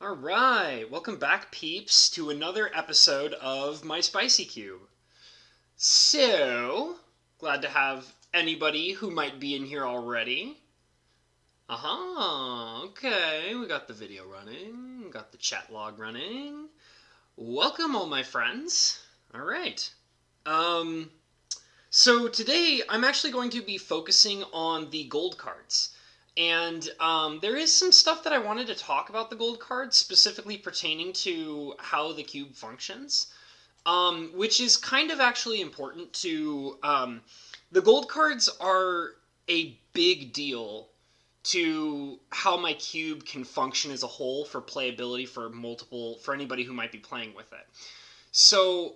Alright, welcome back, peeps, to another episode of My Spicy Cube. So, glad to have anybody who might be in here already. Okay, we got the video running, we got the chat log running. Welcome, all my friends. Alright. So today I'm actually going to be focusing on the gold cards. And there is some stuff that I wanted to talk about the gold cards, specifically pertaining to how the cube functions, which is kind of actually important to... the gold cards are a big deal to how my cube can function as a whole for playability for anybody who might be playing with it. So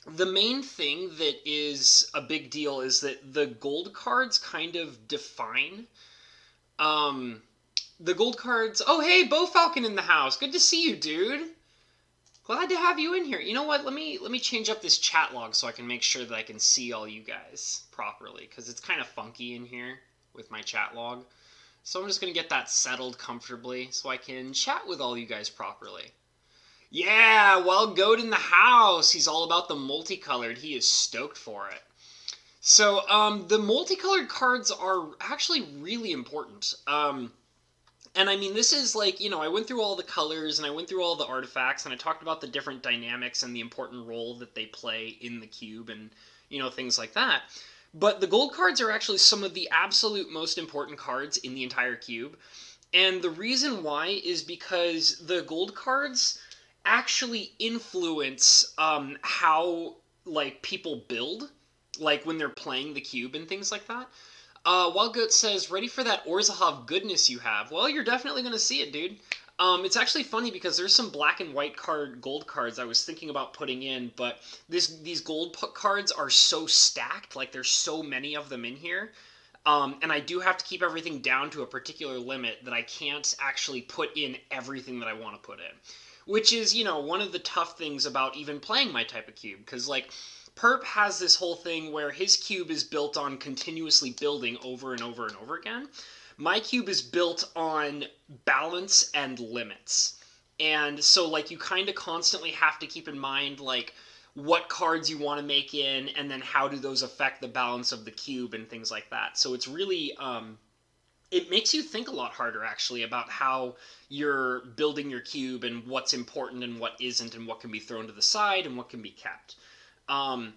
the main thing that is a big deal is that the gold cards kind of define the gold cards. Oh, hey, Bo Falcon in the house. Good to see you, dude. Glad to have you in here. You know what? Let me change up this chat log so I can make sure that I can see all you guys properly, because it's kind of funky in here with my chat log. So I'm just going to get that settled comfortably so I can chat with all you guys properly. Yeah, Wild Goat in the house. He's all about the multicolored. He is stoked for it. So, the multicolored cards are actually really important. And I mean, this is like, I went through all the colors and I went through all the artifacts and I talked about the different dynamics and the important role that they play in the cube and, things like that. But the gold cards are actually some of the absolute most important cards in the entire cube. And the reason why is because the gold cards actually influence how, like, people build, like, when they're playing the cube and things like that. Wild Goat says, ready for that Orzhov goodness you have. Well, you're definitely going to see it, dude. It's actually funny because there's some black and white gold cards I was thinking about putting in, but these gold cards are so stacked, like there's so many of them in here. And I do have to keep everything down to a particular limit that I can't actually put in everything that I want to put in. Which is, one of the tough things about even playing my type of cube, because, like, Perp has this whole thing where his cube is built on continuously building over and over and over again. My cube is built on balance and limits. And so, like, you kind of constantly have to keep in mind, like, what cards you want to make in, and then how do those affect the balance of the cube and things like that. So it's really, it makes you think a lot harder, actually, about how you're building your cube and what's important and what isn't and what can be thrown to the side and what can be kept. And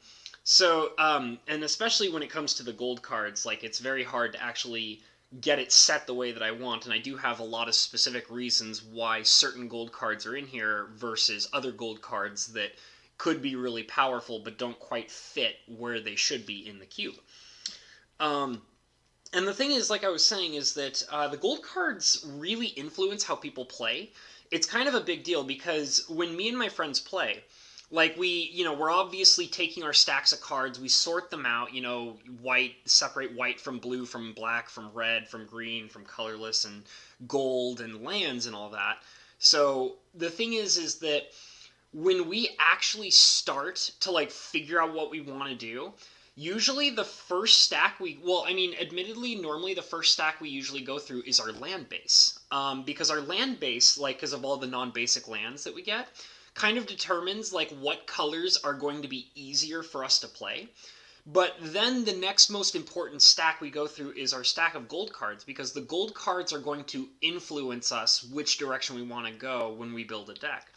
especially when it comes to the gold cards, like, it's very hard to actually get it set the way that I want, and I do have a lot of specific reasons why certain gold cards are in here versus other gold cards that could be really powerful but don't quite fit where they should be in the cube. And the thing is, like I was saying, is that the gold cards really influence how people play. It's kind of a big deal because when me and my friends play, like, we're obviously taking our stacks of cards, we sort them out, separate white from blue, from black, from red, from green, from colorless, and gold, and lands, and all that. So the thing is that when we actually start to, like, figure out what we want to do, usually the first stack admittedly, normally the first stack we usually go through is our land base. Because our land base, like, because of all the non-basic lands that we get, kind of determines, like, what colors are going to be easier for us to play. But then the next most important stack we go through is our stack of gold cards, because the gold cards are going to influence us which direction we want to go when we build a deck.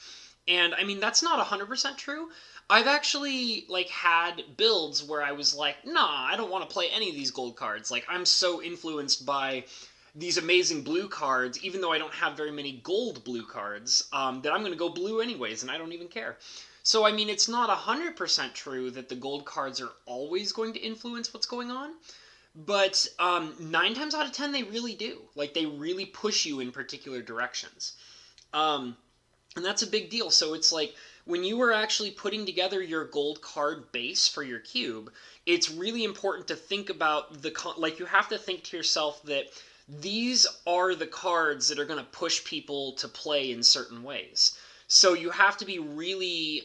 And, I mean, that's not 100% true. I've actually, like, had builds where I was like, nah, I don't want to play any of these gold cards. Like, I'm so influenced by these amazing blue cards, even though I don't have very many gold blue cards, that I'm going to go blue anyways, and I don't even care. So, I mean, it's not 100% true that the gold cards are always going to influence what's going on, but 9 times out of 10, they really do. Like, they really push you in particular directions. And that's a big deal. So it's like, when you are actually putting together your gold card base for your cube, it's really important to think about you have to think to yourself that these are the cards that are going to push people to play in certain ways. So you have to be really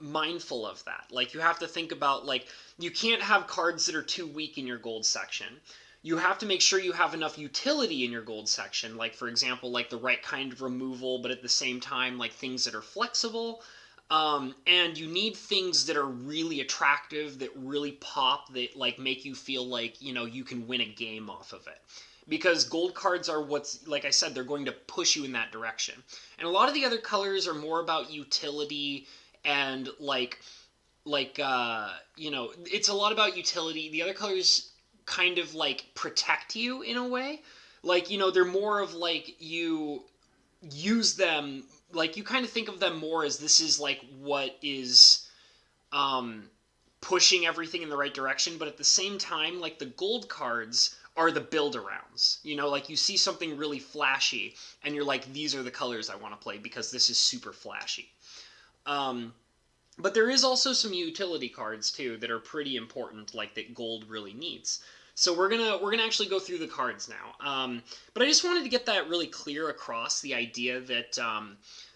mindful of that. Like, you have to think about, like, you can't have cards that are too weak in your gold section. you have to make sure you have enough utility in your gold section, like for example, like the right kind of removal, but at the same time, like things that are flexible. And you need things that are really attractive, that really pop, that like make you feel like, you know, you can win a game off of it. Because gold cards are what's, like I said, they're going to push you in that direction. And a lot of the other colors are more about utility and you know, it's a lot about utility. The other colors kind of like protect you in a way. Like, you know, they're more of like you use them, like you kind of think of them more as this is like what is pushing everything in the right direction, but at the same time, like the gold cards are the build arounds. You know, like you see something really flashy and you're like, these are the colors I want to play because this is super flashy. But there is also some utility cards too that are pretty important, like that gold really needs. So we're gonna actually go through the cards now. But I just wanted to get that really clear across, the idea that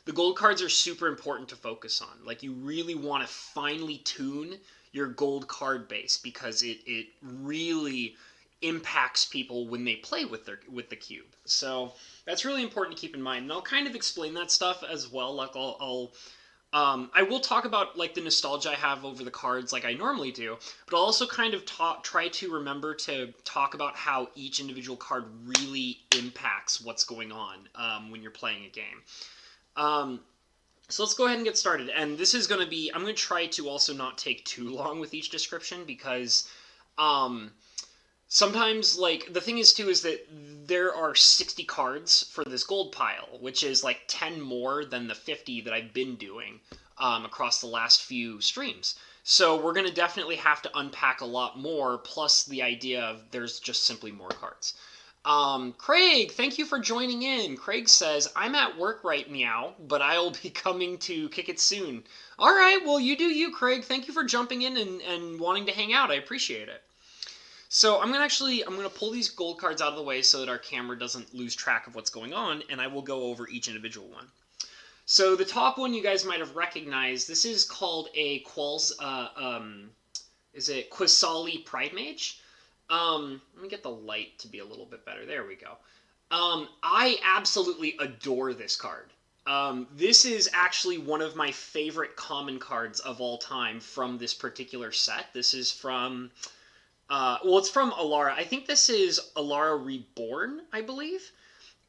the gold cards are super important to focus on. Like you really want to finely tune your gold card base because it really impacts people when they play with the cube. So that's really important to keep in mind. And I'll kind of explain that stuff as well. Like I will talk about like the nostalgia I have over the cards like I normally do, but I'll also kind of try to remember to talk about how each individual card really impacts what's going on when you're playing a game. So let's go ahead and get started. And this is going to be, I'm going to try to also not take too long with each description because sometimes, like, the thing is too is that there are 60 cards for this gold pile, which is like 10 more than the 50 that I've been doing across the last few streams. So we're going to definitely have to unpack a lot more, plus the idea of there's just simply more cards. Craig, thank you for joining in. Craig says, I'm at work right meow, but I'll be coming to kick it soon. All right, well, you do you, Craig. Thank you for jumping in and wanting to hang out. I appreciate it. So I'm gonna pull these gold cards out of the way so that our camera doesn't lose track of what's going on, and I will go over each individual one. So the top one you guys might have recognized. This is called a Qualls. Is it Quasali Pride Mage? Let me get the light to be a little bit better. There we go. I absolutely adore this card. This is actually one of my favorite common cards of all time from this particular set. This is from. Well, it's from Alara. I think this is Alara Reborn, I believe.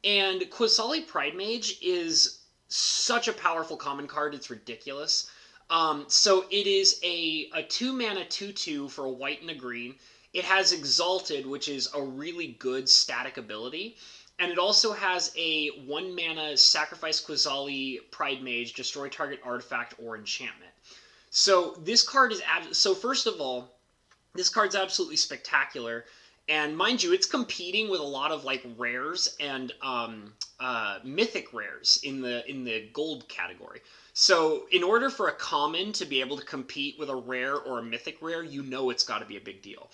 And Quasali Pride Mage is such a powerful common card, it's ridiculous. So it is a 2-mana 2/2 for a white and a green. It has Exalted, which is a really good static ability. And it also has a 1-mana Sacrifice Quasali Pride Mage, destroy target artifact or enchantment. So this card is... So first of all, this card's absolutely spectacular, and mind you, it's competing with a lot of like rares and mythic rares in the gold category. So in order for a common to be able to compete with a rare or a mythic rare, you know it's got to be a big deal.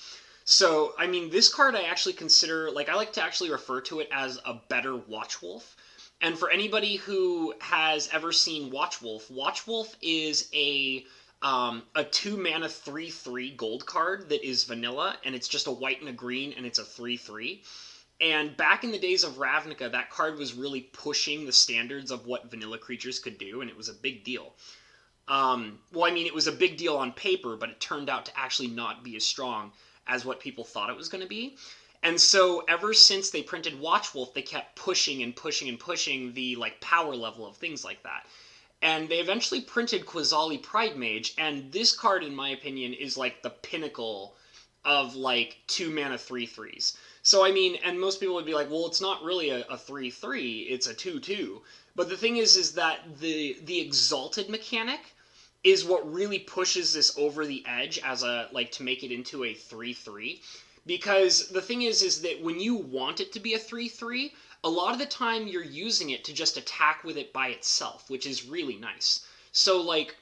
So I mean, this card I actually consider, like, I like to actually refer to it as a better Watchwolf. And for anybody who has ever seen Watchwolf, Watchwolf is a 2-mana 3/3 gold card that is vanilla, and it's just a white and a green, and it's a 3/3. And back in the days of Ravnica, that card was really pushing the standards of what vanilla creatures could do, and it was a big deal. Well, I mean, it was a big deal on paper, but it turned out to actually not be as strong as what people thought it was going to be. And so ever since they printed Watchwolf, they kept pushing and pushing and pushing the like power level of things like that. And they eventually printed Quasali Pride Mage, and this card, in my opinion, is like the pinnacle of like 2-mana 3/3s. So I mean, and most people would be like, well, it's not really a 3/3, it's a 2/2. But the thing is that the Exalted mechanic is what really pushes this over the edge as a, like, to make it into a 3/3. Because the thing is that when you want it to be a 3/3, a lot of the time you're using it to just attack with it by itself, which is really nice. So, like,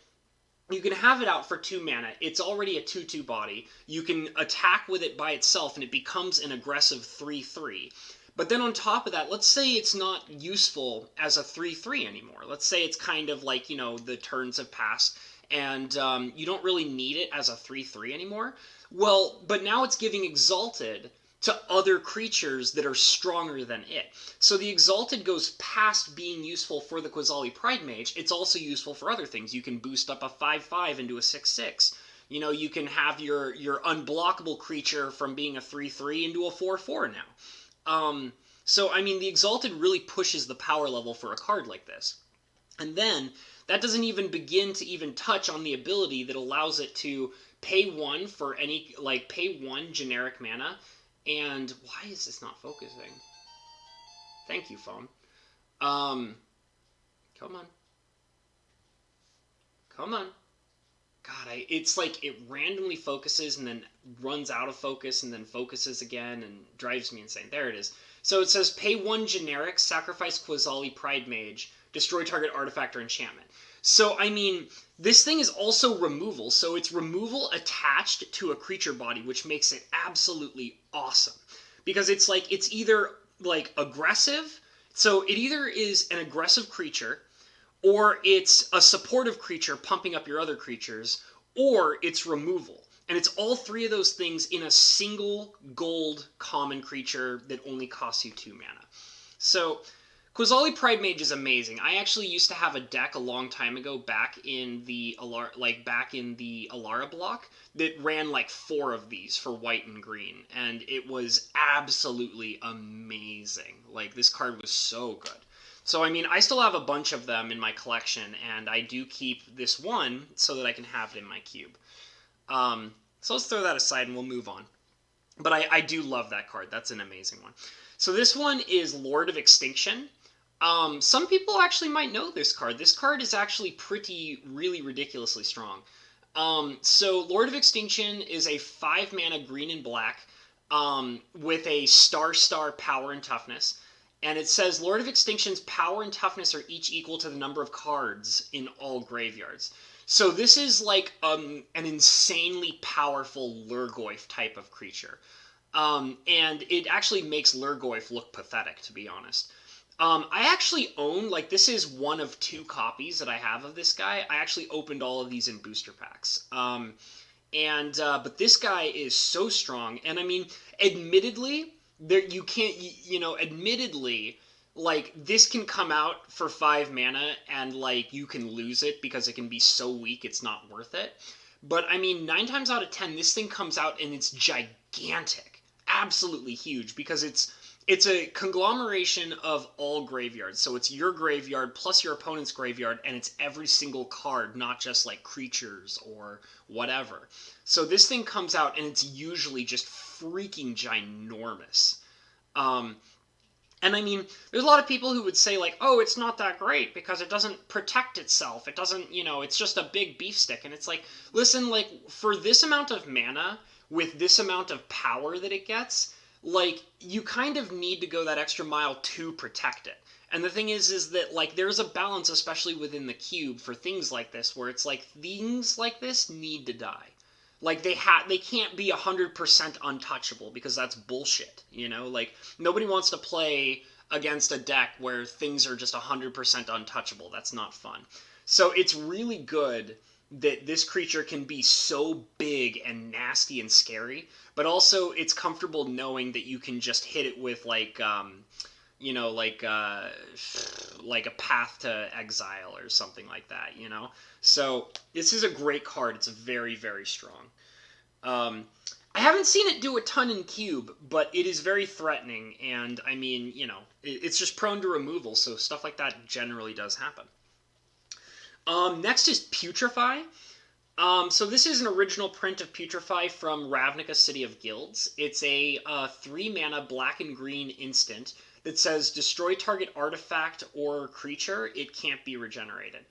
you can have it out for 2 mana. It's already a 2/2 body. You can attack with it by itself, and it becomes an aggressive 3/3. But then on top of that, let's say it's not useful as a 3/3 anymore. Let's say it's kind of like, you know, the turns have passed, and you don't really need it as a 3/3 anymore. Well, but now it's giving Exalted to other creatures that are stronger than it. So the Exalted goes past being useful for the Quasali Pride Mage. It's also useful for other things. You can boost up a 5/5 into a 6/6. You know, you can have your unblockable creature from being a 3/3 into a 4/4 now. So, I mean, the Exalted really pushes the power level for a card like this. And then, that doesn't even begin to even touch on the ability that allows it to pay 1 for any, like, pay 1 generic mana. And why is this not focusing? Thank you, phone. Come on. Come on. God, it's like it randomly focuses and then runs out of focus and then focuses again and drives me insane. There it is. So it says pay 1 generic, sacrifice Quasali Pride Mage, destroy target artifact or enchantment. So, I mean, this thing is also removal. So it's removal attached to a creature body, which makes it absolutely awesome. Because it's like, it's either like aggressive. So it either is an aggressive creature, or it's a supportive creature pumping up your other creatures, or it's removal. And it's all 3 of those things in a single gold common creature that only costs you 2 mana. So, Quasali Pride Mage is amazing. I actually used to have a deck a long time ago back in the Alara block that ran like 4 of these for white and green, and it was absolutely amazing. Like, this card was so good. So, I mean, I still have a bunch of them in my collection, and I do keep this one so that I can have it in my cube. So let's throw that aside and we'll move on. But I do love that card. That's an amazing one. So this one is Lord of Extinction. Some people actually might know this card. This card is actually really ridiculously strong. So Lord of Extinction is a 5 mana green and black with a star power and toughness. And it says, Lord of Extinction's power and toughness are each equal to the number of cards in all graveyards. So this is like an insanely powerful Lurgoyf type of creature. And it actually makes Lurgoyf look pathetic, to be honest. I actually own, like, this is one of 2 copies that I have of this guy. I actually opened all of these in booster packs. But this guy is so strong. And I mean, admittedly, you can't, admittedly, like, this can come out for 5 mana and, like, you can lose it because it can be so weak it's not worth it. But, I mean, 9 times out of 10, this thing comes out and it's gigantic. Absolutely huge, because it's a conglomeration of all graveyards. So it's your graveyard plus your opponent's graveyard, and it's every single card, not just, like, creatures or whatever. So this thing comes out and it's usually just freaking ginormous. And I mean, there's a lot of people who would say, like, oh, it's not that great because it doesn't protect itself. It doesn't, it's just a big beef stick. And it's like, listen, like, for this amount of mana, with this amount of power that it gets, like, you kind of need to go that extra mile to protect it. And the thing is that, like, there's a balance, especially within the cube, for things like this, where it's like, things like this need to die. Like, they can't be 100% untouchable, because that's bullshit, Like, nobody wants to play against a deck where things are just 100% untouchable. That's not fun. So it's really good that this creature can be so big and nasty and scary, but also it's comfortable knowing that you can just hit it with, like, like a Path to Exile or something like that, So this is a great card. It's very, very strong. I haven't seen it do a ton in Cube, but it is very threatening, and, I mean, it's just prone to removal, so stuff like that generally does happen. Next is Putrefy. So this is an original print of Putrefy from Ravnica City of Guilds. It's a 3 mana black and green instant that says destroy target artifact or creature. It can't be regenerated.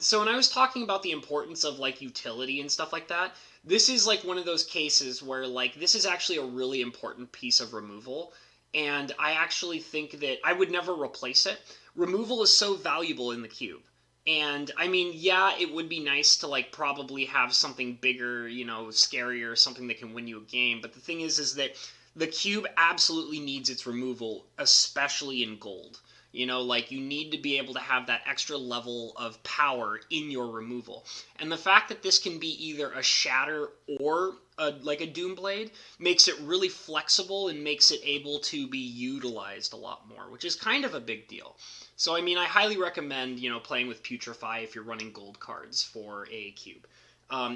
So when I was talking about the importance of, like, utility and stuff like that, this is, like, one of those cases where, like, this is actually a really important piece of removal, and I actually think that I would never replace it. Removal is so valuable in the cube. And, I mean, yeah, it would be nice to, like, probably have something bigger, scarier, something that can win you a game, but the thing is that the cube absolutely needs its removal, especially in gold. Like, you need to be able to have that extra level of power in your removal. And the fact that this can be either a shatter or like a Doomblade, makes it really flexible and makes it able to be utilized a lot more, which is kind of a big deal. So, I mean, I highly recommend, playing with Putrefy if you're running gold cards for a cube.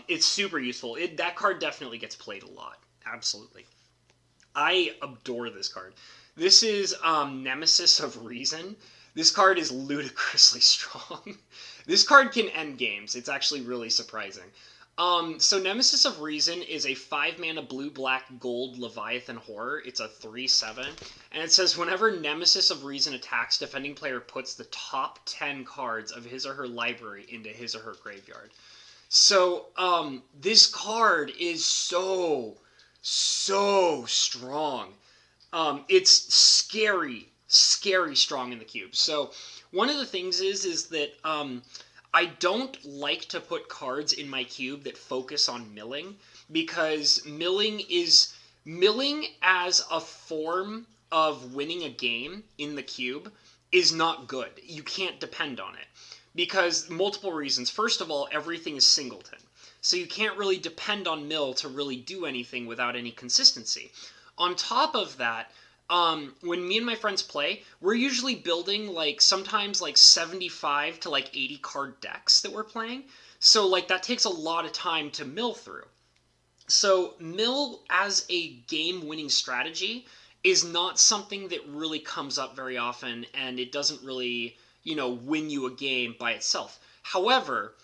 It's super useful. That card definitely gets played a lot. Absolutely. I adore this card. This is Nemesis of Reason. This card is ludicrously strong. This card can end games. It's actually really surprising. So Nemesis of Reason is a 5-mana blue-black-gold Leviathan Horror. It's a 3/7. And it says, whenever Nemesis of Reason attacks, defending player puts the top 10 cards of his or her library into his or her graveyard. So, this card is so strong. It's scary strong in the cube. So, one of the things is that, I don't like to put cards in my cube that focus on milling, because milling as a form of winning a game in the cube is not good. You can't depend on it, because multiple reasons. First of all, everything is singleton, so you can't really depend on mill to really do anything without any consistency. On top of that, when me and my friends play, we're usually building sometimes 75 to 80 card decks that we're playing. So that takes a lot of time to mill through. So mill as a game winning strategy is not something that really comes up very often, and it doesn't really, win you a game by itself. However,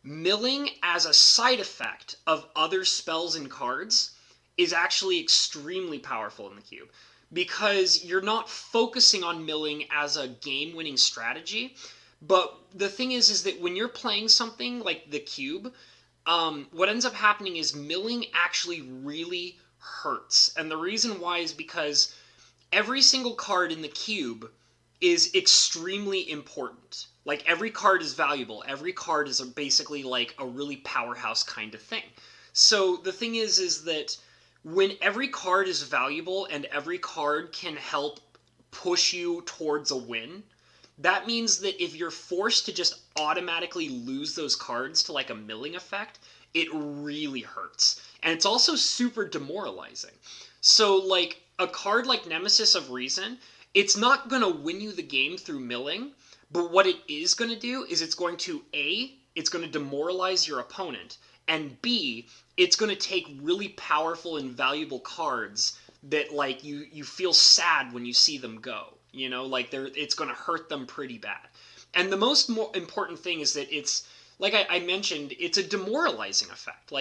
milling as a side effect of other spells and cards is actually extremely powerful in the cube, because you're not focusing on milling as a game-winning strategy. But the thing is that when you're playing something like the cube, what ends up happening is milling actually really hurts. And the reason why is because every single card in the cube is extremely important. Every card is valuable. Every card is basically a really powerhouse kind of thing. So the thing is that when every card is valuable and every card can help push you towards a win, that means that if you're forced to just automatically lose those cards to a milling effect, it really hurts. And it's also super demoralizing. So a card like Nemesis of Reason, it's not going to win you the game through milling, but what it is going to do is it's going to it's going to demoralize your opponent, and B, it's going to take really powerful and valuable cards that you feel sad when you see them go. It's going to hurt them pretty bad. And the most important thing is that it's, like I mentioned, it's a demoralizing effect.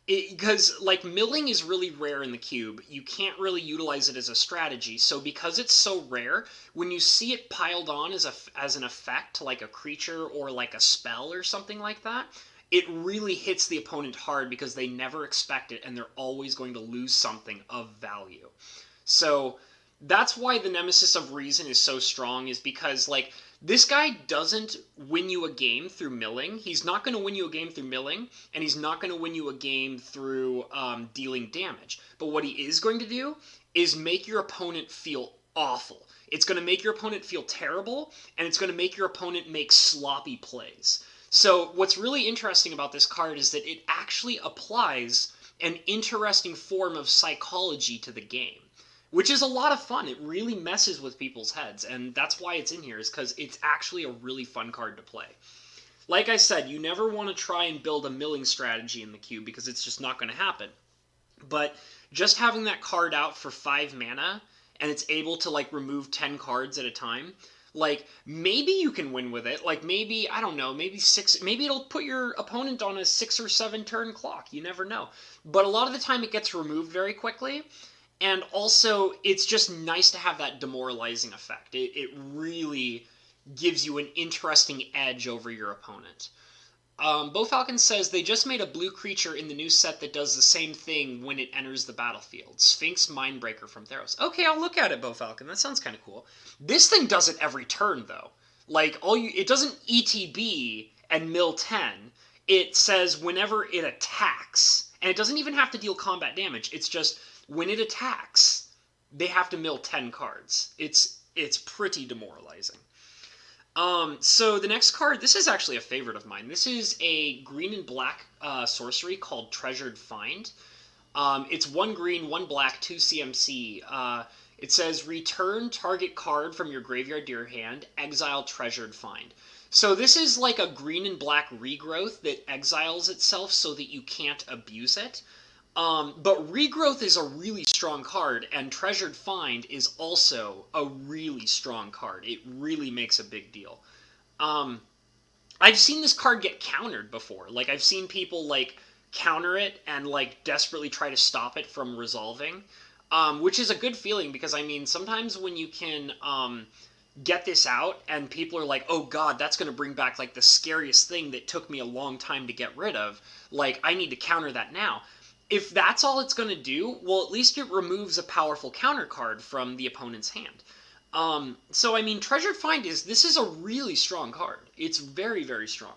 Because milling is really rare in the cube, you can't really utilize it as a strategy. So because it's so rare, when you see it piled on as an effect to a creature or a spell or something like that, it really hits the opponent hard because they never expect it and they're always going to lose something of value. So that's why the Nemesis of Reason is so strong, is because this guy doesn't win you a game through milling. He's not going to win you a game through milling, and he's not going to win you a game through dealing damage. But what he is going to do is make your opponent feel awful. It's going to make your opponent feel terrible, and it's going to make your opponent make sloppy plays. So what's really interesting about this card is that it actually applies an interesting form of psychology to the game, which is a lot of fun. It really messes with people's heads, and that's why it's in here, is because it's actually a really fun card to play. Like I said, you never want to try and build a milling strategy in the cube, because it's just not going to happen. But just having that card out for 5 mana, and it's able to remove 10 cards at a time, maybe you can win with it. Maybe, I don't know, maybe it'll put your opponent on a 6 or 7 turn clock. You never know. But a lot of the time it gets removed very quickly. And also, it's just nice to have that demoralizing effect. It really gives you an interesting edge over your opponent. Bo Falcon says, they just made a blue creature in the new set that does the same thing when it enters the battlefield. Sphinx Mindbreaker from Theros. Okay, I'll look at it, Bo Falcon. That sounds kind of cool. This thing does it every turn, though. It doesn't ETB and mill 10. It says whenever it attacks. And it doesn't even have to deal combat damage. It's just, when it attacks, they have to mill 10 cards. It's pretty demoralizing. So the next card, this is actually a favorite of mine. This is a green and black sorcery called Treasured Find. It's 1 green, 1 black, 2 CMC. It says return target card from your graveyard to your hand, exile treasured find. So this is like a green and black regrowth that exiles itself so that you can't abuse it. But regrowth is a really strong card, and treasured find is also a really strong card. It really makes a big deal. I've seen this card get countered before. Like, I've seen people, like, counter it and, like, desperately try to stop it from resolving, which is a good feeling because, I mean, sometimes when you can get this out and people are like, oh god, that's going to bring back, like, the scariest thing that took me a long time to get rid of. Like, I need to counter that now. If that's all it's going to do, well, at least it removes a powerful counter card from the opponent's hand. So, I mean, Treasured Find this is a really strong card. It's very, very strong.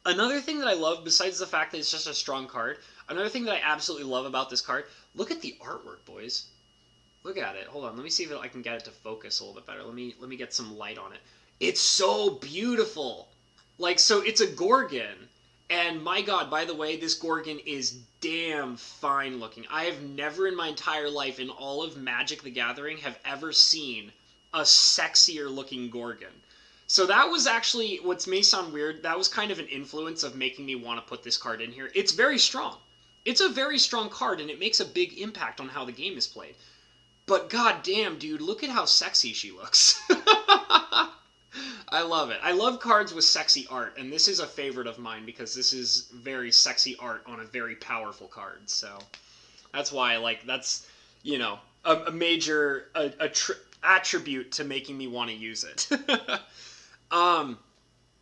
Another thing that I love, besides the fact that it's just a strong card, another thing that I absolutely love about this card, look at the artwork, boys. Look at it. Hold on, let me see if I can get it to focus a little bit better. Let me get some light on it. It's so beautiful! Like, so it's a Gorgon, and my god, by the way, this Gorgon is damn fine looking. I have never in my entire life, in all of Magic the Gathering, have ever seen a sexier looking Gorgon. So that was actually, what may sound weird, that was kind of an influence of making me want to put this card in here. It's very strong. It's a very strong card, and it makes a big impact on how the game is played. But god damn, dude, look at how sexy she looks. I love it. I love cards with sexy art, and this is a favorite of mine because this is very sexy art on a very powerful card. So that's why I like, that's, you know, a major attribute to making me want to use it.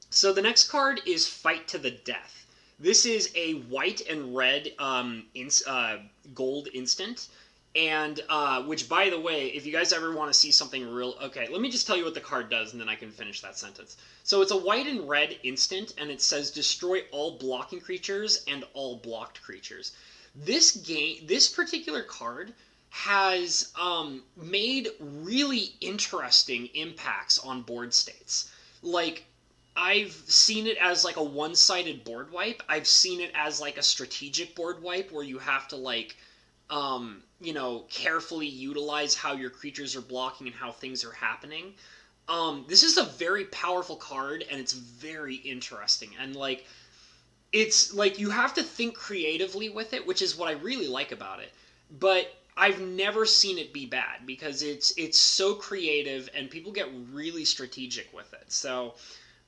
So the next card is Fight to the Death. This is a white and red gold instant. And, which, by the way, if you guys ever want to see something real... Okay, let me just tell you what the card does, and then I can finish that sentence. So it's a white and red instant, and it says destroy all blocking creatures and all blocked creatures. This particular card has made really interesting impacts on board states. Like, I've seen it as, like, a one-sided board wipe. I've seen it as, like, a strategic board wipe where you have to, like... you know, carefully utilize how your creatures are blocking and how things are happening. This is a very powerful card, and it's very interesting. And, like, it's, like, you have to think creatively with it, which is what I really like about it. But I've never seen it be bad, because it's so creative, and people get really strategic with it. So,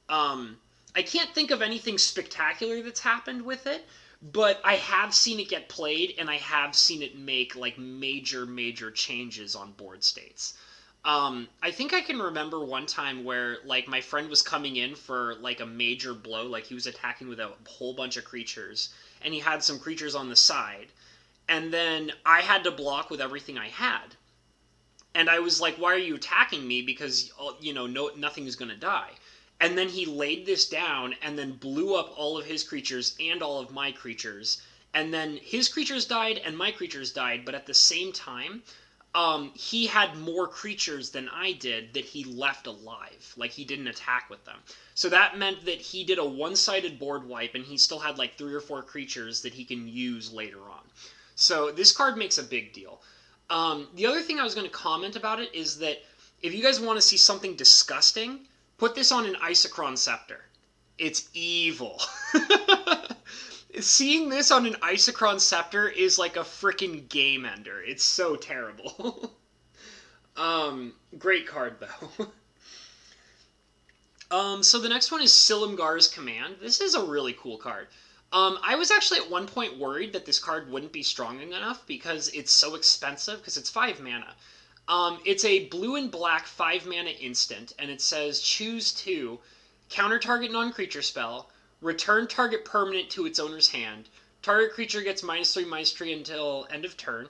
I can't think of anything spectacular that's happened with it, but I have seen it get played, and I have seen it make, like, major changes on board states. I think I can remember one time where, like, my friend was coming in for, like, a major blow, like, he was attacking with a whole bunch of creatures, and he had some creatures on the side, and then I had to block with everything I had. And I was like, why are you attacking me? Because, you know, nothing is going to die. And then he laid this down and then blew up all of his creatures and all of my creatures. And then his creatures died and my creatures died, but at the same time, he had more creatures than I did that he left alive. Like, he didn't attack with them. So that meant that he did a one-sided board wipe, and he still had like 3 or 4 creatures that he can use later on. So this card makes a big deal. The other thing I was going to comment about it is that if you guys want to see something disgusting, put this on an Isochron Scepter. It's evil. Seeing this on an Isochron Scepter is like a freaking game ender. It's so terrible. Great card, though. So the next one is Sillim Guard's Command. This is a really cool card. I was actually at one point worried that this card wouldn't be strong enough because it's so expensive, because it's 5 mana. It's a blue and black 5 mana instant, and it says choose 2, counter target non-creature spell, return target permanent to its owner's hand, target creature gets -3/-3 until end of turn,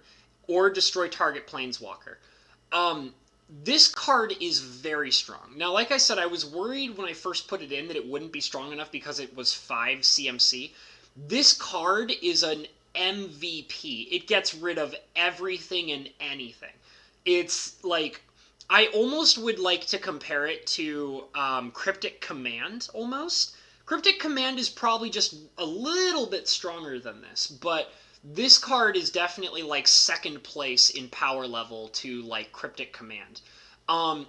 or destroy target planeswalker. This card is very strong. Now, like I said, I was worried when I first put it in that it wouldn't be strong enough because it was 5 CMC. This card is an MVP. It gets rid of everything and anything. It's, like, I almost would like to compare it to Cryptic Command, almost. Cryptic Command is probably just a little bit stronger than this, but This card is definitely like second place in power level to like Cryptic Command.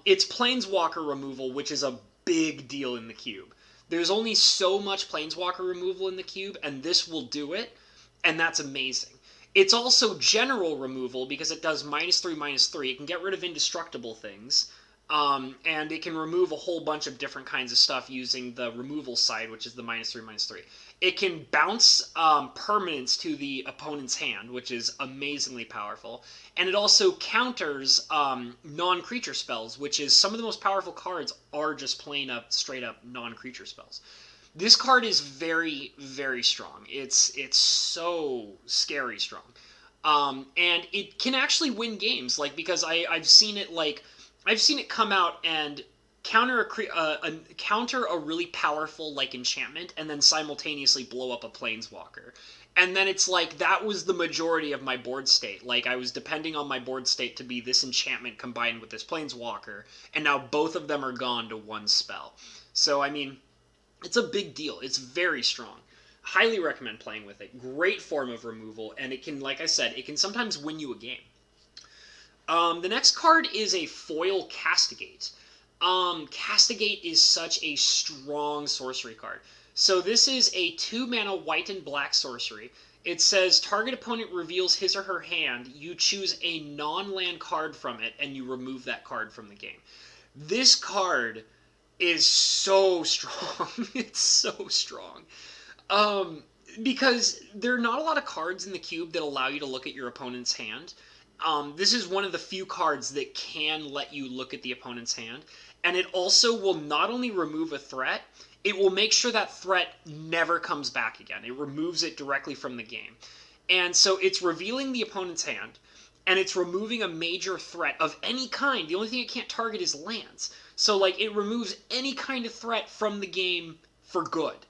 It's Planeswalker removal, which is a big deal in the cube. There's only so much Planeswalker removal in the cube, and this will do it, and that's amazing. It's also general removal because it does -3/-3. It can get rid of indestructible things, and it can remove a whole bunch of different kinds of stuff using the removal side, which is the -3/-3. It can bounce permanents to the opponent's hand, which is amazingly powerful. And it also counters non-creature spells, which is some of the most powerful cards are just plain up, straight up non-creature spells. This card is very, very strong. It's so scary strong. And it can actually win games, like, because I've seen it come out and counter a really powerful like enchantment, and then simultaneously blow up a planeswalker. And then it's like that was the majority of my board state. Like I was depending on my board state to be this enchantment combined with this planeswalker, and now both of them are gone to one spell. So I mean, it's a big deal. It's very strong. Highly recommend playing with it. Great form of removal, and it can, like I said, it can sometimes win you a game. The next card is a foil Castigate. Castigate is such a strong sorcery card. So this is a 2-mana white and black sorcery. It says target opponent reveals his or her hand. You choose a non-land card from it, and you remove that card from the game. This card is so strong. It's so strong. Because there are not a lot of cards in the cube that allow you to look at your opponent's hand. This is one of the few cards that can let you look at the opponent's hand. And it also will not only remove a threat, it will make sure that threat never comes back again. It removes it directly from the game. And so it's revealing the opponent's hand, and it's removing a major threat of any kind. The only thing it can't target is lands. So, like, it removes any kind of threat from the game for good.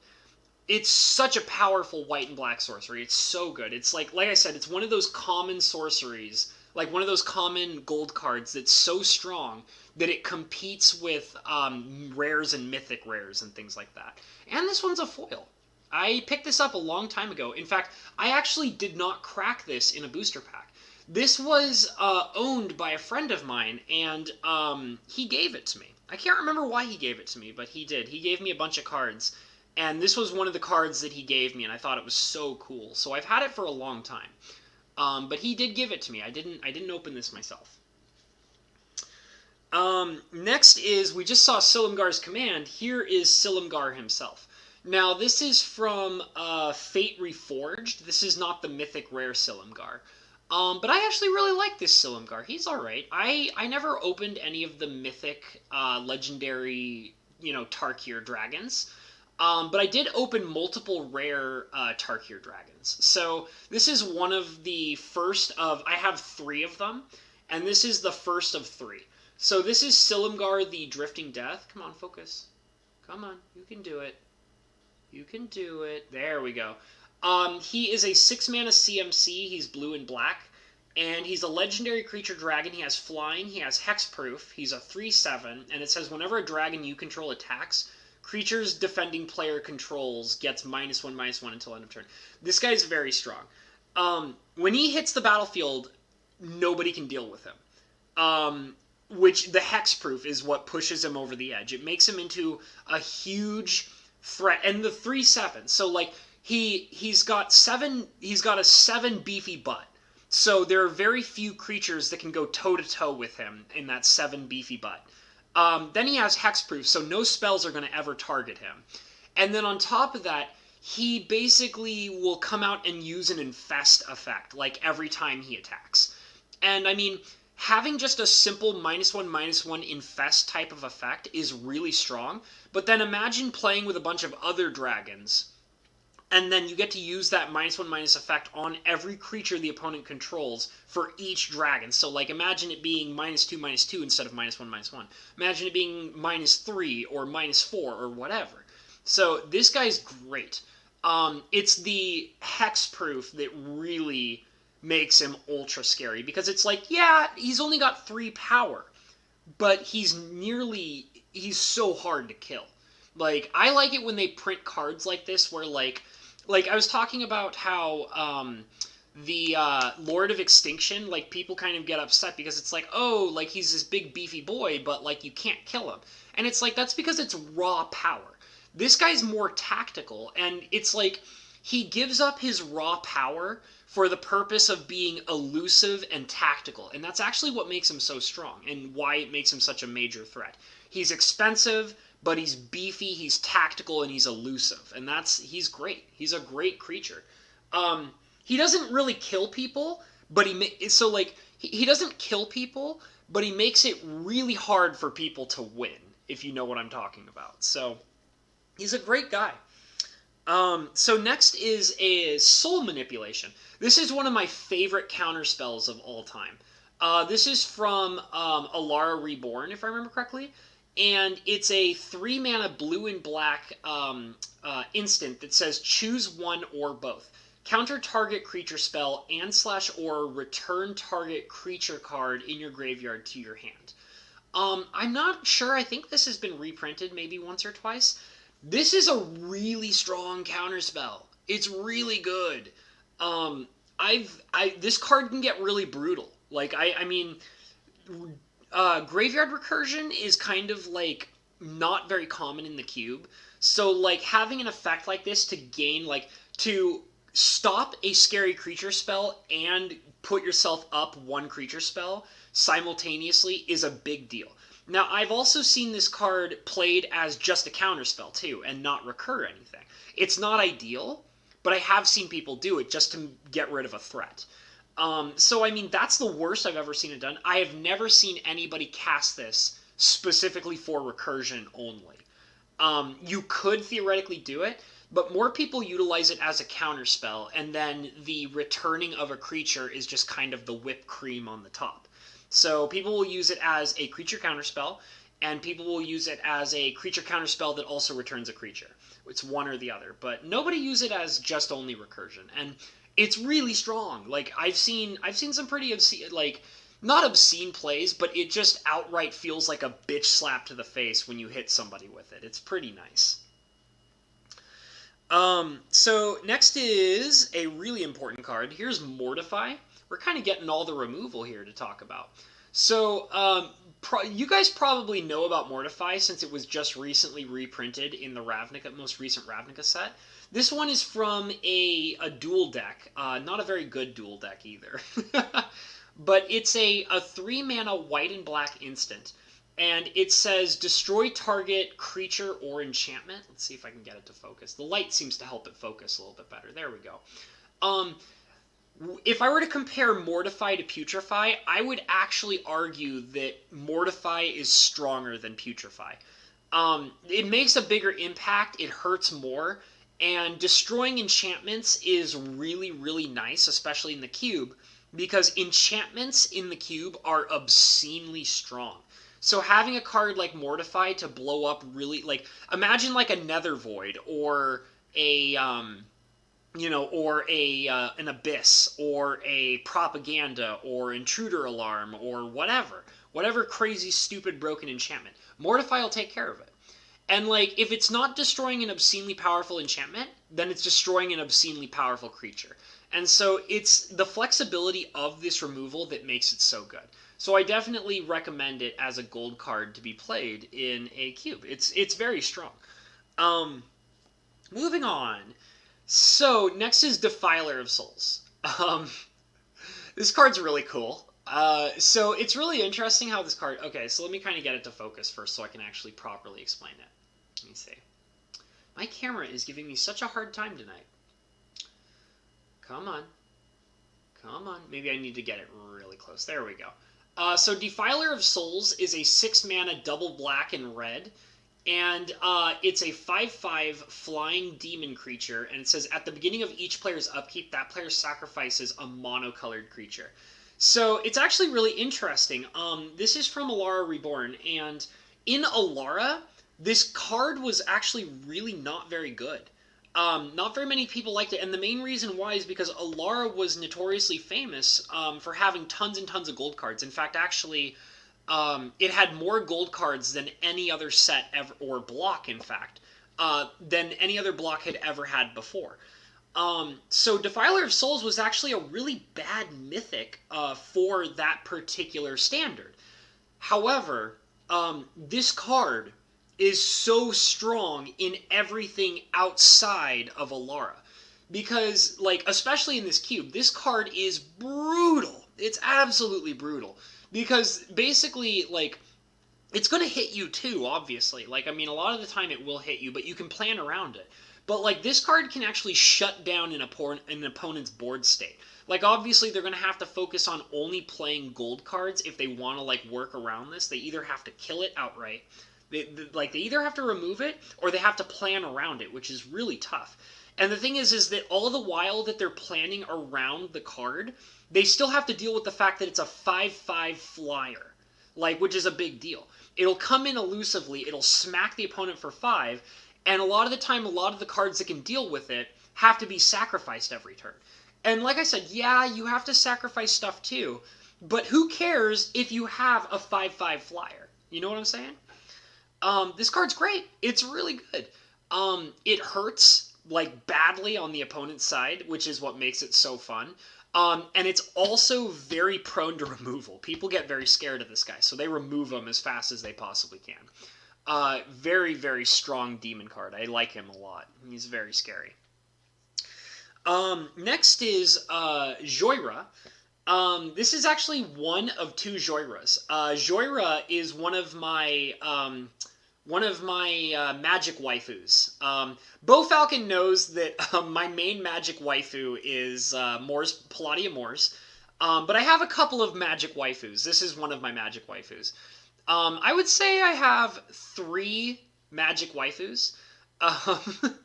It's such a powerful white and black sorcery. It's so good. It's like I said, it's one of those common sorceries, like one of those common gold cards that's so strong that it competes with rares and mythic rares and things like that. And this one's a foil. I picked this up a long time ago. In fact, I actually did not crack this in a booster pack. This was owned by a friend of mine, and he gave it to me. I can't remember why he gave it to me, but he did. He gave me a bunch of cards, and this was one of the cards that he gave me, and I thought it was so cool. So I've had it for a long time. But he did give it to me. I didn't open this myself. Next is, we just saw Sillim Guard's command. Here is Sillim Guard himself. Now, this is from Fate Reforged. This is not the mythic rare Sillim Guard. But I actually really like this Sillim Guard. He's alright. I never opened any of the mythic, legendary, Tarkir dragons. But I did open multiple rare Tarkir dragons. So this is one of the first of... I have 3 of them, and this is the first of 3. So this is Sillim Guard, the Drifting Death. Come on, focus. Come on, you can do it. You can do it. There we go. He is a 6-mana CMC. He's blue and black. And he's a legendary creature dragon. He has flying. He has hexproof. He's a 3/7. And it says whenever a dragon you control attacks, creatures defending player controls gets -1/-1 until end of turn. This guy's very strong. When he hits the battlefield, nobody can deal with him. Which the hexproof is what pushes him over the edge. It makes him into a huge threat. And the 3/7. So like he's got a 7 beefy butt. So there are very few creatures that can go toe-to-toe with him in that 7 beefy butt. Then he has hexproof, so no spells are going to ever target him. And then on top of that, he basically will come out and use an infest effect, like every time he attacks. And I mean, having just a simple -1/-1 infest type of effect is really strong, but then imagine playing with a bunch of other dragons, and then you get to use that -1/- effect on every creature the opponent controls for each dragon. So, like, imagine it being -2/-2 instead of -1/-1. Imagine it being -3 or -4 or whatever. So, this guy's great. It's the hexproof that really makes him ultra scary, because it's like, yeah, he's only got 3 power, but he's so hard to kill. Like, I like it when they print cards like this where, like I was talking about how Lord of Extinction, like, people kind of get upset because it's like, oh, like, he's this big beefy boy, but, like, you can't kill him. And it's like, that's because it's raw power. This guy's more tactical, and it's like, he gives up his raw power for the purpose of being elusive and tactical. And that's actually what makes him so strong, and why it makes him such a major threat. He's expensive, but he's beefy, he's tactical, and he's elusive. And he's great. He's a great creature. He doesn't really kill people, but he doesn't kill people, but he makes it really hard for people to win, if you know what I'm talking about. So he's a great guy. So next is a soul manipulation. This is one of my favorite counter spells of all time. This is from Alara Reborn, if I remember correctly. And it's a 3-mana blue and black instant that says choose one or both. Counter target creature spell and/or return target creature card in your graveyard to your hand. I'm not sure. I think this has been reprinted maybe once or twice. This is a really strong counterspell. It's really good. This card can get really brutal. Like, I mean, Graveyard Recursion is kind of, like, not very common in the cube. So, like, having an effect like this to gain, like, to stop a scary creature spell and put yourself up one creature spell simultaneously is a big deal. Now, I've also seen this card played as just a counterspell, too, and not recur anything. It's not ideal, but I have seen people do it just to get rid of a threat. So, I mean, that's the worst I've ever seen it done. I have never seen anybody cast this specifically for recursion only. You could theoretically do it, but more people utilize it as a counterspell, and then the returning of a creature is just kind of the whipped cream on the top. So people will use it as a creature counterspell, and people will use it as a creature counterspell that also returns a creature. It's one or the other, but nobody use it as just only recursion, and it's really strong. Like, I've seen some pretty obscene, like, not obscene plays, but it just outright feels like a bitch slap to the face when you hit somebody with it. It's pretty nice. So next is a really important card. Here's Mortify. We're kind of getting all the removal here to talk about. So, you guys probably know about Mortify since it was just recently reprinted in the Ravnica, most recent Ravnica set. This one is from a dual deck. Not a very good dual deck either. But it's a 3-mana white and black instant. And it says, destroy target creature or enchantment. Let's see if I can get it to focus. The light seems to help it focus a little bit better. There we go. If I were to compare Mortify to Putrefy, I would actually argue that Mortify is stronger than Putrefy. It makes a bigger impact, it hurts more, and destroying enchantments is really, really nice, especially in the cube, because enchantments in the cube are obscenely strong. So having a card like Mortify to blow up really, like, imagine like a Nether Void, or a, an Abyss, or a Propaganda, or Intruder Alarm, or whatever crazy, stupid, broken enchantment. Mortify will take care of it. And, like, if it's not destroying an obscenely powerful enchantment, then it's destroying an obscenely powerful creature. And so it's the flexibility of this removal that makes it so good. So I definitely recommend it as a gold card to be played in a cube. It's very strong. Moving on. So next is Defiler of Souls. This card's really cool. So it's really interesting how this card... Okay, so let me kind of get it to focus first so I can actually properly explain it. Let me see. My camera is giving me such a hard time tonight. Come on. Come on. Maybe I need to get it really close. There we go. So Defiler of Souls is a 6-mana double black and red. And it's a 5/5 flying demon creature. And it says, at the beginning of each player's upkeep, that player sacrifices a monocolored creature. So it's actually really interesting. This is from Alara Reborn. And in Alara, this card was actually really not very good. Not very many people liked it, and the main reason why is because Alara was notoriously famous for having tons and tons of gold cards. In fact, actually, it had more gold cards than any other set ever, or block, in fact, than any other block had ever had before. So Defiler of Souls was actually a really bad mythic for that particular standard. However, this card is so strong in everything outside of Alara. Because, like, especially in this cube, this card is brutal. It's absolutely brutal. Because, basically, like, it's going to hit you too, obviously. Like, I mean, a lot of the time it will hit you, but you can plan around it. But, like, this card can actually shut down an opponent's board state. Like, obviously, they're going to have to focus on only playing gold cards if they want to, like, work around this. They either have to kill it outright, they either have to remove it, or they have to plan around it, which is really tough. And the thing is that all the while that they're planning around the card, they still have to deal with the fact that it's a 5/5 flyer, like, which is a big deal. It'll come in elusively, it'll smack the opponent for 5, and a lot of the time, a lot of the cards that can deal with it have to be sacrificed every turn. And like I said, yeah, you have to sacrifice stuff too, but who cares if you have a 5/5 flyer? You know what I'm saying? This card's great. It's really good. It hurts, like, badly on the opponent's side, which is what makes it so fun. And it's also very prone to removal. People get very scared of this guy, so they remove him as fast as they possibly can. Very, very strong demon card. I like him a lot. He's very scary. Next is Jorah. This is actually one of 2 Jorahs. Jorah is one of my magic waifus. Bo Falcon knows that my main magic waifu is Palladia Mors, but I have a couple of magic waifus. This is one of my magic waifus. I would say I have 3 magic waifus. I'm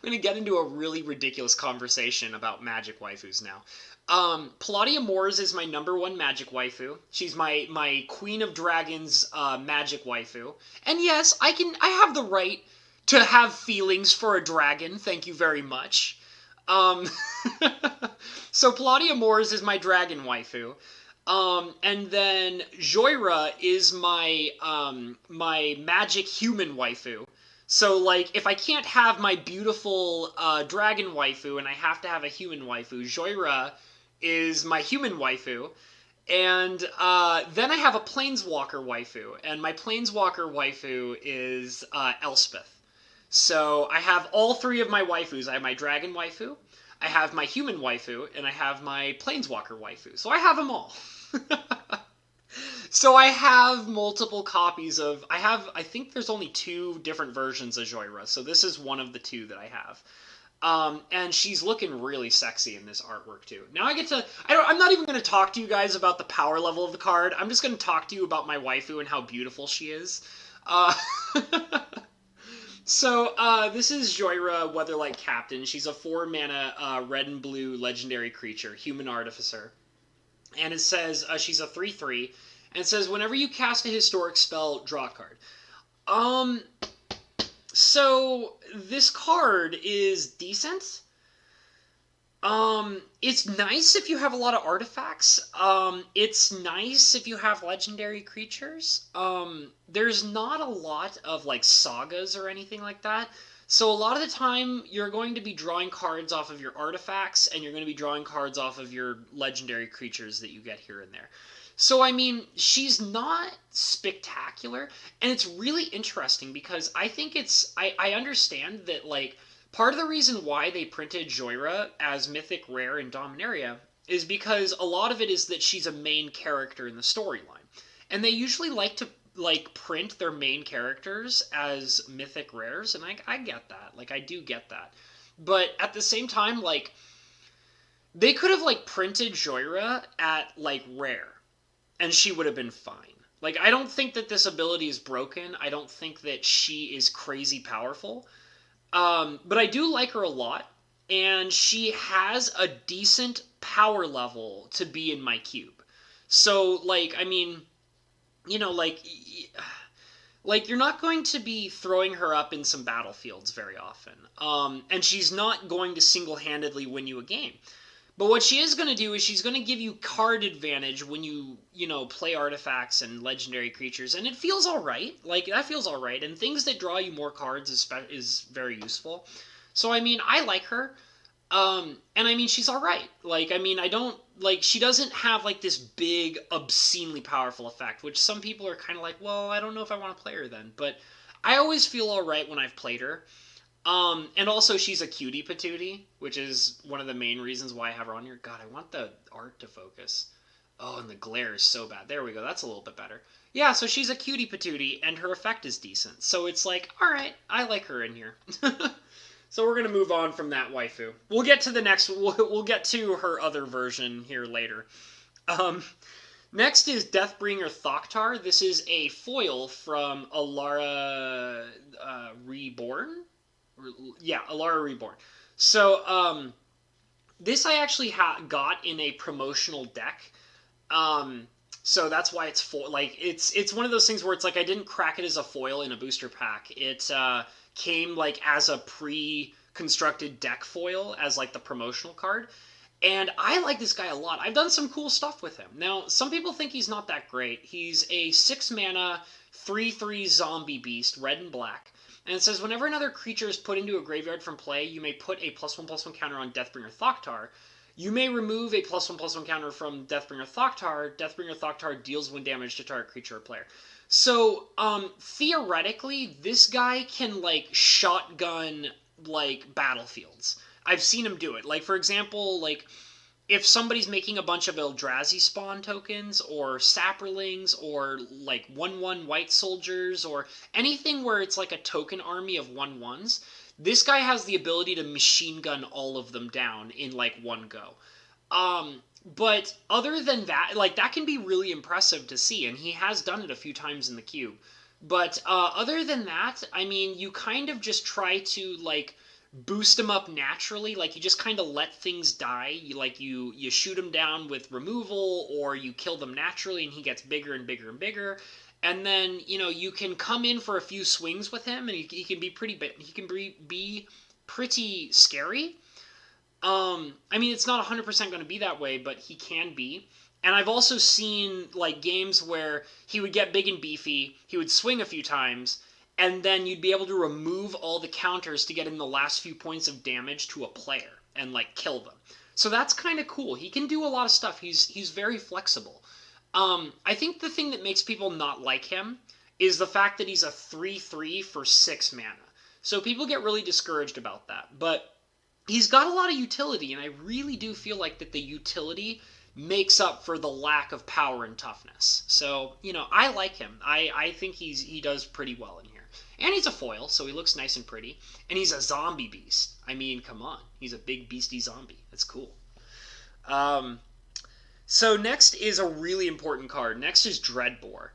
going to get into a really ridiculous conversation about magic waifus now. Palladia Mors is my #1 magic waifu. She's my Queen of Dragons magic waifu. And yes, I have the right to have feelings for a dragon. Thank you very much. So Palladia Mors is my dragon waifu. And then Jorah is my my magic human waifu. So, like, if I can't have my beautiful dragon waifu and I have to have a human waifu, Jorah is my human waifu. And then I have a Planeswalker waifu, and my Planeswalker waifu is Elspeth. So I have all 3 of my waifus. I have my dragon waifu, I have my human waifu, and I have my Planeswalker waifu. So I have them all. So I have multiple copies of... I think there's only 2 different versions of Jorah, so this is one of the 2 that I have. And she's looking really sexy in this artwork too. Now I get to... I'm not even going to talk to you guys about the power level of the card. I'm just going to talk to you about my waifu and how beautiful she is. So, this is Jorah, Weatherlight Captain. She's a 4-mana red and blue legendary creature, human artificer. And it says she's a 3/3. And it says, whenever you cast a historic spell, draw a card. So, this card is decent. It's nice if you have a lot of artifacts. It's nice if you have legendary creatures. There's not a lot of, like, sagas or anything like that. So a lot of the time, you're going to be drawing cards off of your artifacts, and you're going to be drawing cards off of your legendary creatures that you get here and there. So, I mean, she's not spectacular, and it's really interesting because I think I understand that, like, part of the reason why they printed Jorah as Mythic Rare in Dominaria is because a lot of it is that she's a main character in the storyline. And they usually like to, like, print their main characters as Mythic Rares, and I get that. Like, I do get that. But at the same time, like, they could have, like, printed Jorah at, like, Rare, and she would have been fine. Like, I don't think that this ability is broken. I don't think that she is crazy powerful. But I do like her a lot, and she has a decent power level to be in my cube. So, like, I mean, you know, like, you're not going to be throwing her up in some battlefields very often. And she's not going to single-handedly win you a game. But what she is going to do is she's going to give you card advantage when you know, play artifacts and legendary creatures. And it feels alright. Like, that feels alright. And things that draw you more cards is very useful. So, I mean, I like her. And I mean, she's all right. Like, I mean, I don't like she doesn't have like this big, obscenely powerful effect, which some people are kind of like, well, I don't know if I want to play her then. But I always feel all right when I've played her. And also she's a cutie patootie, which is one of the main reasons why I have her on here. God, I want the art to focus. Oh, and the glare is so bad. There we go. That's a little bit better. Yeah, so she's a cutie patootie, and her effect is decent. So it's like, all right, I like her in here. So we're gonna move on from that waifu. We'll get to the next. We'll get to her other version here later. Um, Next is Deathbringer Thoktar. This is a foil from Alara Reborn. Yeah, Alara Reborn. So this I actually got in a promotional deck. So that's why it's like it's one of those things where it's like I didn't crack it as a foil in a booster pack. It came like as a pre-constructed deck foil as like the promotional card. And I like this guy a lot. I've done some cool stuff with him. Now, some people think he's not that great. He's a 6-mana, 3/3 zombie beast, red and black. And it says, whenever another creature is put into a graveyard from play, you may put a +1/+1 counter on Deathbringer Thoktar. You may remove a +1/+1 counter from Deathbringer Thoktar. Deathbringer Thoktar deals 1 damage to target creature or player. So, theoretically, this guy can, like, shotgun, like, battlefields. I've seen him do it. Like, for example, like, if somebody's making a bunch of Eldrazi spawn tokens, or Saprolings, or, like, 1/1 white soldiers, or anything where it's like a token army of 1/1s, this guy has the ability to machine gun all of them down in, like, one go. But other than that, like, that can be really impressive to see, and he has done it a few times in the cube. But other than that, I mean, you kind of just try to, like, boost him up naturally. Like, you just kind of let things die. You shoot him down with removal, or you kill them naturally, and he gets bigger and bigger and bigger. And then, you know, you can come in for a few swings with him, and he can be be pretty scary. I mean, it's not 100% going to be that way, but he can be. And I've also seen, like, games where he would get big and beefy, he would swing a few times, and then you'd be able to remove all the counters to get in the last few points of damage to a player and, like, kill them. So that's kind of cool. He can do a lot of stuff. He's very flexible. I think the thing that makes people not like him is the fact that he's a 3/3 for 6 mana. So people get really discouraged about that. But he's got a lot of utility, and I really do feel like that the utility makes up for the lack of power and toughness. So, you know, I like him. I think he does pretty well in here. And he's a foil, so he looks nice and pretty. And he's a zombie beast. I mean, come on. He's a big beastie zombie. That's cool. So next is a really important card. Next is Dreadbore.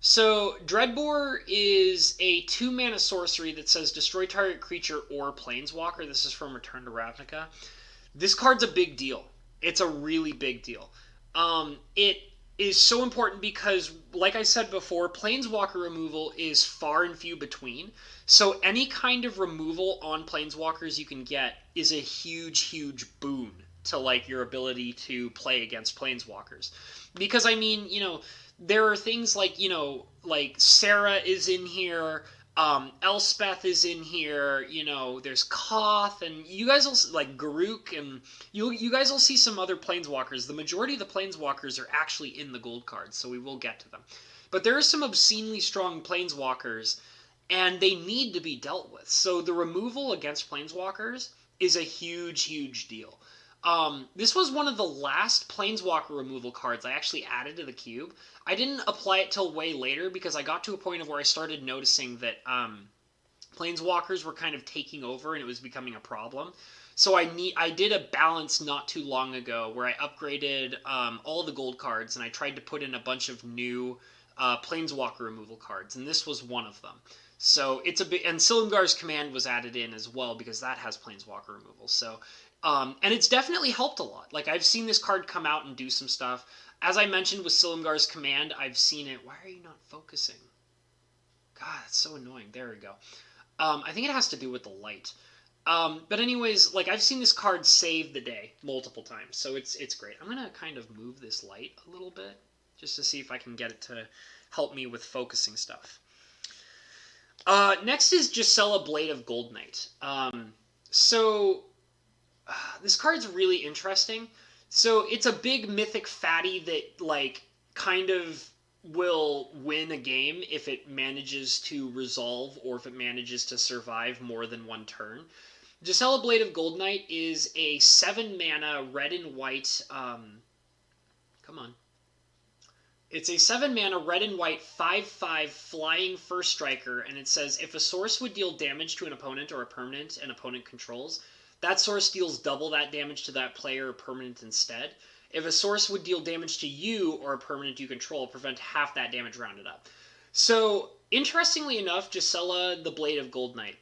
So Dreadbore is a 2-mana sorcery that says destroy target creature or planeswalker. This is from Return to Ravnica. This card's a big deal. It's a really big deal. It is so important because, like I said before, planeswalker removal is far and few between. So any kind of removal on planeswalkers you can get is a huge, huge boon to, like, your ability to play against planeswalkers. Because, I mean, you know, there are things like, you know, like Sarah is in here, Elspeth is in here, you know, there's Koth, and you guys will, like, Garuk, and you guys will see some other planeswalkers. The majority of the planeswalkers are actually in the gold cards, so we will get to them. But there are some obscenely strong planeswalkers, and they need to be dealt with. So the removal against planeswalkers is a huge, huge deal. This was one of the last planeswalker removal cards I actually added to the cube. I didn't apply it till way later because I got to a point of where I started noticing that planeswalkers were kind of taking over and it was becoming a problem. So I did a balance not too long ago where I upgraded all the gold cards and I tried to put in a bunch of new planeswalker removal cards, and this was one of them. So it's a bit, and Sillim Guard's command was added in as well because that has planeswalker removal. So and it's definitely helped a lot. Like, I've seen this card come out and do some stuff. As I mentioned with Sillim Guard's command, I've seen it. Why are you not focusing? God, that's so annoying. There we go. I think it has to do with the light. But anyways, like, I've seen this card save the day multiple times, so it's great. I'm gonna kind of move this light a little bit just to see if I can get it to help me with focusing stuff. Next is Gisela, Blade of Gold Knight. So this card's really interesting. So it's a big mythic fatty that, like, kind of will win a game if it manages to resolve or if it manages to survive more than one turn. Gisela, Blade of Gold Knight is a 7 mana red and white. Come on. It's a 7 mana red and white 5/5 flying first striker, and it says if a source would deal damage to an opponent or a permanent an opponent controls, that source deals double that damage to that player or permanent instead. If a source would deal damage to you or a permanent you control, prevent half that damage rounded up. So, interestingly enough, Gisela, the Blade of Gold Knight,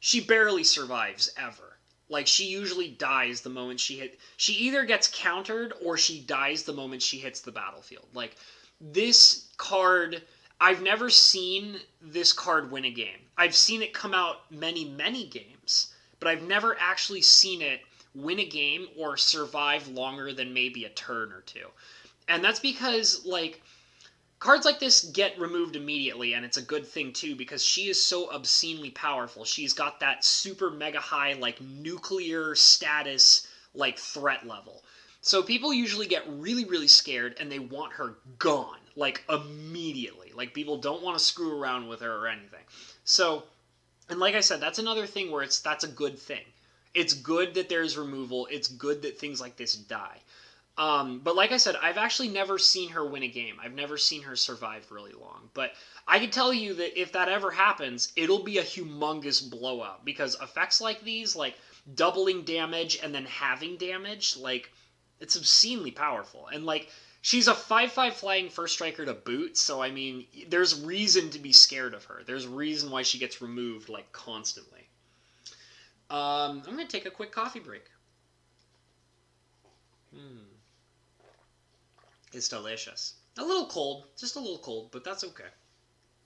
she barely survives ever. Like, she usually dies the moment she either gets countered or she dies the moment she hits the battlefield. Like, this card, I've never seen this card win a game. I've seen it come out many, many games, but I've never actually seen it win a game or survive longer than maybe a turn or two. And that's because, like, cards like this get removed immediately, and it's a good thing too, because she is so obscenely powerful. She's got that super mega high, like, nuclear status, like, threat level. So people usually get really, really scared, and they want her gone, like, immediately. Like, people don't want to screw around with her or anything. So, and like I said, that's another thing where that's a good thing. It's good that there's removal. It's good that things like this die. But like I said, I've actually never seen her win a game. I've never seen her survive really long. But I can tell you that if that ever happens, it'll be a humongous blowout. Because effects like these, like doubling damage and then halving damage, like, it's obscenely powerful. And, like, she's a 5/5 flying first striker to boot, so, I mean, there's reason to be scared of her. There's reason why she gets removed, like, constantly. I'm going to take a quick coffee break. It's delicious. A little cold, just a little cold, but that's okay.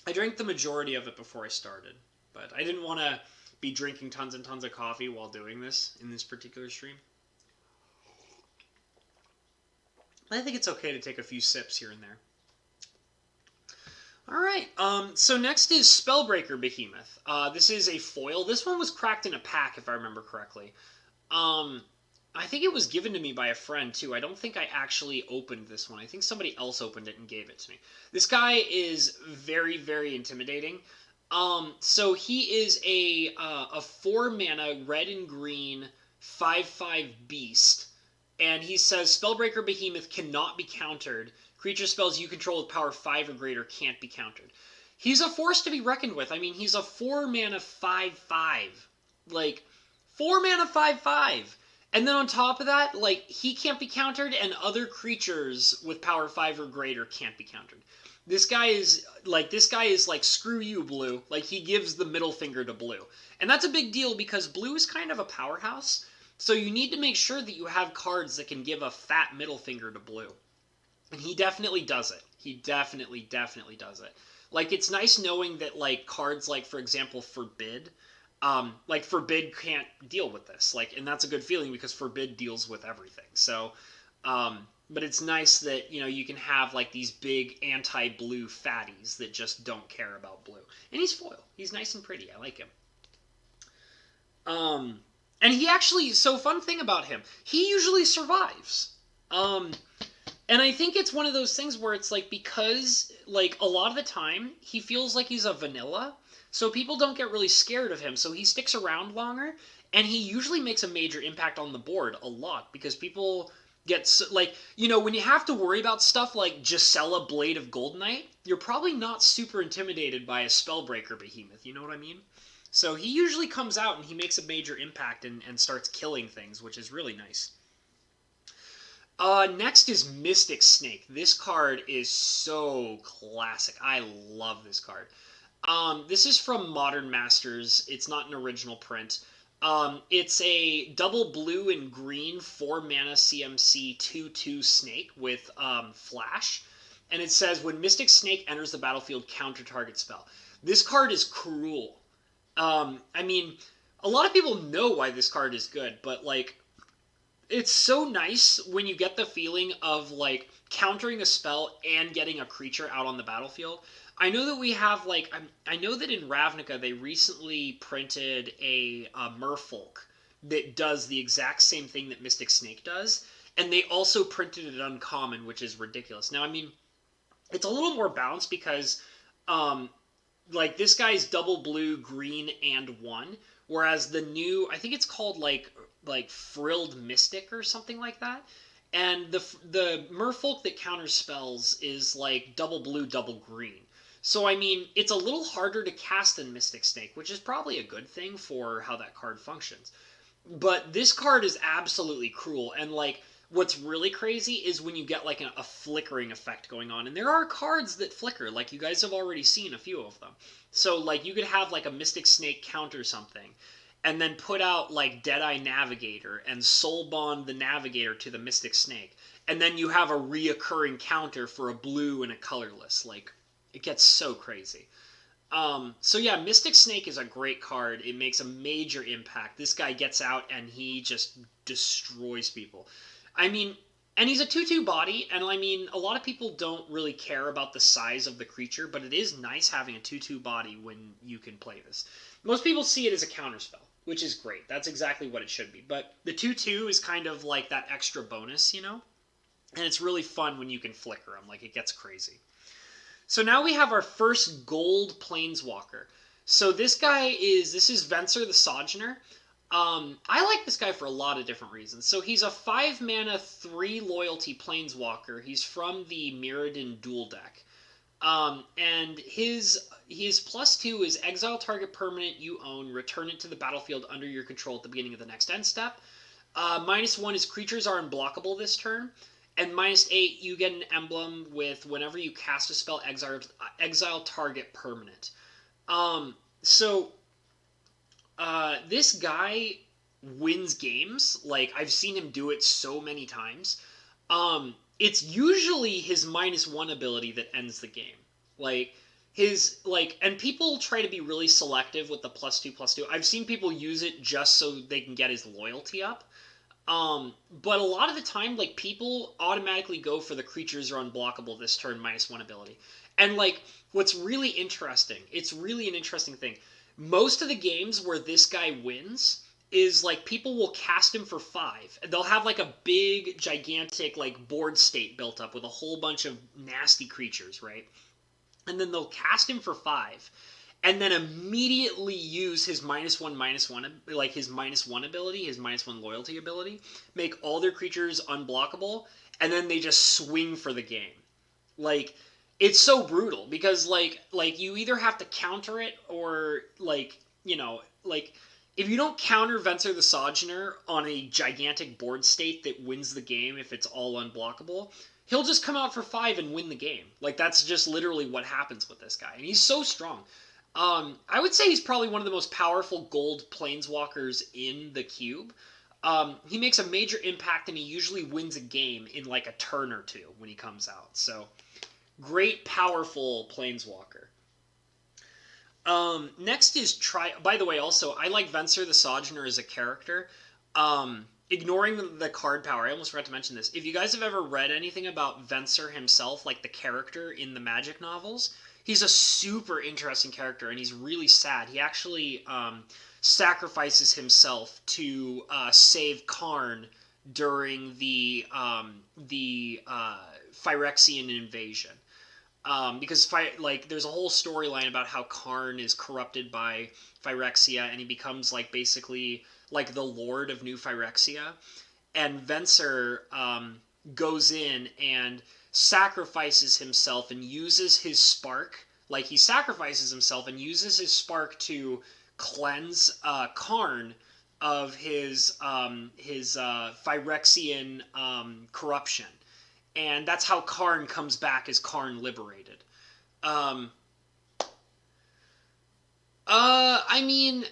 I drank the majority of it before I started, but I didn't want to be drinking tons and tons of coffee while doing this in this particular stream. I think it's okay to take a few sips here and there. Alright, so next is Spellbreaker Behemoth. This is a foil. This one was cracked in a pack, if I remember correctly. I think it was given to me by a friend, too. I don't think I actually opened this one. I think somebody else opened it and gave it to me. This guy is very, very intimidating. So he is a 4-mana red and green 5/5 beast. And he says, Spellbreaker Behemoth cannot be countered. Creature spells you control with power 5 or greater can't be countered. He's a force to be reckoned with. I mean, he's a 4-mana 5/5. Like, 4-mana 5/5. And then on top of that, like, he can't be countered, and other creatures with power 5 or greater can't be countered. This guy is like, screw you, blue. Like, he gives the middle finger to blue. And that's a big deal because blue is kind of a powerhouse. So you need to make sure that you have cards that can give a fat middle finger to blue. And he definitely does it. He definitely does it. Like, it's nice knowing that, like, cards like, for example, Forbid, like, Forbid can't deal with this. Like, and that's a good feeling because Forbid deals with everything. So, but it's nice that, you know, you can have, like, these big anti-blue fatties that just don't care about blue. And he's foil. He's nice and pretty. I like him. And he actually, so fun thing about him, he usually survives. And I think it's one of those things where it's like, because, like, a lot of the time, he feels like he's a vanilla, so people don't get really scared of him, so he sticks around longer, and he usually makes a major impact on the board a lot, because people get, like, you know, when you have to worry about stuff like Gisela, Blade of Gold Knight, you're probably not super intimidated by a Spellbreaker Behemoth, you know what I mean? So he usually comes out and he makes a major impact and starts killing things, which is really nice. Next is Mystic Snake. This card is so classic. I love this card. This is from Modern Masters. It's not an original print. It's a double blue and green 4-mana CMC 2/2 snake with flash. And it says, when Mystic Snake enters the battlefield, counter target spell. This card is cruel. I mean, a lot of people know why this card is good, but, like, it's so nice when you get the feeling of, like, countering a spell and getting a creature out on the battlefield. I know that we have, like, I know that in Ravnica they recently printed a Merfolk that does the exact same thing that Mystic Snake does, and they also printed it uncommon, which is ridiculous. Now, I mean, it's a little more balanced because, like, this guy's double blue, green, and 1, whereas the new, I think it's called, like Frilled Mystic or something like that. And the merfolk that counters spells is like double blue, double green. So I mean, it's a little harder to cast than Mystic Snake, which is probably a good thing for how that card functions. But this card is absolutely cruel, and like what's really crazy is when you get like a flickering effect going on, and there are cards that flicker, like you guys have already seen a few of them. So like you could have like a Mystic Snake counter something, and then put out like Deadeye Navigator and Soul Bond the Navigator to the Mystic Snake, and then you have a reoccurring counter for a blue and a colorless. Like, it gets so crazy. So yeah, Mystic Snake is a great card. It makes a major impact. This guy gets out and he just destroys people. I mean, and he's a 2/2 body, and I mean, a lot of people don't really care about the size of the creature, but it is nice having a 2/2 body when you can play this. Most people see it as a counterspell, which is great. That's exactly what it should be. But the 2/2 is kind of like that extra bonus, you know? And it's really fun when you can flicker them. Like, it gets crazy. So now we have our first gold Planeswalker. So this is Vencer the Sojourner. I like this guy for a lot of different reasons. So he's a 5 mana, 3 loyalty Planeswalker. He's from the Mirrodin dual deck. And his +2 is exile target permanent you own, return it to the battlefield under your control at the beginning of the next end step. -1 is creatures are unblockable this turn. And -8, you get an emblem with whenever you cast a spell, exile target permanent. This guy wins games. Like, I've seen him do it so many times. It's usually his -1 ability that ends the game. And people try to be really selective with the +2/+2. I've seen people use it just so they can get his loyalty up. But a lot of the time, like, people automatically go for the creatures are unblockable this turn -1 ability. And, like, what's really interesting, it's really an interesting thing. Most of the games where this guy wins is, like, people will cast him for 5. And they'll have, like, a big, gigantic, like, board state built up with a whole bunch of nasty creatures, right? And then they'll cast him for 5. And then immediately use his -1/-1, like his -1 ability, his -1 loyalty ability, make all their creatures unblockable, and then they just swing for the game. Like, it's so brutal, because, like you either have to counter it, or, like, you know, like, if you don't counter Vencer the Sojourner on a gigantic board state that wins the game if it's all unblockable, he'll just come out for 5 and win the game. Like, that's just literally what happens with this guy. And he's so strong. I would say he's probably one of the most powerful gold planeswalkers in the cube. He makes a major impact, and he usually wins a game in like a turn or two when he comes out. So, great, powerful planeswalker. Next is By the way, also, I like Vencer the Sojourner as a character. Ignoring the card power, I almost forgot to mention this. If you guys have ever read anything about Vencer himself, like the character in the Magic novels, he's a super interesting character, and he's really sad. He actually sacrifices himself to save Karn during the Phyrexian invasion. Because there's a whole storyline about how Karn is corrupted by Phyrexia, and he becomes like basically like the Lord of New Phyrexia, and Vencer goes in and sacrifices himself and uses his spark. Like, he sacrifices himself and uses his spark to cleanse Karn of his Phyrexian corruption. And that's how Karn comes back as Karn Liberated. I mean,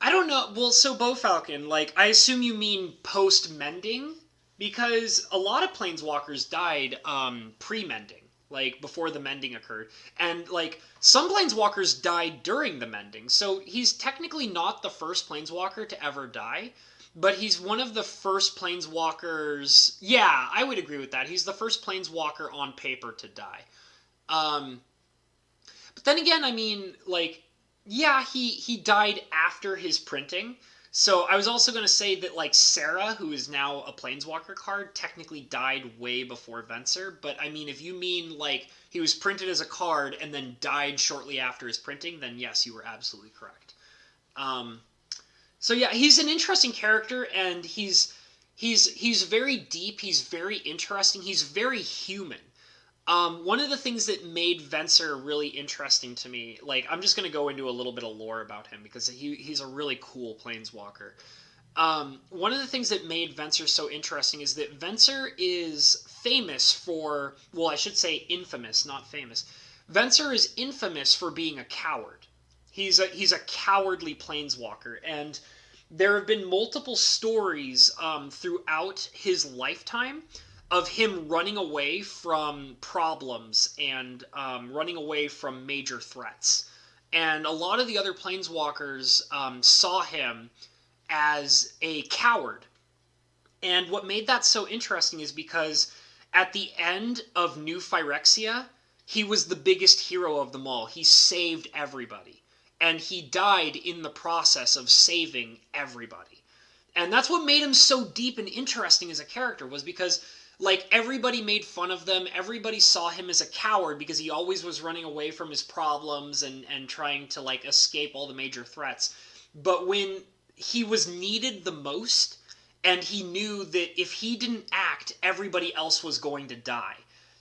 I don't know. Well, so Bowfalcon, like, I assume you mean post-mending? Because a lot of planeswalkers died pre-mending, like, before the mending occurred. And, like, some planeswalkers died during the mending. So he's technically not the first planeswalker to ever die, but he's one of the first planeswalkers... Yeah, I would agree with that. He's the first planeswalker on paper to die. But then again, I mean, like... Yeah, he died after his printing, So I was also going to say that, like, Sarah, who is now a Planeswalker card, technically died way before Vencer. But, I mean, if you mean, like, he was printed as a card and then died shortly after his printing, then yes, you were absolutely correct. So yeah, he's an interesting character, and he's very deep, he's very interesting, he's very human. One of the things that made Vencer really interesting to me, like, I'm just going to go into a little bit of lore about him because he's a really cool planeswalker. One of the things that made Vencer so interesting is that Vencer is famous for, well, I should say infamous, not famous. Vencer is infamous for being a coward. He's a cowardly planeswalker, and there have been multiple stories throughout his lifetime of him running away from problems and running away from major threats. And a lot of the other planeswalkers saw him as a coward. And what made that so interesting is because at the end of New Phyrexia, he was the biggest hero of them all. He saved everybody. And he died in the process of saving everybody. And that's what made him so deep and interesting as a character, was because, like, everybody made fun of them. Everybody saw him as a coward because he always was running away from his problems and trying to, like, escape all the major threats. But when he was needed the most, and he knew that if he didn't act, everybody else was going to die.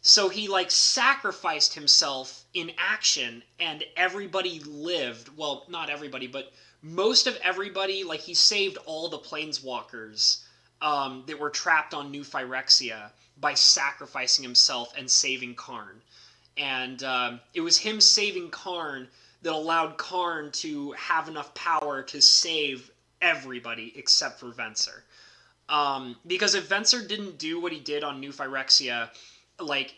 So he, like, sacrificed himself in action, and everybody lived. Well, not everybody, but most of everybody. Like, he saved all the planeswalkers that were trapped on New Phyrexia by sacrificing himself and saving Karn. And it was him saving Karn that allowed Karn to have enough power to save everybody except for Vencer. Because if Vencer didn't do what he did on New Phyrexia, like,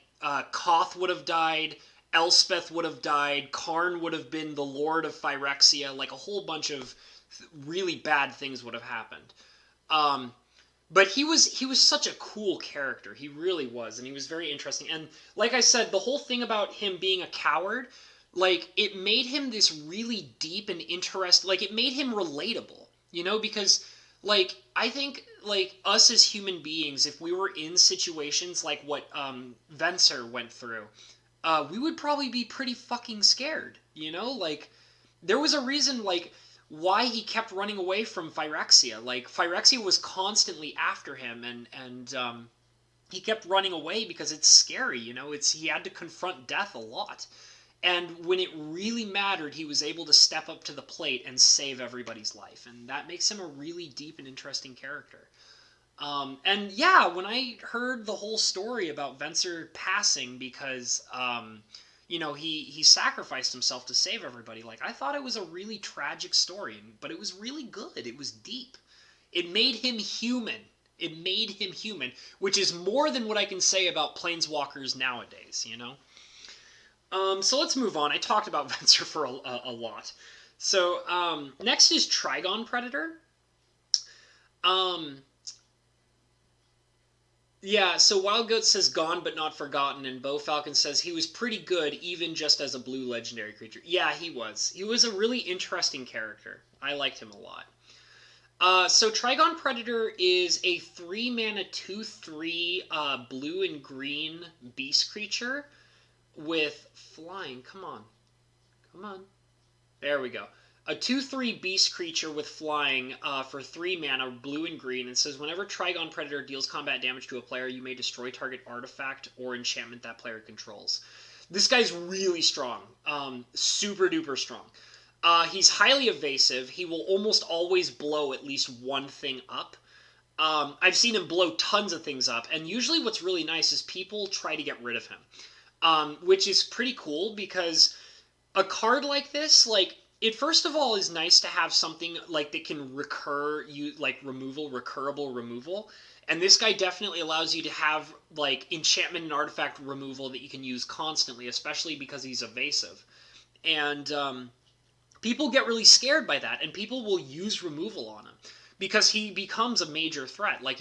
Koth would have died, Elspeth would have died, Karn would have been the Lord of Phyrexia, like, a whole bunch of really bad things would have happened. But he was such a cool character. He really was, and he was very interesting. And like I said, the whole thing about him being a coward, like, it made him this really deep and interesting, like, it made him relatable, because, like, I think, like, us as human beings, if we were in situations like what Vencer went through, we would probably be pretty fucking scared, Like, there was a reason, like, why he kept running away from Phyrexia. Like, Phyrexia was constantly after him, and he kept running away because it's scary, he had to confront death a lot. And when it really mattered, he was able to step up to the plate and save everybody's life. And that makes him a really deep and interesting character. And yeah, when I heard the whole story about Vencer passing because, he sacrificed himself to save everybody, like, I thought it was a really tragic story, but it was really good. It was deep. It made him human. It made him human, which is more than what I can say about planeswalkers nowadays, So let's move on. I talked about Vencer for a lot. So next is Trigon Predator. Yeah, so Wild Goat says gone but not forgotten, and Bo Falcon says he was pretty good even just as a blue legendary creature. Yeah, he was. He was a really interesting character. I liked him a lot. So Trigon Predator is a 3-mana 2/3 blue and green beast creature with flying. Come on. Come on. There we go. A 2/3 beast creature with flying for 3 mana, blue and green. It says whenever Trigon Predator deals combat damage to a player, you may destroy target artifact or enchantment that player controls. This guy's really strong. Super duper strong. He's highly evasive. He will almost always blow at least one thing up. I've seen him blow tons of things up, and usually what's really nice is people try to get rid of him, which is pretty cool because a card like this, like, it first of all is nice to have something like that can recur, like recurable removal. And this guy definitely allows you to have like enchantment and artifact removal that you can use constantly, especially because he's evasive. And people get really scared by that, and people will use removal on him because he becomes a major threat. Like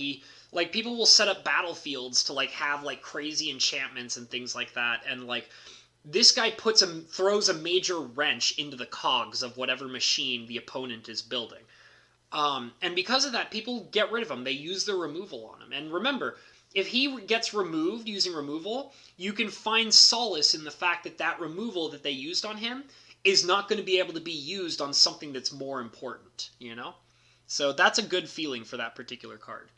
people will set up battlefields to like have like crazy enchantments and things like that, and like this guy throws a major wrench into the cogs of whatever machine the opponent is building. And because of that, people get rid of him. They use the removal on him. And remember, if he gets removed using removal, you can find solace in the fact that that removal that they used on him is not going to be able to be used on something that's more important, you know? So that's a good feeling for that particular card.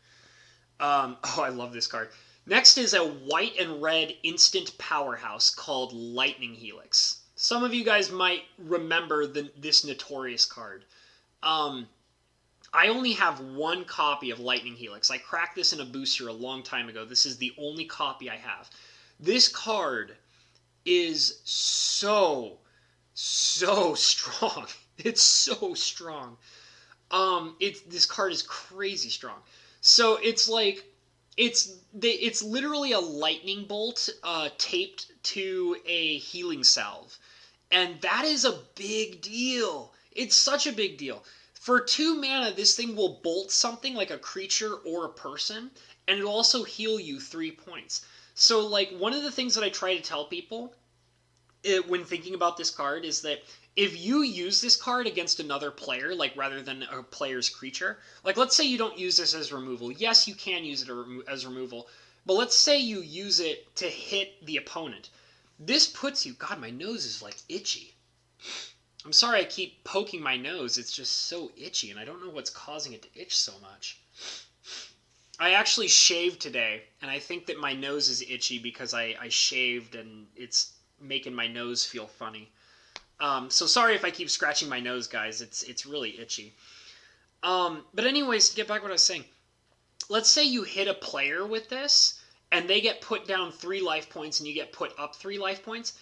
Oh, I love this card. Next is a white and red instant powerhouse called Lightning Helix. Some of you guys might remember this notorious card. I only have one copy of Lightning Helix. I cracked this in a booster a long time ago. This is the only copy I have. This card is so strong. It's so strong. This card is crazy strong. So it's like it's literally a lightning bolt taped to a healing salve, and that is a big deal. It's such a big deal. For 2 mana, this thing will bolt something like a creature or a person, and it'll also heal you 3 points. So, like, one of the things that I try to tell people when thinking about this card is that if you use this card against another player, like rather than a player's creature, like let's say you don't use this as removal. Yes, you can use it as removal, but let's say you use it to hit the opponent. This puts you... God, my nose is like itchy. I'm sorry I keep poking my nose. It's just so itchy, and I don't know what's causing it to itch so much. I actually shaved today, and I think that my nose is itchy because I shaved, and it's making my nose feel funny. So sorry if I keep scratching my nose, guys. It's really itchy. But anyways, to get back to what I was saying, let's say you hit a player with this, and they get put down 3 life points, and you get put up 3 life points.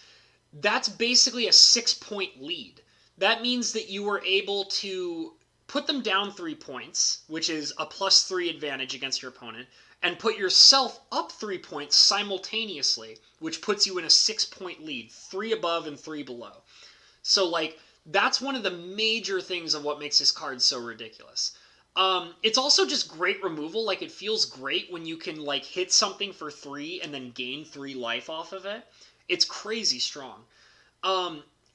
That's basically a 6-point lead. That means that you were able to put them down 3 points, which is a +3 advantage against your opponent, and put yourself up 3 points simultaneously, which puts you in a 6-point lead, 3 above and 3 below. So, like, that's one of the major things of what makes this card so ridiculous. It's also just great removal. Like, it feels great when you can, like, hit something for 3 and then gain 3 life off of it. It's crazy strong.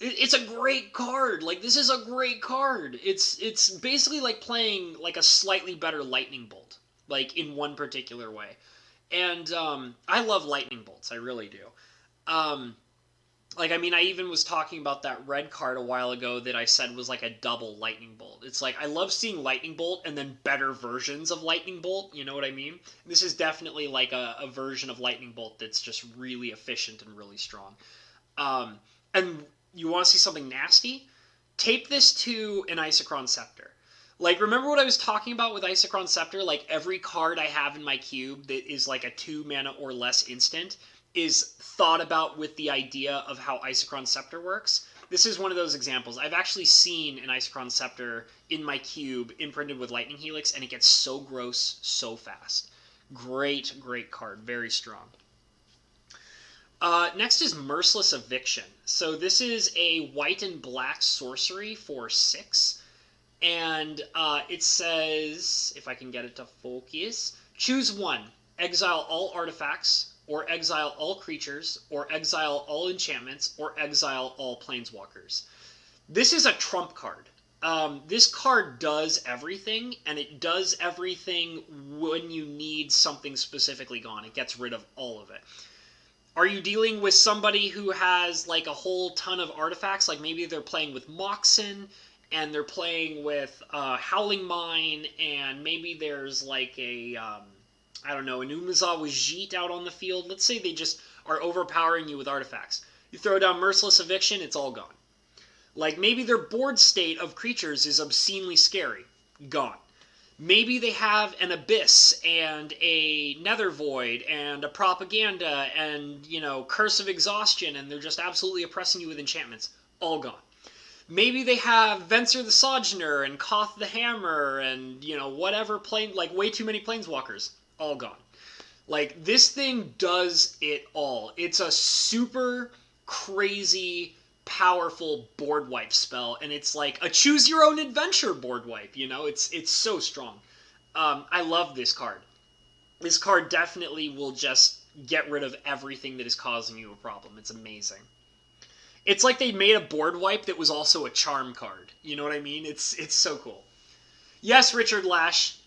It's a great card. Like, this is a great card. It's basically like playing like a slightly better lightning bolt, like in one particular way. And I love lightning bolts. I really do. Like, I mean, I even was talking about that red card a while ago that I said was like a double lightning bolt. It's like, I love seeing lightning bolt and then better versions of lightning bolt. You know what I mean? This is definitely like a version of lightning bolt that's just really efficient and really strong. And you want to see something nasty? Tape this to an Isochron Scepter. Like, remember what I was talking about with Isochron Scepter? Like, every card I have in my cube that is like a 2 mana or less instant is thought about with the idea of how Isochron Scepter works. This is one of those examples. I've actually seen an Isochron Scepter in my cube imprinted with Lightning Helix, and it gets so gross so fast. Great, great card. Very strong. Next is Merciless Eviction. So this is a white and black sorcery for 6. And it says, if I can get it to focus, choose 1. Exile all artifacts, or exile all creatures, or exile all enchantments, or exile all planeswalkers. This is a trump card. This card does everything, and it does everything when you need something specifically gone. It gets rid of all of it. Are you dealing with somebody who has like a whole ton of artifacts? Like maybe they're playing with Moxen, and they're playing with Howling Mine, and maybe there's like a, I don't know, an Umezawa Jeet out on the field. Let's say they just are overpowering you with artifacts. You throw down Merciless Eviction, it's all gone. Like maybe their board state of creatures is obscenely scary. Gone. Maybe they have an Abyss and a Nether Void and a Propaganda and, you know, Curse of Exhaustion, and they're just absolutely oppressing you with enchantments. All gone. Maybe they have Vencer the Sojourner and Koth the Hammer and, you know, whatever plane, like way too many planeswalkers. All gone. Like, this thing does it all. It's a super crazy, powerful board wipe spell, and it's like a choose your own adventure board wipe, you know? It's so strong. I love this card. This card definitely will just get rid of everything that is causing you a problem. It's amazing. It's like they made a board wipe that was also a charm card. You know what I mean? It's so cool. Yes, Richard Lash.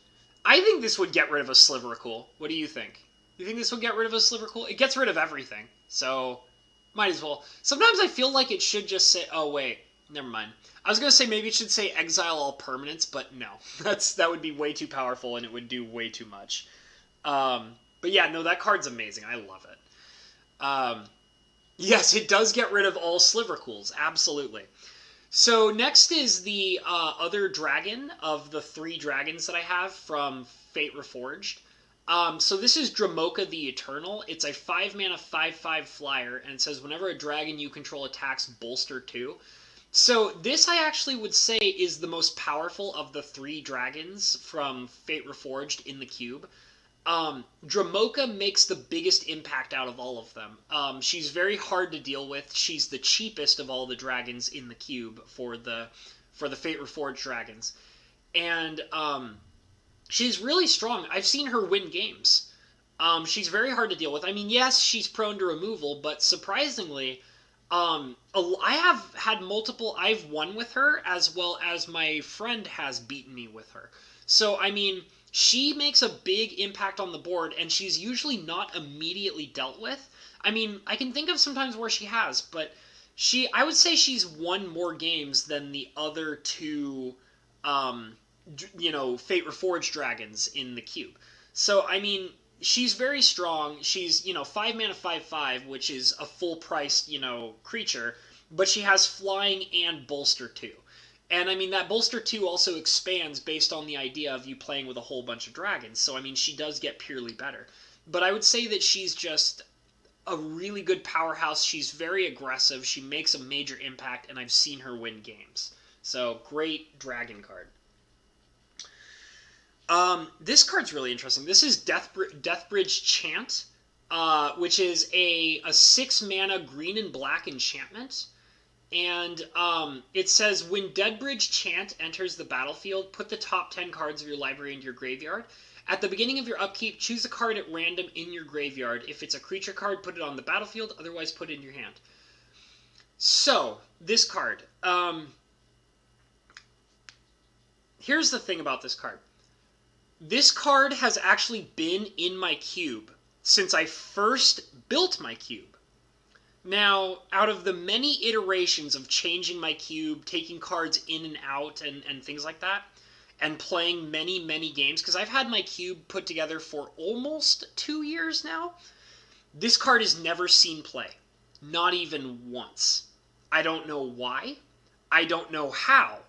I think this would get rid of a Slivercool. What do you think? You think this would get rid of a Slivercool? It gets rid of everything, so might as well. Sometimes I feel like it should just say, oh wait, never mind. I was going to say maybe it should say exile all permanents, but no. That would be way too powerful and it would do way too much. But yeah, no, that card's amazing. I love it. Yes, it does get rid of all Slivercools, absolutely. So next is the other dragon of the 3 dragons that I have from Fate Reforged. So this is Dramoka the Eternal. It's a 5 mana 5/5 flyer, and it says whenever a dragon you control attacks, bolster 2. So this I actually would say is the most powerful of the 3 dragons from Fate Reforged in the cube. Dramoka makes the biggest impact out of all of them. She's very hard to deal with. She's the cheapest of all the dragons in the cube for the Fate Reforged dragons. And she's really strong. I've seen her win games. She's very hard to deal with. I mean, yes, she's prone to removal, but surprisingly, I have had multiple... I've won with her, as well as my friend has beaten me with her. So, I mean... She makes a big impact on the board, and she's usually not immediately dealt with. I mean, I can think of sometimes where she has, but I would say she's won more games than the other 2, Fate Reforged dragons in the cube. So, I mean, she's very strong. She's, 5 mana 5/5, which is a full-priced, creature, but she has flying and bolster 2. And, I mean, that bolster 2 also expands based on the idea of you playing with a whole bunch of dragons. So, I mean, she does get purely better. But I would say that she's just a really good powerhouse. She's very aggressive. She makes a major impact, and I've seen her win games. So, great dragon card. This card's really interesting. This is Deathbridge Chant, which is a 6 mana green and black enchantment. And it says, when Deathbridge Chant enters the battlefield, put the top 10 cards of your library into your graveyard. At the beginning of your upkeep, choose a card at random in your graveyard. If it's a creature card, put it on the battlefield. Otherwise, put it in your hand. So, this card. Here's the thing about this card. This card has actually been in my cube since I first built my cube. Now, out of the many iterations of changing my cube, taking cards in and out, and things like that, and playing many, many games, because I've had my cube put together for almost 2 years now, this card has never seen play. Not even once. I don't know why. I don't know how.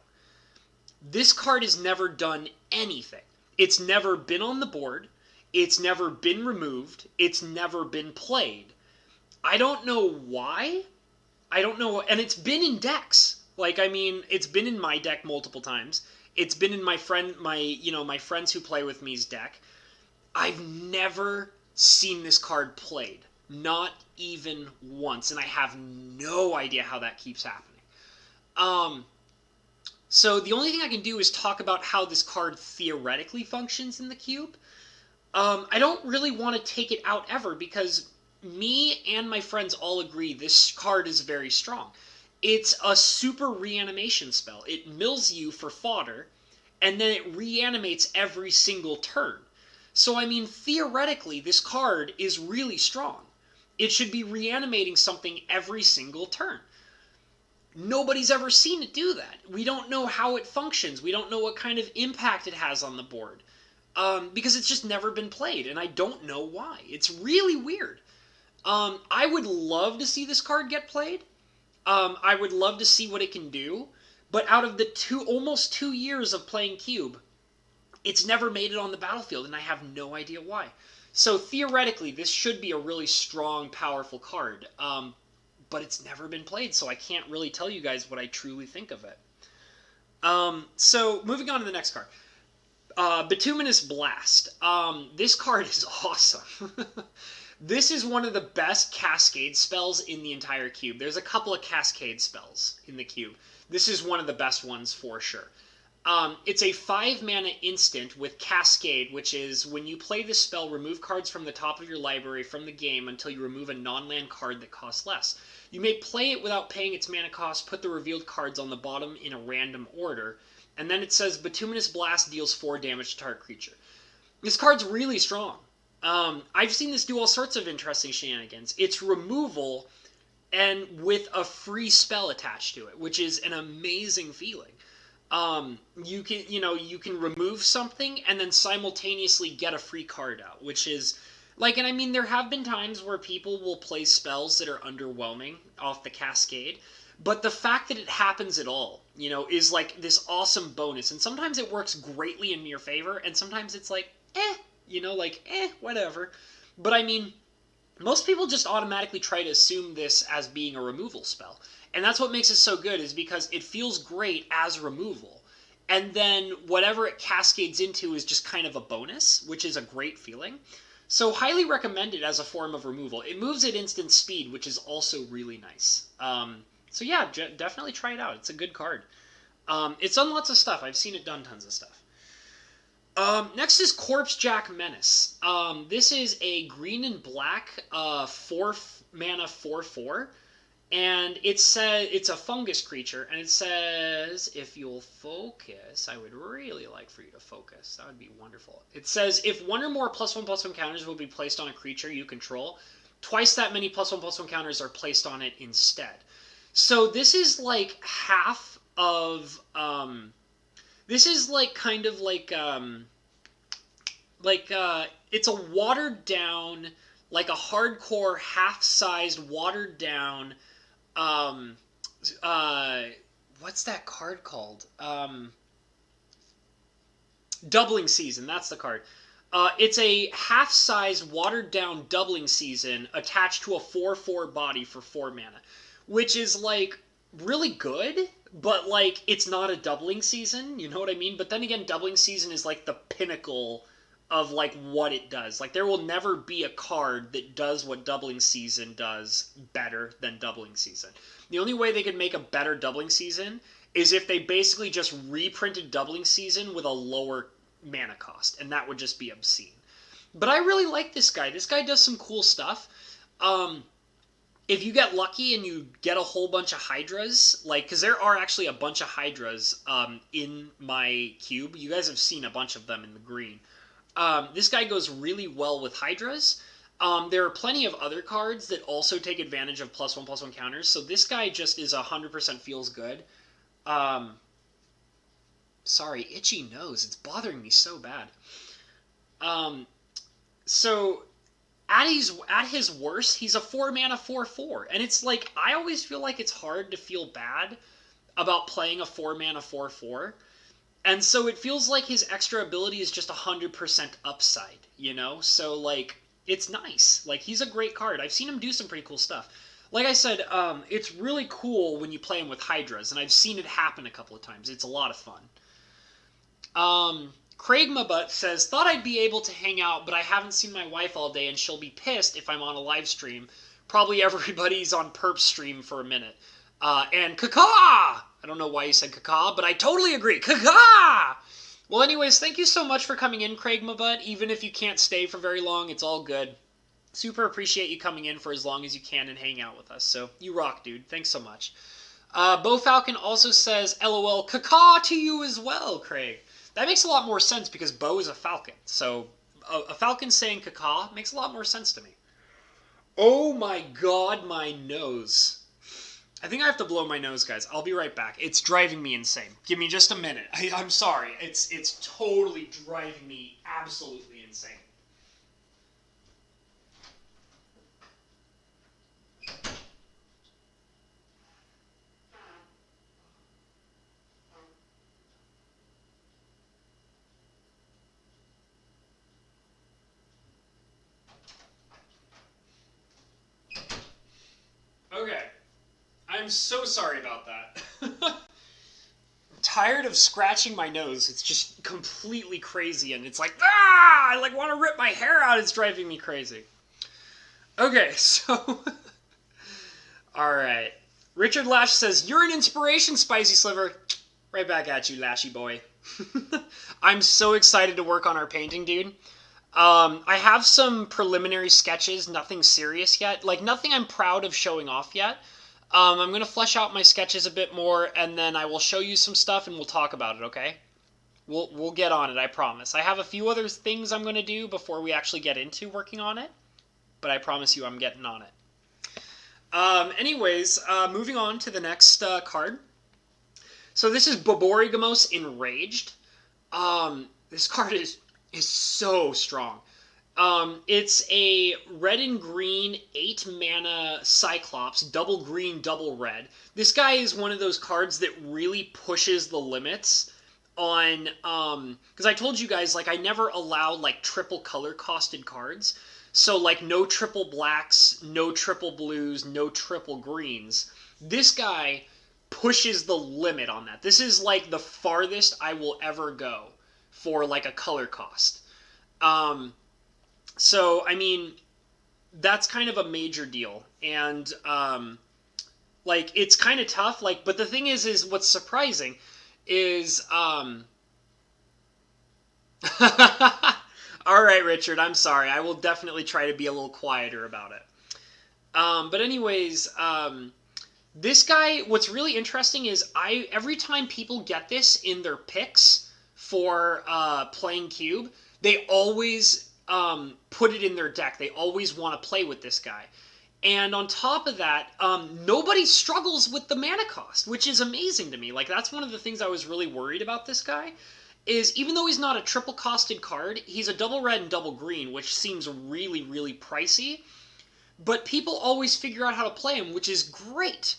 This card has never done anything. It's never been on the board. It's never been removed. It's never been played. I don't know why. I don't know, and it's been in decks. Like, I mean, it's been in my deck multiple times. It's been in my friends who play with me's deck. I've never seen this card played. Not even once, and I have no idea how that keeps happening. So the only thing I can do is talk about how this card theoretically functions in the cube. I don't really want to take it out ever, because me and my friends all agree this card is very strong. It's a super reanimation spell. It mills you for fodder, and then it reanimates every single turn. So, I mean, theoretically, this card is really strong. It should be reanimating something every single turn. Nobody's ever seen it do that. We don't know how it functions. We don't know what kind of impact it has on the board. Because it's just never been played, and I don't know why. It's really weird. I would love to see this card get played. I would love to see what it can do. But out of the almost 2 years of playing Cube, it's never made it on the battlefield, and I have no idea why. So theoretically, this should be a really strong, powerful card. But it's never been played, so I can't really tell you guys what I truly think of it. So moving on to the next card. Bituminous Blast. This card is awesome. This is one of the best Cascade spells in the entire cube. There's a couple of Cascade spells in the cube. This is one of the best ones for sure. It's a 5 mana instant with Cascade, which is when you play this spell, remove cards from the top of your library from the game until you remove a non-land card that costs less. You may play it without paying its mana cost, put the revealed cards on the bottom in a random order, And then it says, Bituminous Blast deals 4 damage to target creature. This card's really strong. I've seen this do all sorts of interesting shenanigans. It's removal and with a free spell attached to it, which is an amazing feeling. You can remove something and then simultaneously get a free card out, which is like, and I mean, there have been times where people will play spells that are underwhelming off the Cascade, but the fact that it happens at all, is like this awesome bonus. And sometimes it works greatly in your favor, and sometimes it's like, whatever. But I mean, most people just automatically try to assume this as being a removal spell. And that's what makes it so good, is because it feels great as removal. And then whatever it cascades into is just kind of a bonus, which is a great feeling. So highly recommend it as a form of removal. It moves at instant speed, which is also really nice. So yeah, definitely try it out. It's a good card. It's done lots of stuff. I've seen it done tons of stuff. Next is Corpsejack Menace. This is a green and black 4 mana 4/4. And it says it's a fungus creature, and it says, if you'll focus, I would really like for you to focus. That would be wonderful. It says, if 1 or more +1/+1 counters will be placed on a creature you control, twice that many +1/+1 counters are placed on it instead. So this is like half of, this is like kind of like it's a watered down, like a hardcore half-sized watered down, what's that card called? Doubling Season, that's the card. It's a half-sized, watered-down Doubling Season attached to a 4/4 body for 4 mana, which is, like, really good, but, like, it's not a Doubling Season, you know what I mean? But then again, Doubling Season is, like, the pinnacle of, like, what it does. Like, there will never be a card that does what Doubling Season does better than Doubling Season. The only way they could make a better Doubling Season is if they basically just reprinted Doubling Season with a lower mana cost, and that would just be obscene. But I really like this guy. This guy does some cool stuff. If you get lucky and you get a whole bunch of Hydras, like, because there are actually a bunch of Hydras in my cube. You guys have seen a bunch of them in the green. This guy goes really well with Hydras. There are plenty of other cards that also take advantage of +1/+1 counters, so this guy just is 100% feels good. Sorry, itchy nose. It's bothering me so bad. So at his worst, he's a 4 mana 4/4, and it's like, I always feel like it's hard to feel bad about playing a 4 mana 4/4. And so it feels like his extra ability is just 100% upside, So, like, it's nice. Like, he's a great card. I've seen him do some pretty cool stuff. Like I said, it's really cool when you play him with Hydras, and I've seen it happen a couple of times. It's a lot of fun. Craig Mabutt says, thought I'd be able to hang out, but I haven't seen my wife all day, and she'll be pissed if I'm on a live stream. Probably everybody's on Perp stream for a minute. And caca! I don't know why you said caca, but I totally agree. Caca! Well, anyways, thank you so much for coming in, Craig Mabutt. Even if you can't stay for very long, it's all good. Super appreciate you coming in for as long as you can and hang out with us. So, you rock, dude. Thanks so much. Bo Falcon also says, LOL, caca to you as well, Craig. That makes a lot more sense because Bo is a falcon. So, a falcon saying caca makes a lot more sense to me. Oh my god, my nose. I think I have to blow my nose, guys. I'll be right back. It's driving me insane. Give me just a minute. I'm sorry. It's totally driving me absolutely insane. Okay. I'm so sorry about that. I'm tired of scratching my nose. It's just completely crazy, and it's like, I like want to rip my hair out. It's driving me crazy. Okay, so all right. Richard Lash says, you're an inspiration, Spicy Sliver. Right back at you, Lashy boy. I'm so excited to work on our painting, dude. I have some preliminary sketches, nothing serious yet. Like, nothing I'm proud of showing off yet. I'm going to flesh out my sketches a bit more, and then I will show you some stuff, and we'll talk about it, okay? We'll get on it, I promise. I have a few other things I'm going to do before we actually get into working on it, but I promise you I'm getting on it. Anyways, moving on to the next card. So this is Borborygamos Enraged. This card is so strong. It's a red and green 8 mana Cyclops, double green, double red. This guy is one of those cards that really pushes the limits on, because I told you guys, like, I never allow, like, triple color costed cards. So, like, no triple blacks, no triple blues, no triple greens. This guy pushes the limit on that. This is, like, the farthest I will ever go for, like, a color cost. So, I mean, that's kind of a major deal. And, like, it's kind of tough. Like, but the thing is what's surprising is, all right, Richard, I'm sorry. I will definitely try to be a little quieter about it. But anyways, this guy, what's really interesting is every time people get this in their picks for playing Cube, they always put it in their deck. They always want to play with this guy. And on top of that, nobody struggles with the mana cost, which is amazing to me. Like, that's one of the things I was really worried about this guy, is even though he's not a triple costed card, he's a double red and double green, which seems really, really pricey. But people always figure out how to play him, which is great.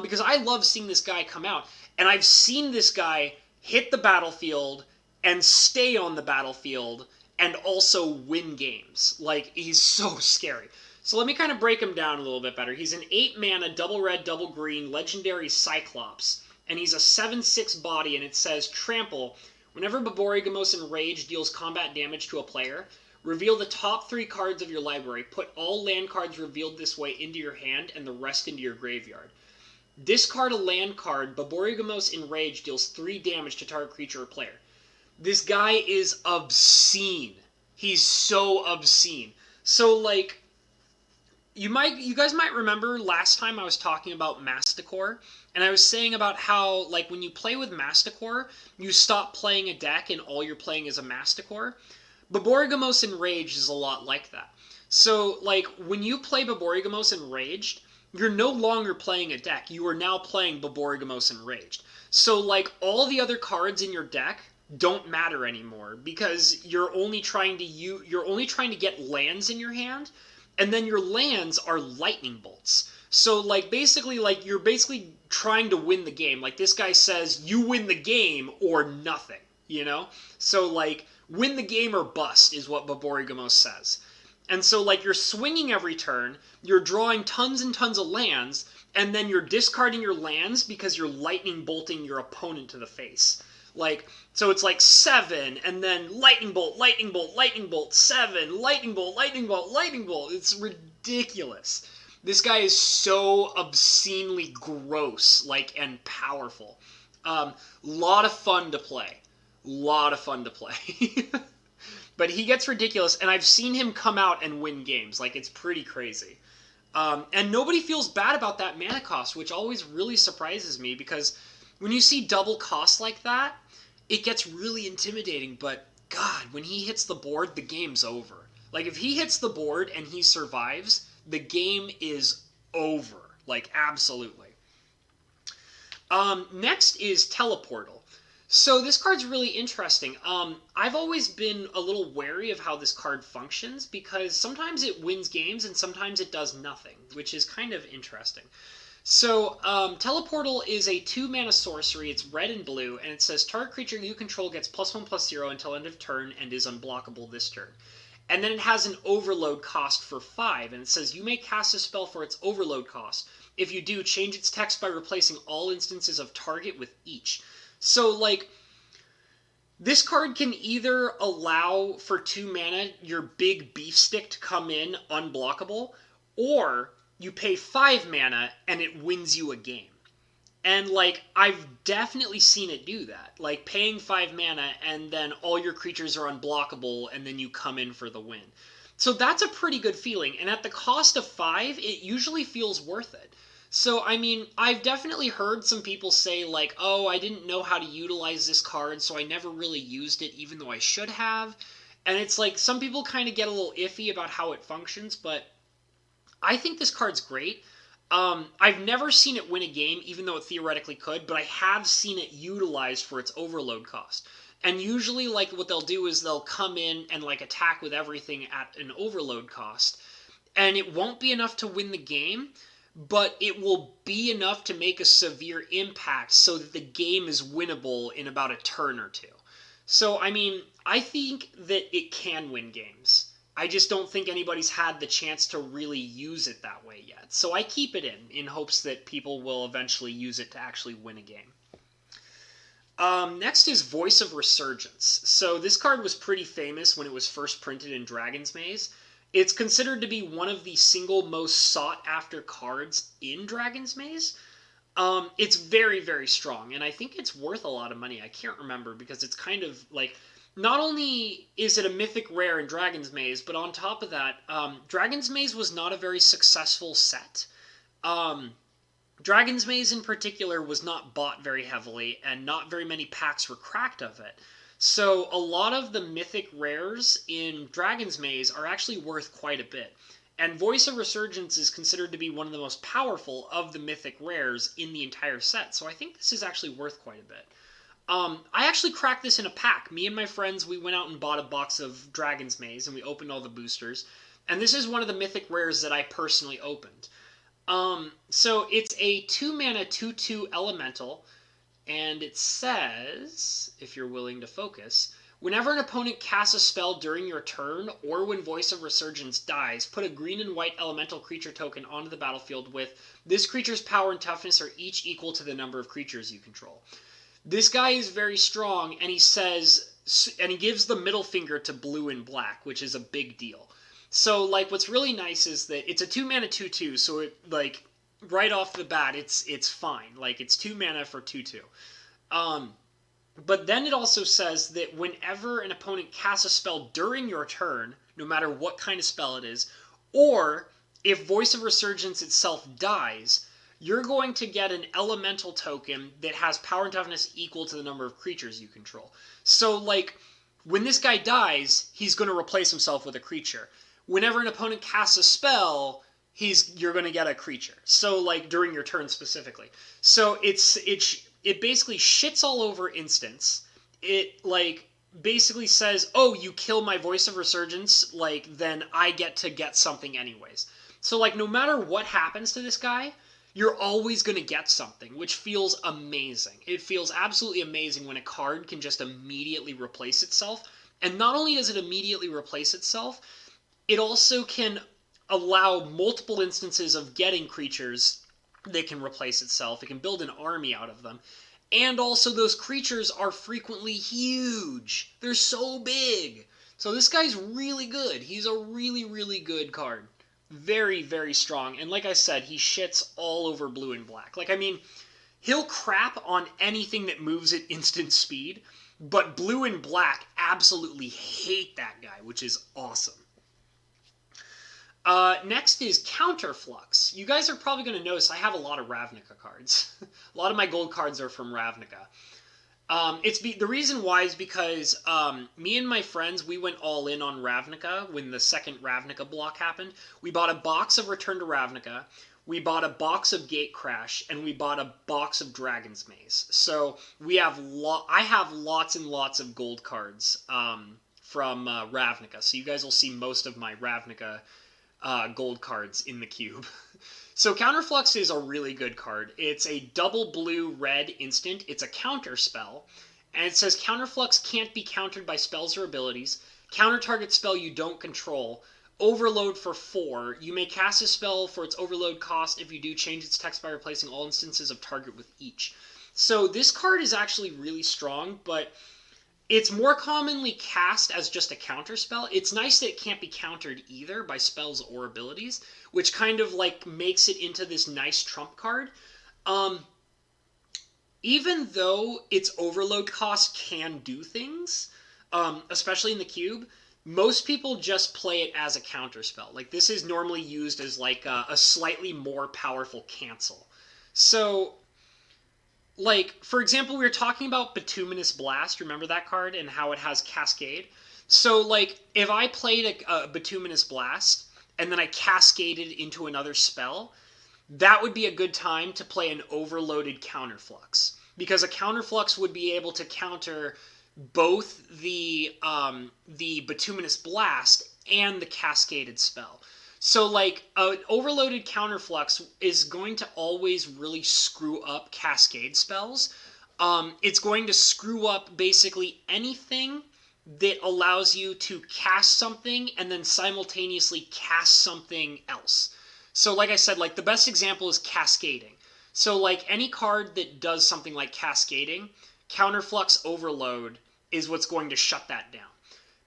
Because I love seeing this guy come out. And I've seen this guy hit the battlefield and stay on the battlefield and also win games. Like, he's so scary. So let me kind of break him down a little bit better. He's an 8 mana, double red, double green, legendary Cyclops. And he's a 7/6 body, and it says Trample. Whenever Borborygamos Enraged deals combat damage to a player, reveal the top 3 cards of your library. Put all land cards revealed this way into your hand and the rest into your graveyard. Discard a land card. Borborygamos Enraged deals 3 damage to target creature or player. This guy is obscene. He's so obscene. So, like, you guys might remember last time I was talking about Masticore, and I was saying about how, like, when you play with Masticore, you stop playing a deck and all you're playing is a Masticore. Borborygamos Enraged is a lot like that. So, like, when you play Borborygamos Enraged, you're no longer playing a deck. You are now playing Borborygamos Enraged. So, like, all the other cards in your deck don't matter anymore because you're only trying to get lands in your hand, and then your lands are lightning bolts. So, like, basically, like, you're basically trying to win the game. Like, this guy says, you win the game or nothing, you know? So, like, win the game or bust is what Borborygamos says. And so, like, you're swinging every turn, you're drawing tons and tons of lands, and then you're discarding your lands because you're lightning bolting your opponent to the face. Like, so it's like 7, and then lightning bolt, lightning bolt, lightning bolt, 7, lightning bolt, lightning bolt, lightning bolt. It's ridiculous. This guy is so obscenely gross, like, and powerful. Lot of fun to play. Lot of fun to play. But he gets ridiculous, and I've seen him come out and win games. Like, it's pretty crazy. And nobody feels bad about that mana cost, which always really surprises me, because when you see double cost like that, it gets really intimidating, but God, when he hits the board, the game's over. Like, if he hits the board and he survives, the game is over. Like, absolutely. Next is Teleportal. So this card's really interesting. I've always been a little wary of how this card functions, because sometimes it wins games and sometimes it does nothing, which is kind of interesting. So, Teleportal is a 2 mana sorcery. It's red and blue, and it says target creature you control gets +1/+0 until end of turn and is unblockable this turn. And then it has an overload cost for 5, and it says you may cast a spell for its overload cost. If you do, change its text by replacing all instances of target with each. So, like, this card can either allow for 2 mana your big beef stick to come in unblockable, or you pay 5 mana and it wins you a game. And, like, I've definitely seen it do that. Like, paying 5 mana and then all your creatures are unblockable and then you come in for the win. So that's a pretty good feeling. And at the cost of 5, it usually feels worth it. So, I mean, I've definitely heard some people say, like, oh, I didn't know how to utilize this card, so I never really used it, even though I should have. And it's like, some people kind of get a little iffy about how it functions, but I think this card's great. I've never seen it win a game, even though it theoretically could, but I have seen it utilized for its overload cost. And usually, like, what they'll do is they'll come in and, like, attack with everything at an overload cost. And it won't be enough to win the game, but it will be enough to make a severe impact so that the game is winnable in about a turn or two. So, I mean, I think that it can win games. I just don't think anybody's had the chance to really use it that way yet. So I keep it in hopes that people will eventually use it to actually win a game. Next is Voice of Resurgence. So this card was pretty famous when it was first printed in Dragon's Maze. It's considered to be one of the single most sought after cards in Dragon's Maze. It's very, very strong, and I think it's worth a lot of money. I can't remember because it's kind of like, not only is it a mythic rare in Dragon's Maze, but on top of that, Dragon's Maze was not a very successful set. Dragon's Maze in particular was not bought very heavily, and not very many packs were cracked of it. So a lot of the mythic rares in Dragon's Maze are actually worth quite a bit. And Voice of Resurgence is considered to be one of the most powerful of the mythic rares in the entire set, so I think this is actually worth quite a bit. I actually cracked this in a pack. Me and my friends, we went out and bought a box of Dragon's Maze, and we opened all the boosters. And this is one of the mythic rares that I personally opened. So it's a 2-mana 2/2 elemental, and it says, if you're willing to focus, whenever an opponent casts a spell during your turn, or when Voice of Resurgence dies, put a green and white elemental creature token onto the battlefield with this creature's power and toughness are each equal to the number of creatures you control. This guy is very strong, and he says, and he gives the middle finger to blue and black, which is a big deal. So, like, what's really nice is that it's a 2-mana 2/2, so it, like, right off the bat, it's fine. Like, it's 2 mana for 2/2. But then it also says that whenever an opponent casts a spell during your turn, no matter what kind of spell it is, or if Voice of Resurgence itself dies, you're going to get an elemental token that has power and toughness equal to the number of creatures you control. So, like, when this guy dies, he's going to replace himself with a creature. Whenever an opponent casts a spell, you're going to get a creature. So, like, during your turn specifically. So it basically shits all over instants. It, like, basically says, oh, you kill my Voice of Resurgence, like, then I get to get something anyways. So, like, no matter what happens to this guy, you're always going to get something, which feels amazing. It feels absolutely amazing when a card can just immediately replace itself. And not only does it immediately replace itself, it also can allow multiple instances of getting creatures that can replace itself. It can build an army out of them. And also those creatures are frequently huge. They're so big. So this guy's really good. He's a really, really good card. Very, very strong. And like I said, he shits all over blue and black. Like, I mean, he'll crap on anything that moves at instant speed, but blue and black absolutely hate that guy, which is awesome. Next is Counterflux. You guys are probably going to notice I have a lot of Ravnica cards. A lot of my gold cards are from Ravnica. The reason why is because me and my friends, we went all in on Ravnica when the second Ravnica block happened. We bought a box of Return to Ravnica, we bought a box of Gatecrash, and we bought a box of Dragon's Maze. So I have lots and lots of gold cards from Ravnica. So you guys will see most of my Ravnica gold cards in the cube. So Counterflux is a really good card. It's a double blue-red instant. It's a counter spell. And it says Counterflux can't be countered by spells or abilities. Counter target spell you don't control. Overload for 4. You may cast a spell for its overload cost. If you do, change its text by replacing all instances of target with each. So this card is actually really strong, but it's more commonly cast as just a counter spell. It's nice that it can't be countered either by spells or abilities, which kind of like makes it into this nice trump card. Even though its overload cost can do things, especially in the cube, most people just play it as a counterspell. Like, this is normally used as like a slightly more powerful cancel. So, like, for example, we were talking about Bituminous Blast. Remember that card and how it has Cascade? So, like, if I played a Bituminous Blast and then I cascaded into another spell, that would be a good time to play an overloaded Counterflux. Because a Counterflux would be able to counter both the Bituminous Blast and the Cascaded spell. So, like, an overloaded Counterflux is going to always really screw up Cascade spells. It's going to screw up basically anything that allows you to cast something and then simultaneously cast something else. So, like I said, like, the best example is Cascading. So, like, any card that does something like Cascading, Counterflux Overload is what's going to shut that down.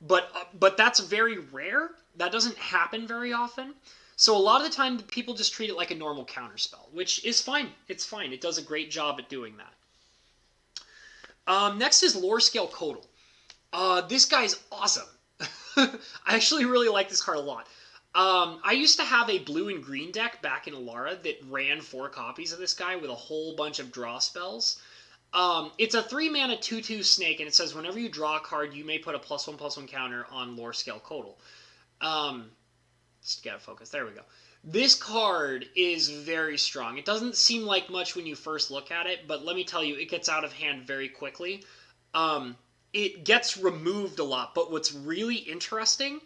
But that's very rare. That doesn't happen very often. So a lot of the time, people just treat it like a normal counterspell, which is fine. It's fine. It does a great job at doing that. Next is Lore Scale Codal. This guy's awesome. I actually really like this card a lot. I used to have a blue and green deck back in Alara that ran 4 copies of this guy with a whole bunch of draw spells. It's a 3-mana 2/2 snake, and it says whenever you draw a card, you may put a +1/+1 counter on Lore Scale Codal. Just gotta focus. There we go. This card is very strong. It doesn't seem like much when you first look at it, but let me tell you, it gets out of hand very quickly. It gets removed a lot, but what's really interesting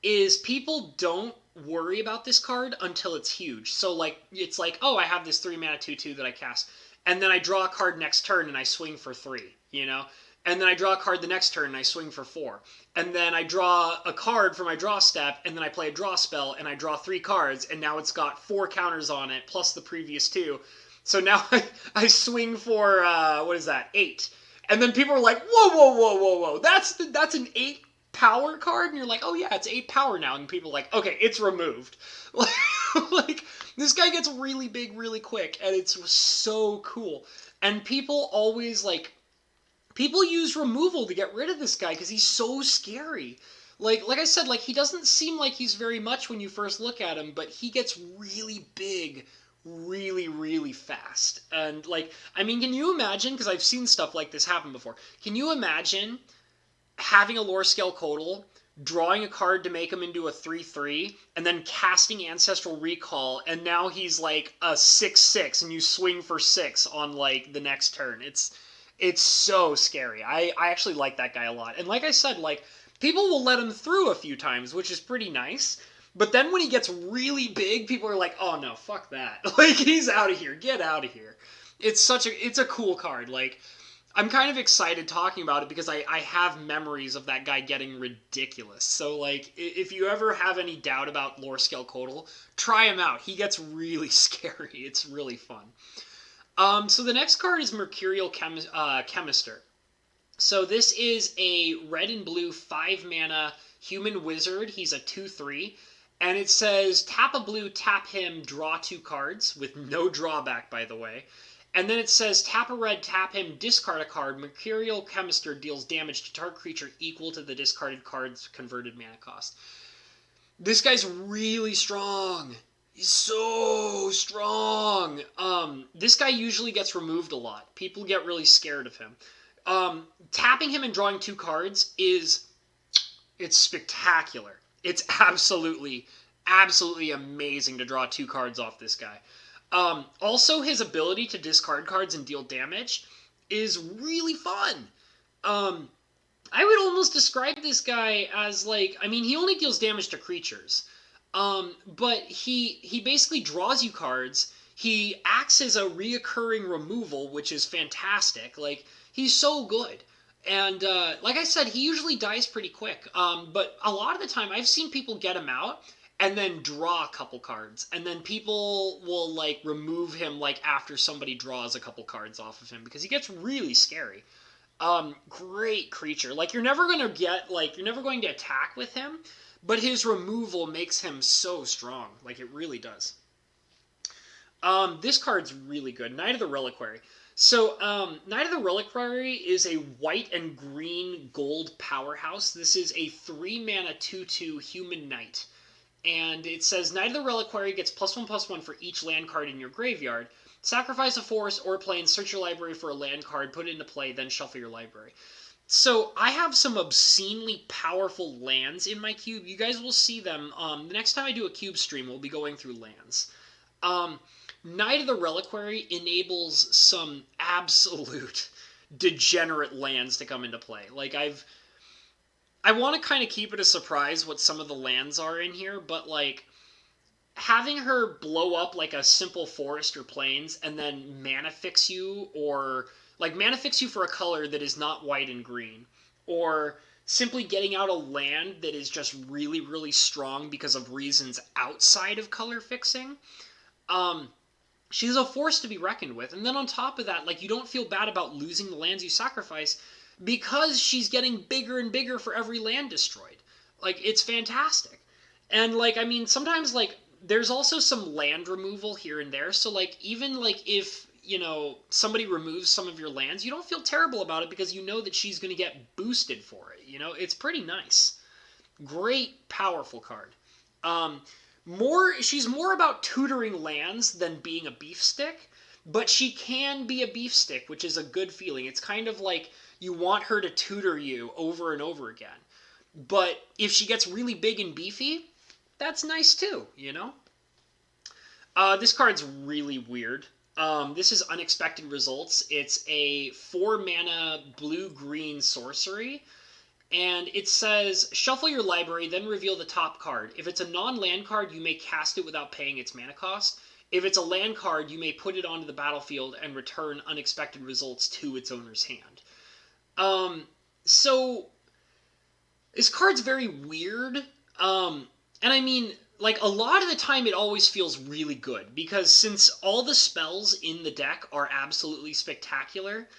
is people don't worry about this card until it's huge. So, like, it's like, oh, I have this 3-mana 2/2 that I cast, and then I draw a card next turn and I swing for 3, you know? And then I draw a card the next turn and I swing for 4. And then I draw a card for my draw step, and then I play a draw spell and I draw 3 cards, and now it's got 4 counters on it plus the previous 2. So now I swing for, 8. And then people are like, whoa, that's an 8 power card? And you're like, oh yeah, it's 8 power now. And people are like, okay, it's removed. Like, this guy gets really big really quick, and it's so cool. And people always, like, people use removal to get rid of this guy because he's so scary. Like I said, like, he doesn't seem like he's very much when you first look at him, but he gets really big really, really fast. And, like, I mean, can you imagine, because I've seen stuff like this happen before, can you imagine having a Lore Scale Codal, drawing a card to make him into a 3/3, and then casting Ancestral Recall, and now he's like a 6/6, and you swing for 6 on, like, the next turn. It's so scary. I actually like that guy a lot. And like I said, like, people will let him through a few times, which is pretty nice. But then when he gets really big, people are like, oh no, fuck that. Like, he's out of here. Get out of here. It's a cool card. Like, I'm kind of excited talking about it because I have memories of that guy getting ridiculous. So, like, if you ever have any doubt about Lore Scale Codal, try him out. He gets really scary. It's really fun. So the next card is Mercurial Chemister. So this is a red and blue 5-mana human wizard. He's a 2/3. And it says, tap a blue, tap him, draw 2 cards, with no drawback, by the way. And then it says, tap a red, tap him, discard a card. Mercurial Chemister deals damage to target creature equal to the discarded card's converted mana cost. This guy's really strong. He's so strong. This guy usually gets removed a lot. People get really scared of him. Tapping him and drawing 2 cards it's spectacular. It's absolutely amazing to draw 2 cards off this guy. Also, his ability to discard cards and deal damage is really fun. I would almost describe this guy as, like, I mean, he only deals damage to creatures. But he basically draws you cards. He acts as a reoccurring removal, which is fantastic. Like, he's so good. And, like I said, he usually dies pretty quick. But a lot of the time, I've seen people get him out and then draw a couple cards. And then people will, like, remove him, like, after somebody draws a couple cards off of him, because he gets really scary. Great creature. Like, you're never going to attack with him, but his removal makes him so strong. Like, it really does. This card's really good. Knight of the Reliquary. So, Knight of the Reliquary is a white and green gold powerhouse. This is a 3-mana 2/2 human knight. And it says, Knight of the Reliquary gets +1/+1 for each land card in your graveyard. Sacrifice a forest or plane, search your library for a land card, put it into play, then shuffle your library. So I have some obscenely powerful lands in my cube. You guys will see them. The next time I do a cube stream, we'll be going through lands. Knight of the Reliquary enables some absolute degenerate lands to come into play. Like, I want to kind of keep it a surprise what some of the lands are in here, but like having her blow up like a simple forest or plains and then mana fix you, or like mana fix you for a color that is not white and green, or simply getting out a land that is just really, really strong because of reasons outside of color fixing. She's a force to be reckoned with. And then on top of that, like, you don't feel bad about losing the lands you sacrifice because she's getting bigger and bigger for every land destroyed. Like, it's fantastic. And, like, I mean, sometimes, like, there's also some land removal here and there. So, like, even, like, if, you know, somebody removes some of your lands, you don't feel terrible about it because you know that she's going to get boosted for it. You know, it's pretty nice. Great, powerful card. She's more about tutoring lands than being a beef stick, but she can be a beef stick, which is a good feeling. It's kind of like you want her to tutor you over and over again. But if she gets really big and beefy, that's nice too, you know? This card's really weird. This is Unexpected Results. It's a 4-mana blue-green sorcery. And it says, shuffle your library, then reveal the top card. If it's a non-land card, you may cast it without paying its mana cost. If it's a land card, you may put it onto the battlefield and return Unexpected Results to its owner's hand. So this card's very weird. And I mean, like, a lot of the time it always feels really good, because since all the spells in the deck are absolutely spectacular,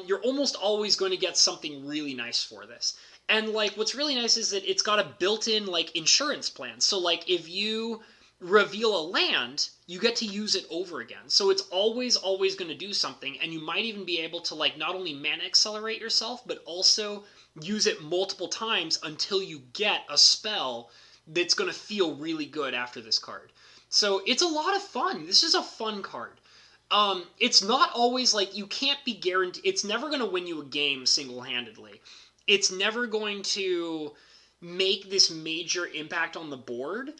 you're almost always going to get something really nice for this. And, like, what's really nice is that it's got a built-in, like, insurance plan. So, like, if you reveal a land, you get to use it over again. So it's always going to do something, and you might even be able to, like, not only mana accelerate yourself, but also use it multiple times until you get a spell that's going to feel really good after this card. So it's a lot of fun. This is a fun card. It's not always, like, you can't be guaranteed. It's never going to win you a game single-handedly. It's never going to make this major impact on the board.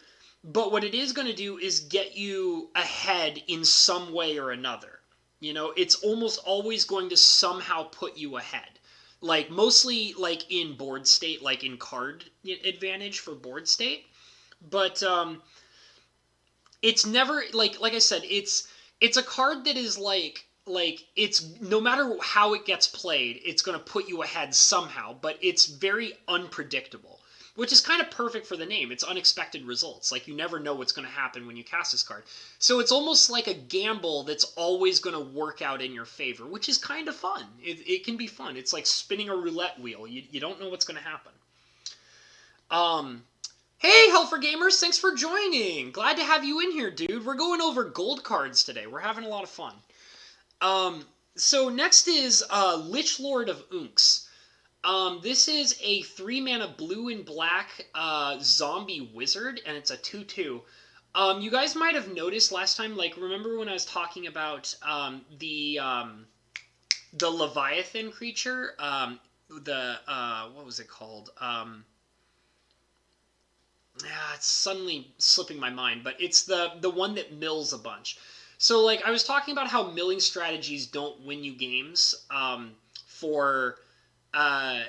But what it is going to do is get you ahead in some way or another. You know, it's almost always going to somehow put you ahead. Like, mostly, like, in board state, like, in card advantage for board state. But, it's never, like I said, it's a card that is like it's, no matter how it gets played, it's going to put you ahead somehow, but it's very unpredictable, which is kind of perfect for the name. It's Unexpected Results. Like, you never know what's going to happen when you cast this card. So it's almost like a gamble that's always going to work out in your favor, which is kind of fun. It can be fun. It's like spinning a roulette wheel. You don't know what's going to happen. Hey, Helfer Gamers, thanks for joining. Glad to have you in here, dude. We're going over gold cards today. We're having a lot of fun. So next is Lich Lord of Unks. This is a 3-mana blue and black zombie wizard, and it's a 2/2. You guys might have noticed last time, like, remember when I was talking about the Leviathan creature? What was it called? It's suddenly slipping my mind, but it's the one that mills a bunch. So, like, I was talking about how milling strategies don't win you games for,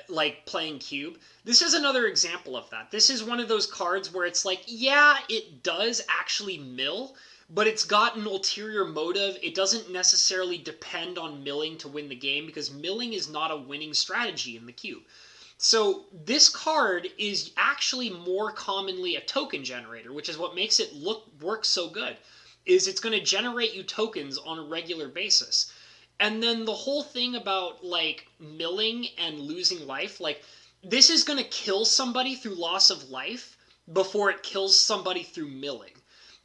like, playing cube. This is another example of that. This is one of those cards where it's like, yeah, it does actually mill, but it's got an ulterior motive. It doesn't necessarily depend on milling to win the game, because milling is not a winning strategy in the cube. So this card is actually more commonly a token generator, which is what makes it work so good, is it's going to generate you tokens on a regular basis. And then the whole thing about, like, milling and losing life, like, this is going to kill somebody through loss of life before it kills somebody through milling.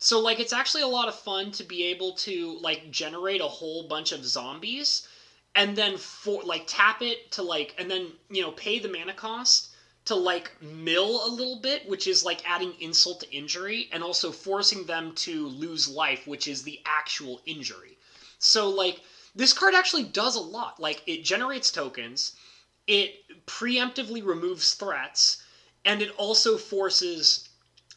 So, like, it's actually a lot of fun to be able to, like, generate a whole bunch of zombies and then, tap it to, like, and then, pay the mana cost to, like, mill a little bit, which is, like, adding insult to injury, and also forcing them to lose life, which is the actual injury. So, like, this card actually does a lot. Like, it generates tokens, it preemptively removes threats, and it also forces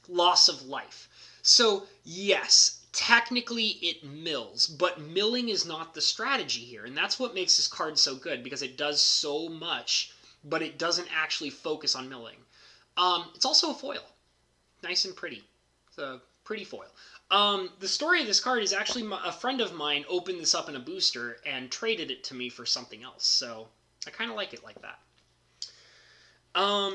loss of life. So, yes, technically it mills, but milling is not the strategy here, and that's what makes this card so good, because it does so much, but it doesn't actually focus on milling. It's also a foil. Nice and pretty. It's a pretty foil. The story of this card is actually a friend of mine opened this up in a booster and traded it to me for something else, so I kind of like it like that.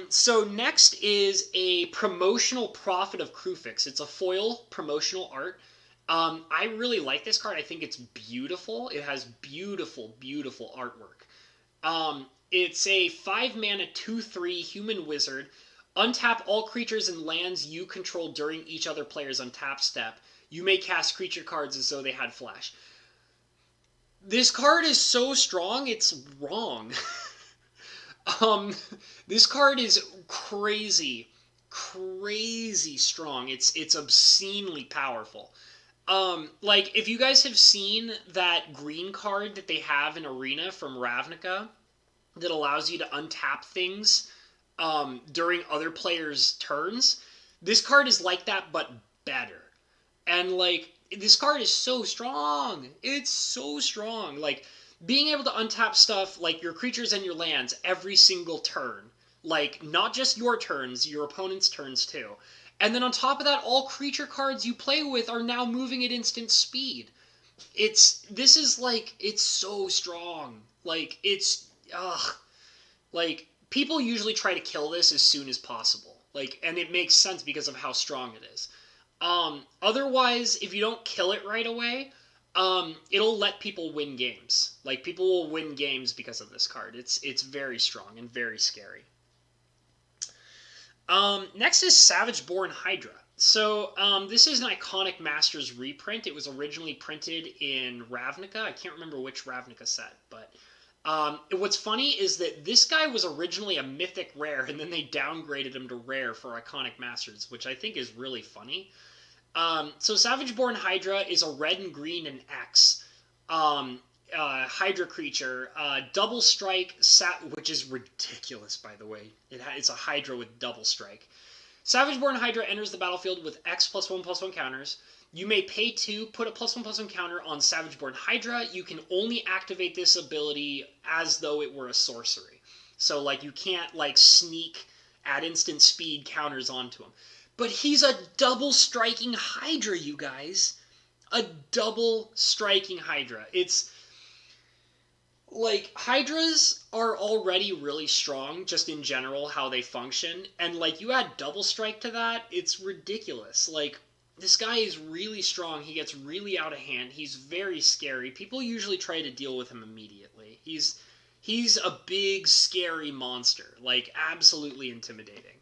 So next is a promotional Prophet of Kruphix. It's a foil promotional art. I really like this card. I think it's beautiful. It has beautiful, beautiful artwork. It's a 5-mana 2/3 human wizard. Untap all creatures and lands you control during each other player's untap step. You may cast creature cards as though they had flash. This card is so strong, it's wrong. This card is crazy strong. It's obscenely powerful. Like, if you guys have seen that green card that they have in Arena from Ravnica that allows you to untap things during other players' turns, this card is like that, but better. And, like, this card is so strong. It's so strong. Like, being able to untap stuff like your creatures and your lands every single turn. Like, not just your turns, your opponent's turns too. And then on top of that, all creature cards you play with are now moving at instant speed. This is like, it's so strong. Like, like, people usually try to kill this as soon as possible. Like, and it makes sense because of how strong it is. Otherwise, if you don't kill it right away, it'll let people win games. Like, people will win games because of this card. It's very strong and very scary. Next is Savage-Born Hydra. So, this is an iconic Masters reprint. It was originally printed in Ravnica. I can't remember which Ravnica set, but what's funny is that this guy was originally a mythic rare, and then they downgraded him to rare for iconic Masters, which I think is really funny. So Savage-Born Hydra is a red and green and X Hydra creature. Double strike, which is ridiculous, by the way. It's a Hydra with double strike. Savage-Born Hydra enters the battlefield with X +1/+1 counters. You may pay 2, put a +1/+1 counter on Savage-Born Hydra. You can only activate this ability as though it were a sorcery. So, like, you can't, like, sneak at instant speed counters onto him. But he's a double striking Hydra, you guys. A double striking Hydra. It's like, Hydras are already really strong, just in general, how they function. And, like, you add double strike to that, it's ridiculous. Like, this guy is really strong. He gets really out of hand. He's very scary. People usually try to deal with him immediately. He's a big, scary monster. Like, absolutely intimidating.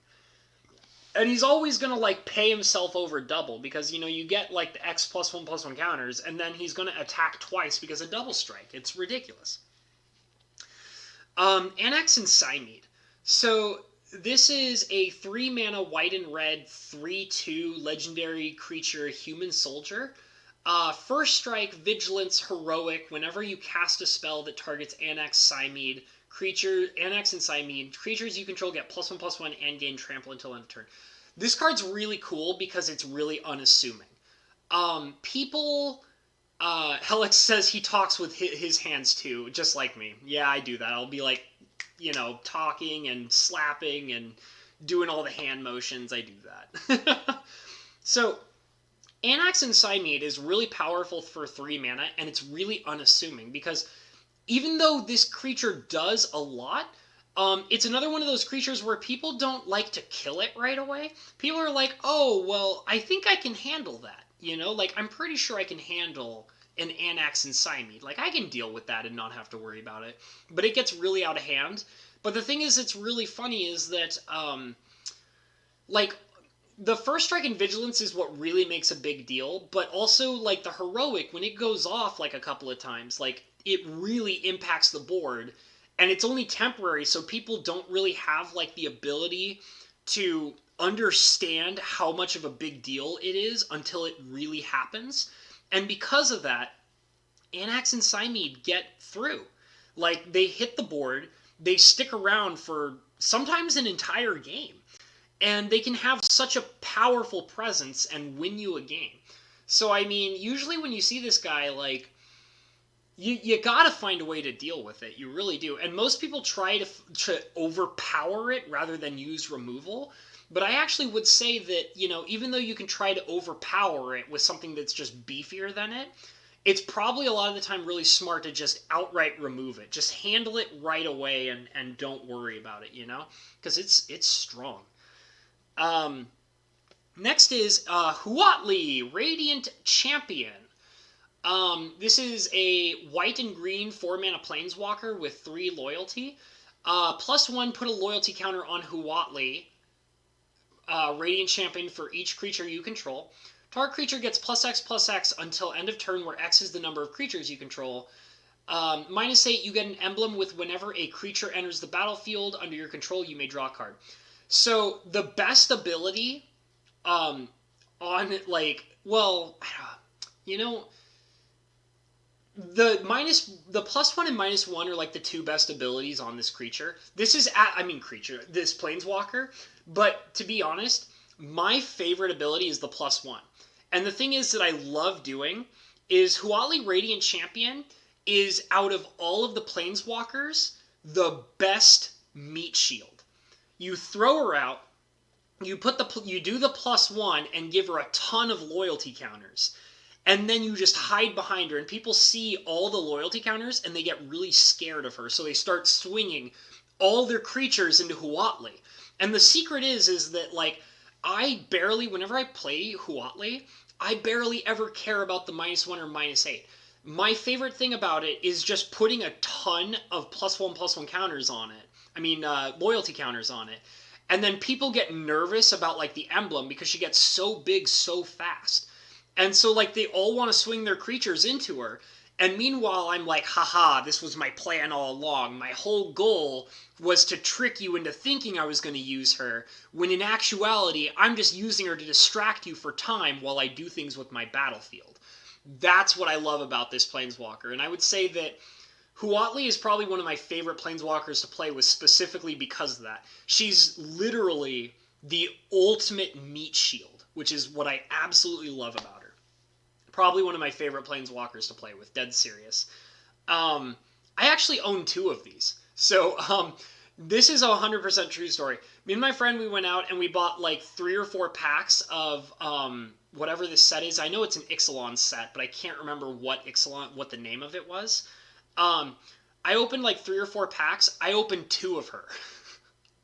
And he's always going to, like, pay himself over double, because, you get, like, the X +1/+1 counters, and then he's going to attack twice because of double strike. It's ridiculous. Anax and Cymede. So, this is a 3-mana white and red 3/2 legendary creature human soldier. First strike, vigilance, heroic. Whenever you cast a spell that targets Anax, Cymede, Anax and Cymede, creatures you control get +1/+1 and gain trample until end of turn. This card's really cool because it's really unassuming. Helix says he talks with his hands too, just like me. Yeah, I do that. I'll be like, talking and slapping and doing all the hand motions. I do that. So, Anax and Cymede is really powerful for 3 mana, and it's really unassuming because even though this creature does a lot, it's another one of those creatures where people don't like to kill it right away. People are like, oh, well, I think I can handle that. Like, I'm pretty sure I can handle an Anax and Cymede. Like, I can deal with that and not have to worry about it. But it gets really out of hand. But the thing is, it's really funny is that, like, the first strike and vigilance is what really makes a big deal, but also like the heroic, when it goes off like a couple of times, like it really impacts the board, and it's only temporary, so people don't really have like the ability to understand how much of a big deal it is until it really happens. And because of that, Anax and Cymede get through. Like they hit the board, they stick around for sometimes an entire game, and they can have such a powerful presence and win you a game. So I mean, usually when you see this guy, like you gotta find a way to deal with it. You really do. And most people try to overpower it rather than use removal. But I actually would say that, you know, even though you can try to overpower it with something that's just beefier than it, it's probably a lot of the time really smart to just outright remove it. Just handle it right away and don't worry about it, you know? Because it's strong. Next is Huatli, Radiant Champion. This is a white and green 4-mana Planeswalker with 3 loyalty. +1, put a loyalty counter on Huatli, Radiant Champion, for each creature you control. Target creature gets +X/+X until end of turn, where X is the number of creatures you control. -8, you get an emblem with whenever a creature enters the battlefield under your control, you may draw a card. So the best ability on, like, well, you know, the +1 and -1 are like the 2 best abilities on this creature. This is this Planeswalker. But to be honest, my favorite ability is the +1. And the thing is that I love doing is Huatli Radiant Champion is, out of all of the Planeswalkers, the best meat shield. You throw her out, you do the +1 and give her a ton of loyalty counters. And then you just hide behind her, and people see all the loyalty counters, and they get really scared of her, so they start swinging all their creatures into Huatli. And the secret is that, like, whenever I play Huatli, I barely ever care about the -1 or -8. My favorite thing about it is just putting a ton of +1/+1 counters on it. Loyalty counters on it. And then people get nervous about, like, the emblem because she gets so big so fast. And so, like, they all want to swing their creatures into her. And meanwhile, I'm like, haha, this was my plan all along. My whole goal was to trick you into thinking I was going to use her, when in actuality, I'm just using her to distract you for time while I do things with my battlefield. That's what I love about this Planeswalker. And I would say that Huatli is probably one of my favorite Planeswalkers to play with, specifically because of that. She's literally the ultimate meat shield, which is what I absolutely love about her. Probably one of my favorite Planeswalkers to play with, dead serious. I actually own 2 of these. So, this is a 100% true story. Me and my friend, we went out and we bought like 3 or 4 packs of whatever this set is. I know it's an Ixalan set, but I can't remember what the name of it was. I opened like 3 or 4 packs. I opened 2 of her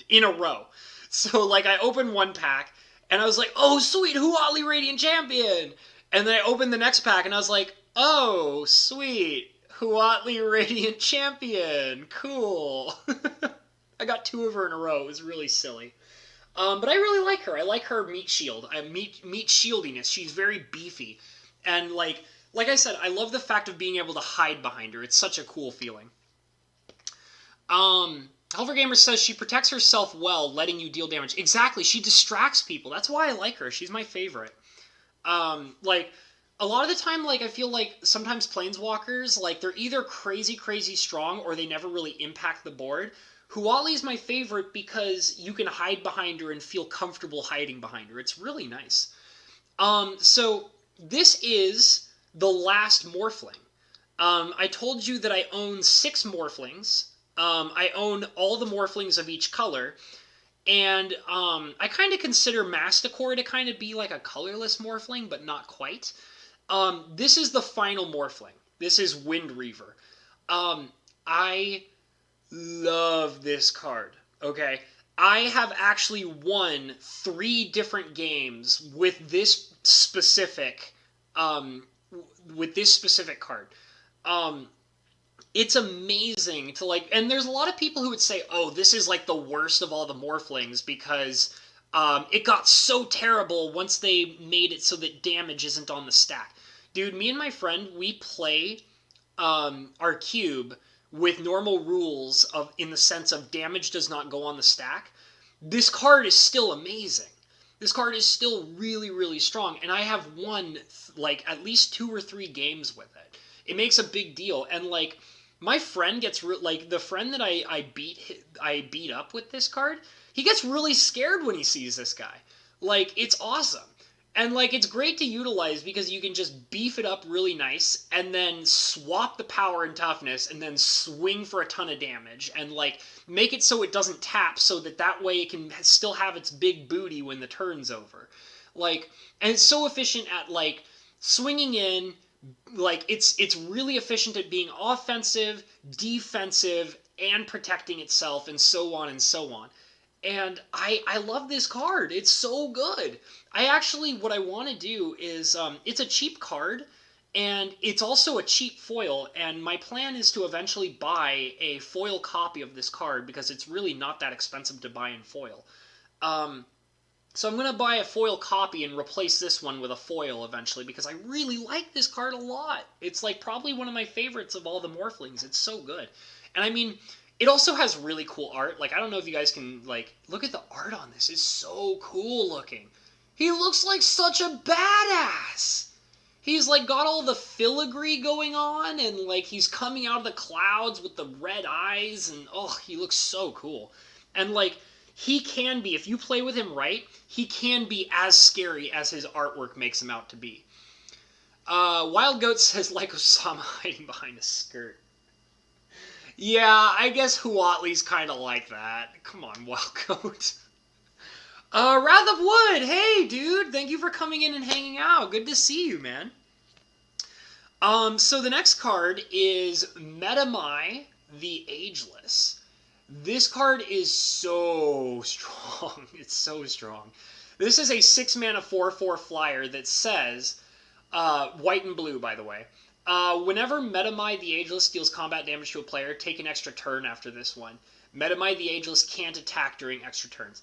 in a row. So, like, I opened 1 pack and I was like, oh, sweet, Huatli Radiant Champion! And then I opened the next pack, and I was like, oh, sweet, Huatli Radiant Champion, cool. I got 2 of her in a row. It was really silly. But I really like her. I like her meat shield, meat shieldiness. She's very beefy. And, like I said, I love the fact of being able to hide behind her. It's such a cool feeling. Helver Gamer says she protects herself well, letting you deal damage. Exactly, she distracts people. That's why I like her. She's my favorite. Like, a lot of the time, like, I feel like sometimes Planeswalkers, like, they're either crazy, crazy strong, or they never really impact the board. Huatli is my favorite because you can hide behind her and feel comfortable hiding behind her. It's really nice. So, this is the last Morphling. I told you that I own 6 Morphlings. I own all the Morphlings of each color. And I kind of consider Masticore to kind of be like a colorless Morphling, but not quite. This is the final Morphling. This is Wind Reaver. I love this card, okay? I have actually won 3 different games with this specific card. It's amazing to, like, and there's a lot of people who would say, oh, this is like the worst of all the Morphlings because It got so terrible once they made it so that damage isn't on the stack. Dude, me and my friend, we play our cube with normal rules of in the sense of damage does not go on the stack. This card is still amazing. This card is still really, really strong, and I have won like at least 2 or 3 games with it. It makes a big deal, and like my friend gets like the friend that I beat up with this card. He gets really scared when he sees this guy. Like it's awesome. And like it's great to utilize because you can just beef it up really nice and then swap the power and toughness and then swing for a ton of damage and like make it so it doesn't tap so that way it can still have its big booty when the turn's over. Like and it's so efficient at like swinging in, like it's really efficient at being offensive, defensive, and protecting itself and so on and so on. And I love this card. It's so good. I actually, what I want to do is, it's a cheap card, and it's also a cheap foil, and my plan is to eventually buy a foil copy of this card, because it's really not that expensive to buy in foil. So I'm going to buy a foil copy and replace this one with a foil eventually, because I really like this card a lot. It's like probably one of my favorites of all the Morphlings. It's so good. And I mean, it also has really cool art. Like, I don't know if you guys can, like, look at the art on this. It's so cool looking. He looks like such a badass. He's, like, got all the filigree going on, and, like, he's coming out of the clouds with the red eyes, and, oh, he looks so cool. And, like, he can be, if you play with him right, he can be as scary as his artwork makes him out to be. Wild Goat says, like Osama hiding behind a skirt. Yeah, I guess Huatli's kind of like that. Come on, Wild Goat. Wrath of Wood, hey, dude. Thank you for coming in and hanging out. Good to see you, man. So the next card is Metamai the Ageless. This card is so strong. It's so strong. This is a 6-mana 4/4 flyer that says, white and blue, by the way. Whenever Metamai the Ageless deals combat damage to a player, take an extra turn after this one. Metamai the Ageless can't attack during extra turns.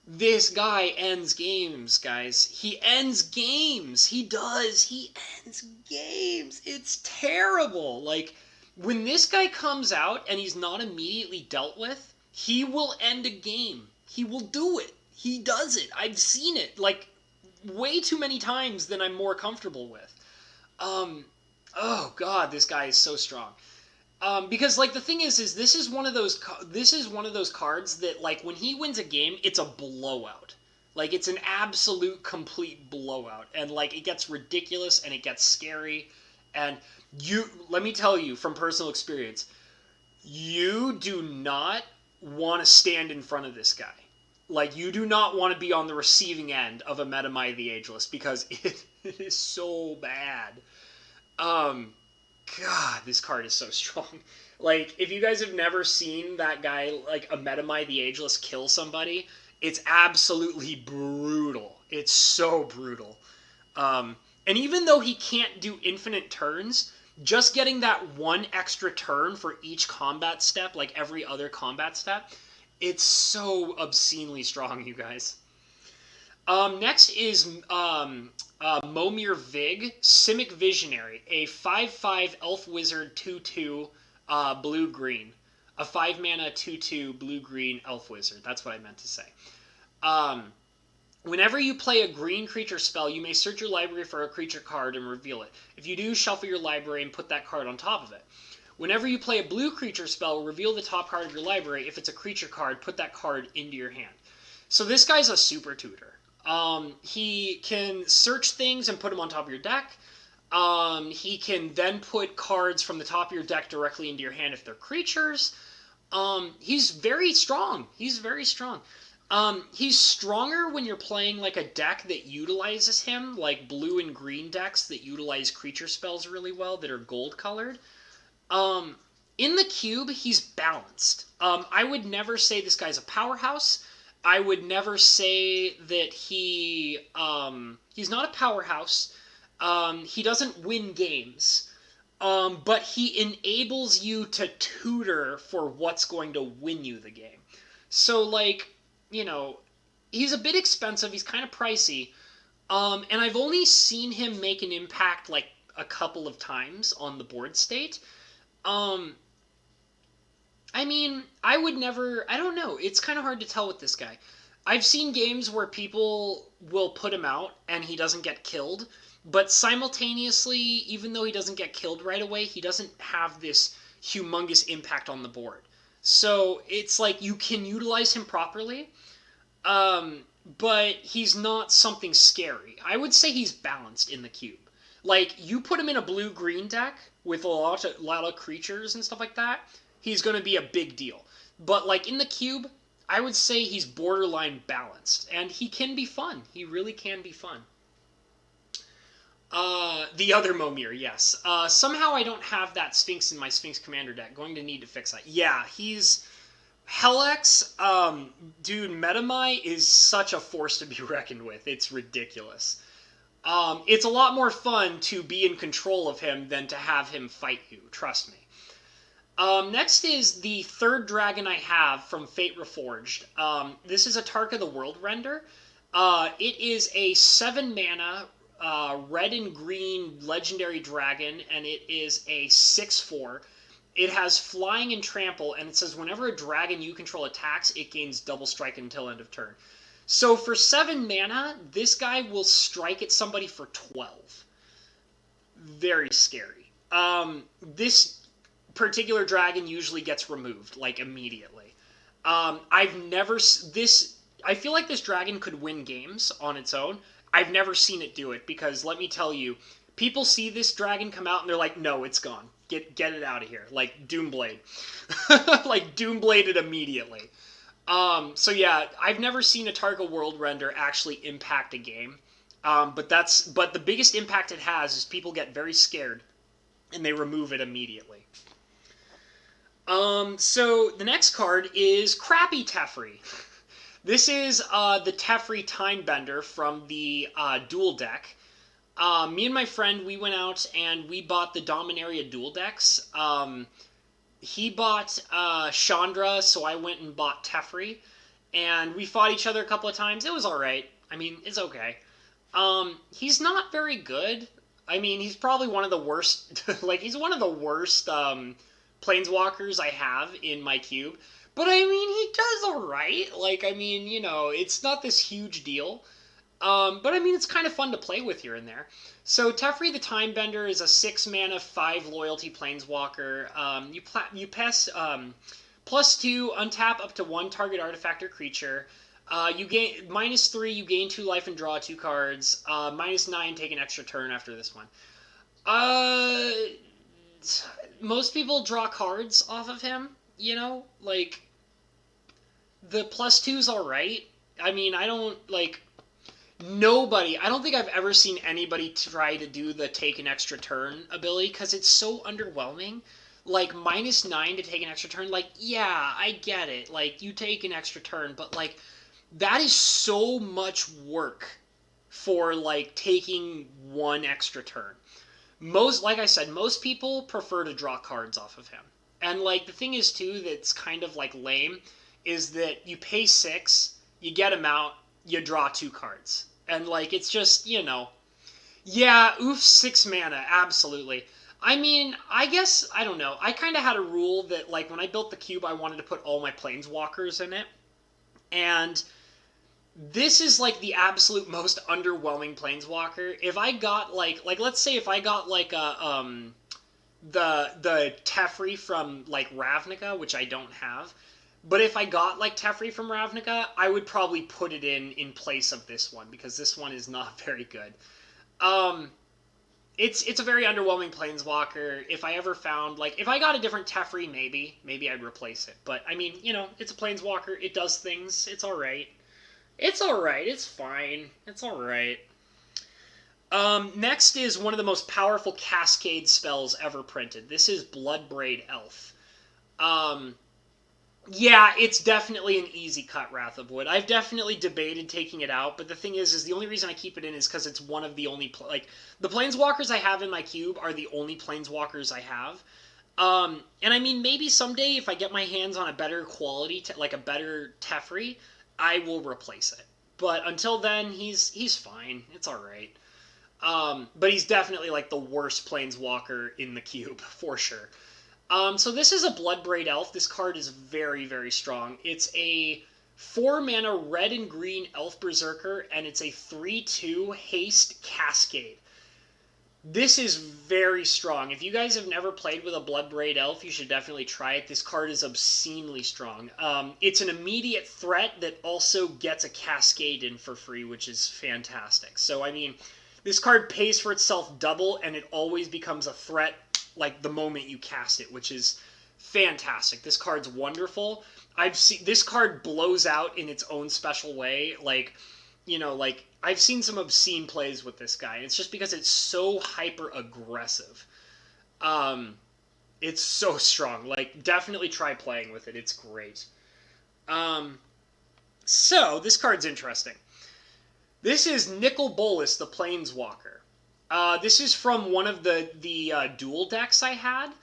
This guy ends games, guys. He ends games. He does. He ends games. It's terrible. Like, when this guy comes out and he's not immediately dealt with, he will end a game. He will do it. He does it. I've seen it, like, way too many times than I'm more comfortable with. Oh god, this guy is so strong. Because like the thing is this is one of those cards that like when he wins a game, it's a blowout. Like it's an absolute complete blowout, and like it gets ridiculous and it gets scary. And let me tell you from personal experience, you do not want to stand in front of this guy. Like you do not want to be on the receiving end of a Metamai the Ageless because it is so bad. God, this card is so strong. Like, if you guys have never seen that guy, like, a Metamai the Ageless kill somebody, it's absolutely brutal. It's so brutal. And even though he can't do infinite turns, just getting that one extra turn for each combat step, like every other combat step, it's so obscenely strong, you guys. Next is Momir Vig, Simic Visionary, a 5/5 Elf Wizard 2/2 blue-green. A 5-mana 2/2 blue-green Elf Wizard. That's what I meant to say. Whenever you play a green creature spell, you may search your library for a creature card and reveal it. If you do, shuffle your library and put that card on top of it. Whenever you play a blue creature spell, reveal the top card of your library. If it's a creature card, put that card into your hand. So this guy's a super tutor. He can search things and put them on top of your deck. He can then put cards from the top of your deck directly into your hand if they're creatures. He's very strong. He's very strong. He's stronger when you're playing like a deck that utilizes him, like blue and green decks that utilize creature spells really well that are gold colored. In the cube, he's balanced. I would never say this guy's a powerhouse. I would never say that he's not a powerhouse. He doesn't win games. But he enables you to tutor for what's going to win you the game. So, like, you know, He's a bit expensive. He's kind of pricey. And I've only seen him make an impact like a couple of times on the board state. Um, I mean, I would never. I don't know. It's kind of hard to tell with this guy. I've seen games where people will put him out and he doesn't get killed, but simultaneously, even though he doesn't get killed right away, he doesn't have this humongous impact on the board. So it's like you can utilize him properly, um, but he's not something scary. I would say he's balanced in the cube. Like you put him in a blue-green deck with a lot of creatures and stuff like that, he's going to be a big deal. But like in the cube, I would say he's borderline balanced, and he can be fun. He really can be fun. The other Momir, yes. Somehow I don't have that Sphinx in my Sphinx Commander deck. Going to need to fix that. Yeah, he's Helix. Dude, Metamai is such a force to be reckoned with. It's ridiculous. It's a lot more fun to be in control of him than to have him fight you. Trust me. Next is the third dragon I have from Fate Reforged. This is a Tarka the World Render. It is a 7 mana red and green legendary dragon, and it is a 6/4. It has flying and trample, and it says whenever a dragon you control attacks, it gains double strike until end of turn. So for 7 mana, this guy will strike at somebody for 12. Very scary. This particular dragon usually gets removed, like, immediately. I've never... I feel like this dragon could win games on its own. I've never seen it do it, because, let me tell you, people see this dragon come out and they're like, no, it's gone. Get it out of here. Like, Doomblade. Like, Doomblade it immediately. So yeah, I've never seen a Targa World Render actually impact a game. But the biggest impact it has is people get very scared and they remove it immediately. So the next card is Crappy Teferi. This is the Teferi Timebender from the dual deck. Me and my friend, we went out and we bought the Dominaria dual decks. He bought Chandra, so I went and bought Teferi. And we fought each other a couple of times. It was alright. I mean, it's okay. He's not very good. I mean, he's probably one of the worst... like, he's one of the worst Planeswalkers I have in my cube. But, I mean, he does alright. Like, I mean, you know, it's not this huge deal. But, I mean, it's kind of fun to play with here and there. So, Teferi the Timebender is a 6 mana, 5 loyalty Planeswalker. You pass +2, untap up to 1 target artifact or creature. You gain -3, you gain 2 life and draw 2 cards. -9, take an extra turn after this one. Most people draw cards off of him, you know? Like, the +2's alright. I mean, I don't, like... Nobody, I don't think I've ever seen anybody try to do the take an extra turn ability, because it's so underwhelming. Like, -9 to take an extra turn, like, yeah, I get it. Like, you take an extra turn, but, like, that is so much work for, like, taking 1 extra turn. Like I said, most people prefer to draw cards off of him. And, like, the thing is, too, that's kind of, like, lame, is that you pay 6, you get him out, you draw 2 cards. And, like, it's just, you know. Yeah, oof, 6 mana, absolutely. I mean, I guess, I don't know. I kind of had a rule that, like, when I built the cube, I wanted to put all my Planeswalkers in it. And this is, like, the absolute most underwhelming Planeswalker. If I got, like let's say if I got, like, the Teferi from, like, Ravnica, which I don't have. But if I got, like, Teferi from Ravnica, I would probably put it in place of this one, because this one is not very good. It's a very underwhelming Planeswalker. If I ever found, like, if I got a different Teferi, maybe I'd replace it. But, I mean, you know, it's a Planeswalker. It does things. It's alright. It's alright. It's fine. It's alright. Next is one of the most powerful Cascade spells ever printed. This is Bloodbraid Elf. Yeah, it's definitely an easy cut, Wrath of Wood. I've definitely debated taking it out, but the thing is the only reason I keep it in is because it's one of the only... like, the Planeswalkers I have in my cube are the only Planeswalkers I have. And I mean, maybe someday if I get my hands on a better quality, like a better Teferi, I will replace it. But until then, he's fine. It's all right. But he's definitely like the worst Planeswalker in the cube for sure. So this is a Bloodbraid Elf. This card is very, very strong. It's a 4-mana red and green Elf Berserker, and it's a 3/2 haste Castigate. This is very strong. If you guys have never played with a Bloodbraid Elf, you should definitely try it. This card is obscenely strong. It's an immediate threat that also gets a Cascade in for free, which is fantastic. So, I mean, this card pays for itself double, and it always becomes a threat like the moment you cast it, which is fantastic. This card's wonderful. I've seen this card blows out in its own special way. Like, you know, like I've seen some obscene plays with this guy. It's just because it's so hyper aggressive. It's so strong. Like, definitely try playing with it. It's great. So this card's interesting. This is Nicol Bolas, the Planeswalker. This is from one of the dual decks I had.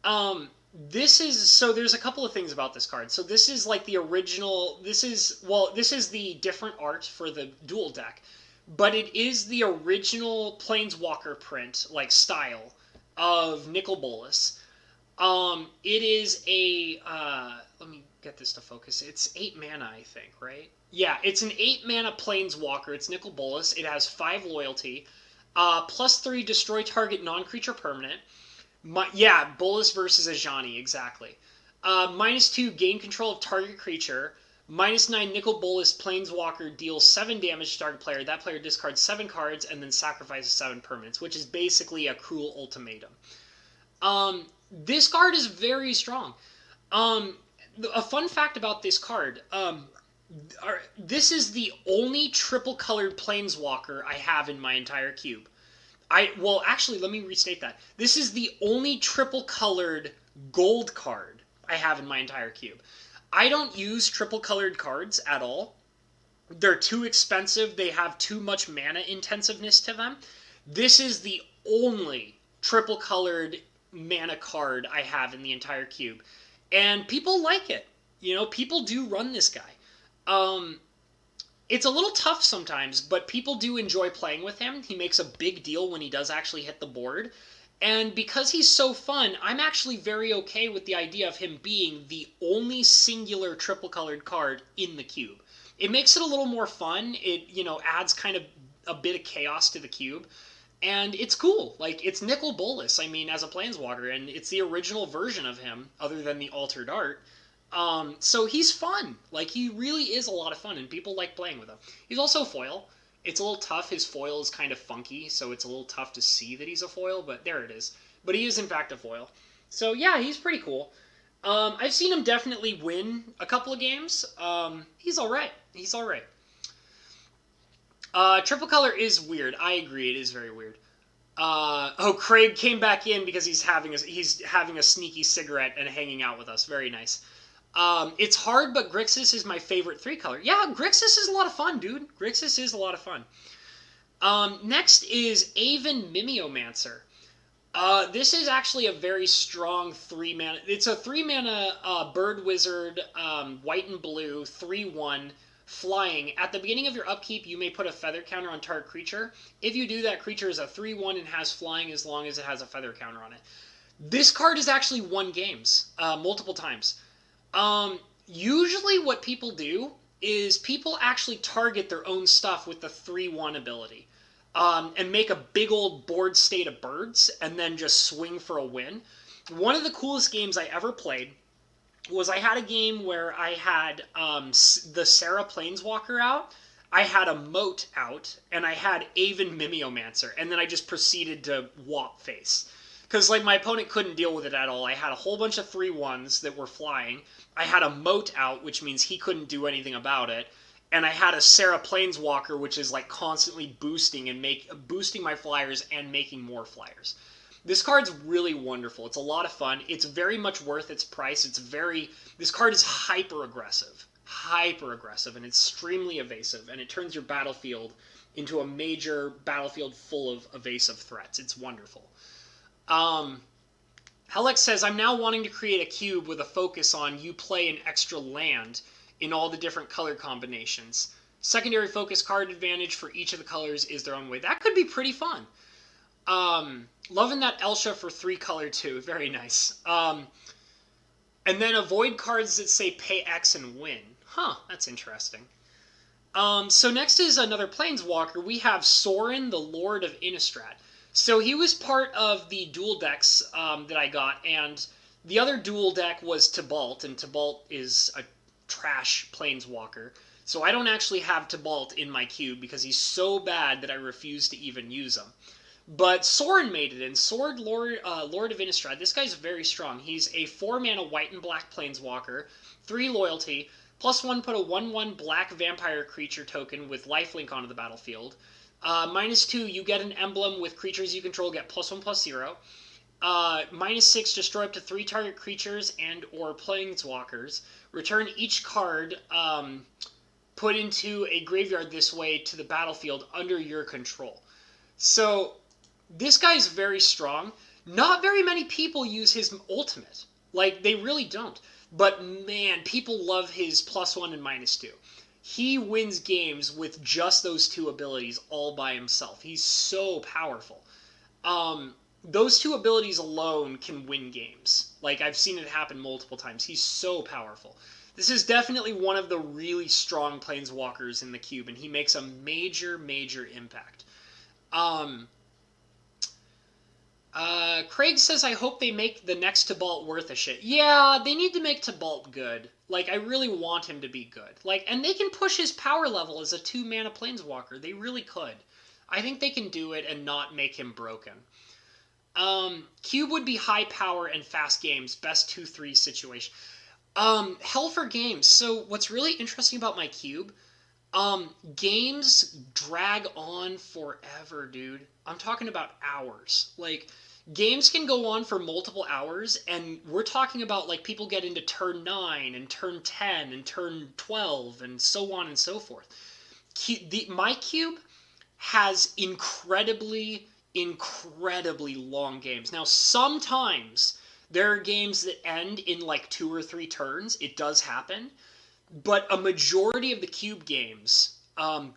So there's a couple of things about this card. So this is like the original, this is the different art for the dual deck, but it is the original Planeswalker print, like style, of Nicol Bolas. It is a, let me get this to focus. It's 8 mana, I think, right? Yeah, it's an 8 mana Planeswalker. It's Nicol Bolas. It has 5 loyalty. +3, destroy target non-creature permanent. Bolas versus Ajani, exactly. -2, gain control of target creature. -9, Nicol Bolas Planeswalker deals 7 damage to target player. That player discards 7 cards and then sacrifices 7 permanents, which is basically a cruel ultimatum. This card is very strong. A fun fact about this card, this is the only triple-colored Planeswalker I have in my entire cube. Actually, let me restate that. This is the only triple-colored gold card I have in my entire cube. I don't use triple-colored cards at all. They're too expensive. They have too much mana intensiveness to them. This is the only triple-colored mana card I have in the entire cube. And people like it. You know, people do run this guy. It's a little tough sometimes, but people do enjoy playing with him. He makes a big deal when he does actually hit the board. And because he's so fun, I'm actually very okay with the idea of him being the only singular triple-colored card in the cube. It makes it a little more fun. It, you know, adds kind of a bit of chaos to the cube. And it's cool. Like, it's Nicol Bolas, I mean, as a Planeswalker, and it's the original version of him, other than the altered art. So he's fun. Like, he really is a lot of fun, and people like playing with him. He's also a foil. It's a little tough. His foil is kind of funky, so it's a little tough to see that he's a foil, but there it is. But he is, in fact, a foil. So, yeah, he's pretty cool. I've seen him definitely win a couple of games. He's alright. He's alright. Triple color is weird. I agree, it is very weird. Craig came back in because he's having a sneaky cigarette and hanging out with us. Very nice. It's hard, but Grixis is my favorite 3-color. Yeah, Grixis is a lot of fun, dude. Grixis is a lot of fun. Next is Aven Mimeomancer. This is actually a very strong 3-mana. It's a 3-mana bird wizard, white and blue, 3/1, flying. At the beginning of your upkeep, you may put a feather counter on target creature. If you do, that creature is a 3/1 and has flying as long as it has a feather counter on it. This card has actually won games multiple times. Usually what people do is people actually target their own stuff with the 3/1 ability. And make a big old board state of birds, and then just swing for a win. One of the coolest games I ever played was I had a game where I had the Serra Planeswalker out, I had a Moat out, and I had Aven Mimeomancer, and then I just proceeded to whop face. Because, like, my opponent couldn't deal with it at all. I had a whole bunch of 3/1s that were flying. I had a Moat out, which means he couldn't do anything about it. And I had a Serra Planeswalker, which is like constantly boosting my flyers and making more flyers. This card's really wonderful. It's a lot of fun. It's very much worth its price. This card is hyper aggressive, and extremely evasive, and it turns your battlefield into a major battlefield full of evasive threats. It's wonderful. Helix says, I'm now wanting to create a cube with a focus on you play an extra land in all the different color combinations. Secondary focus card advantage for each of the colors is their own way. That could be pretty fun. Loving that Elsha for 3 color too. Very nice. And then avoid cards that say pay X and win. Huh, that's interesting. So next is another Planeswalker. We have Sorin, the Lord of Innistrad. So he was part of the dual decks that I got, and the other dual deck was Tibalt, and Tibalt is a trash Planeswalker. So I don't actually have Tibalt in my cube because he's so bad that I refuse to even use him. But Sorin made it in. Sword Lord of Innistrad. This guy's very strong. He's a 4-mana white and black Planeswalker, 3 loyalty, +1 put a 1/1 black vampire creature token with lifelink onto the battlefield. -2, you get an emblem with creatures you control get +1/+0. -6, destroy up to 3 target creatures and or Planeswalkers. Return each card put into a graveyard this way to the battlefield under your control. So this guy's very strong. Not very many people use his ultimate. Like, they really don't. But man, people love his +1 and -2. He wins games with just those 2 abilities all by himself. He's so powerful. Those 2 abilities alone can win games. Like, I've seen it happen multiple times. He's so powerful. This is definitely one of the really strong Planeswalkers in the cube, and he makes a major, major impact. Craig says, I hope they make the next Tibalt worth a shit. Yeah, they need to make Tibalt good. Like, I really want him to be good. Like, and they can push his power level as a 2-mana Planeswalker. They really could. I think they can do it and not make him broken. Cube would be high power and fast games. Best 2-3 situation. Hell for games. So what's really interesting about my cube, games drag on forever, dude. I'm talking about hours. Like, games can go on for multiple hours, and we're talking about, like, people get into turn 9 and turn 10 and turn 12 and so on and so forth. My cube has incredibly long games. Now, sometimes there are games that end in, like, 2 or 3 turns. It does happen. But a majority of the cube games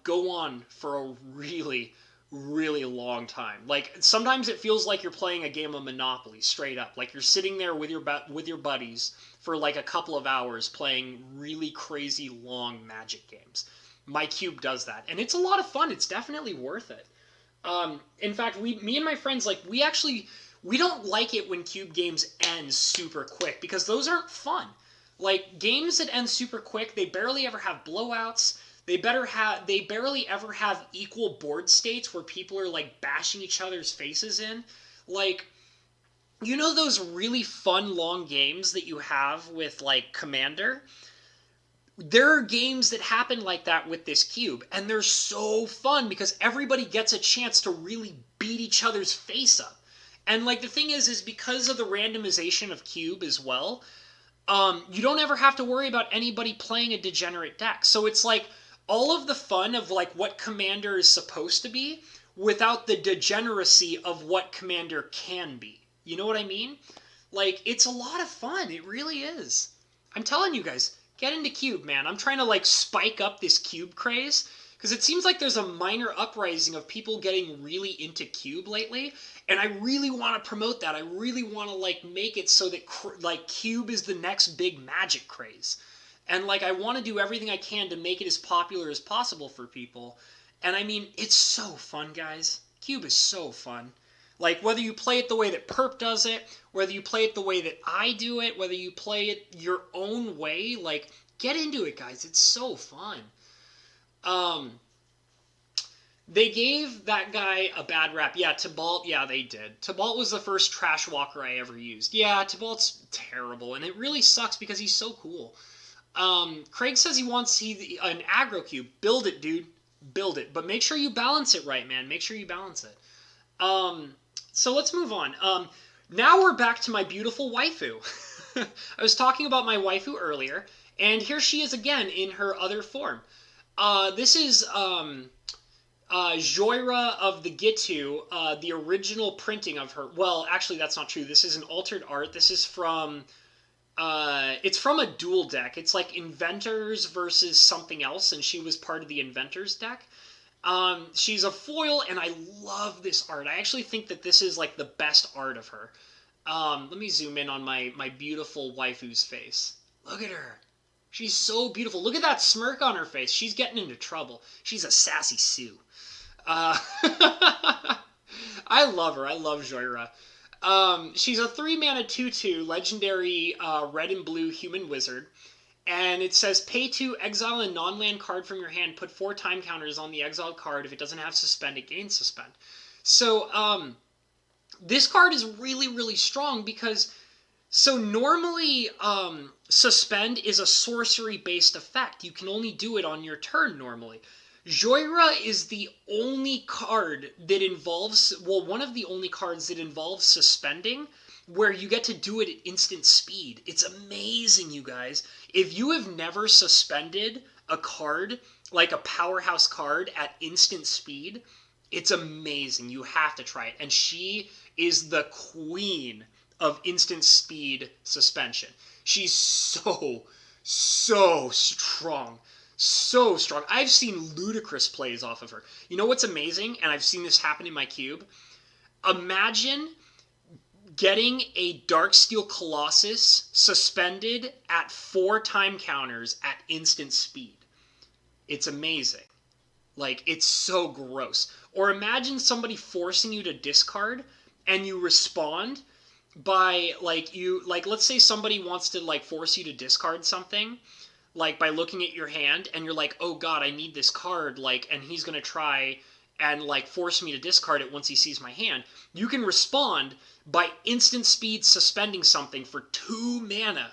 go on for a really, really long time. Like, sometimes it feels like you're playing a game of Monopoly, straight up. Like, you're sitting there with your buddies for, like, a couple of hours playing really crazy long Magic games. My cube does that. And it's a lot of fun. It's definitely worth it. In fact, me and my friends, like, we don't like it when cube games end super quick, because those aren't fun. Like, games that end super quick, they barely ever have blowouts. They barely ever have equal board states where people are, like, bashing each other's faces in. Like, you know those really fun long games that you have with, like, Commander? There are games that happen like that with this cube, and they're so fun because everybody gets a chance to really beat each other's face up. And, like, the thing is because of the randomization of cube as well, you don't ever have to worry about anybody playing a degenerate deck. So it's like all of the fun of, like, what Commander is supposed to be without the degeneracy of what Commander can be. You know what I mean? Like, it's a lot of fun. It really is. I'm telling you guys, get into cube, man. I'm trying to, like, spike up this cube craze, because it seems like there's a minor uprising of people getting really into cube lately, and I really want to promote that. I really want to, like, make it so that, like, cube is the next big Magic craze. And, like, I want to do everything I can to make it as popular as possible for people. And, I mean, it's so fun, guys. Cube is so fun. Like, whether you play it the way that Perp does it, whether you play it the way that I do it, whether you play it your own way, like, get into it, guys. It's so fun. They gave that guy a bad rap. Yeah, Tibalt, yeah, they did. Tibalt was the first trash walker I ever used. Yeah, Tibalt's terrible, and it really sucks because he's so cool. Craig says he wants an aggro cube. Build it, dude. Build it. But make sure you balance it right, man. Make sure you balance it. So let's move on. Now we're back to my beautiful waifu. I was talking about my waifu earlier, and here she is again in her other form. This is Jorah of the Gitu, the original printing of her. Well, actually, that's not true. This is an altered art. This is from It's from a dual deck. It's like Inventors versus something else, and she was part of the Inventors deck. She's a foil, and I love this art. I actually think that this is like the best art of her. Let me zoom in on my beautiful waifu's face. Look at her. She's so beautiful. Look at that smirk on her face. She's getting into trouble. She's a sassy Sue. Uh, I love her. I love Jorah. She's a 3-mana 2/2 legendary red and blue human wizard. And it says pay 2, exile a non-land card from your hand, put 4 time counters on the exiled card. If it doesn't have suspend, it gains suspend. So, this card is really, really strong because, so normally, suspend is a sorcery-based effect. You can only do it on your turn normally. Jorah is the only card that involves, well, one of the only cards that involves suspending, where you get to do it at instant speed. It's amazing, you guys. If you have never suspended a card, like a powerhouse card, at instant speed, it's amazing. You have to try it. And she is the queen of instant speed suspension. She's so strong. So strong. I've seen ludicrous plays off of her. You know what's amazing? And I've seen this happen in my cube. Imagine getting a Darksteel Colossus suspended at 4 time counters at instant speed. It's amazing. Like, it's so gross. Or imagine somebody forcing you to discard and you respond by, like, let's say somebody wants to, like, force you to discard something, like, by looking at your hand, and you're like, oh god, I need this card, like, and he's gonna try and, like, force me to discard it once he sees my hand. You can respond by instant speed suspending something for 2 mana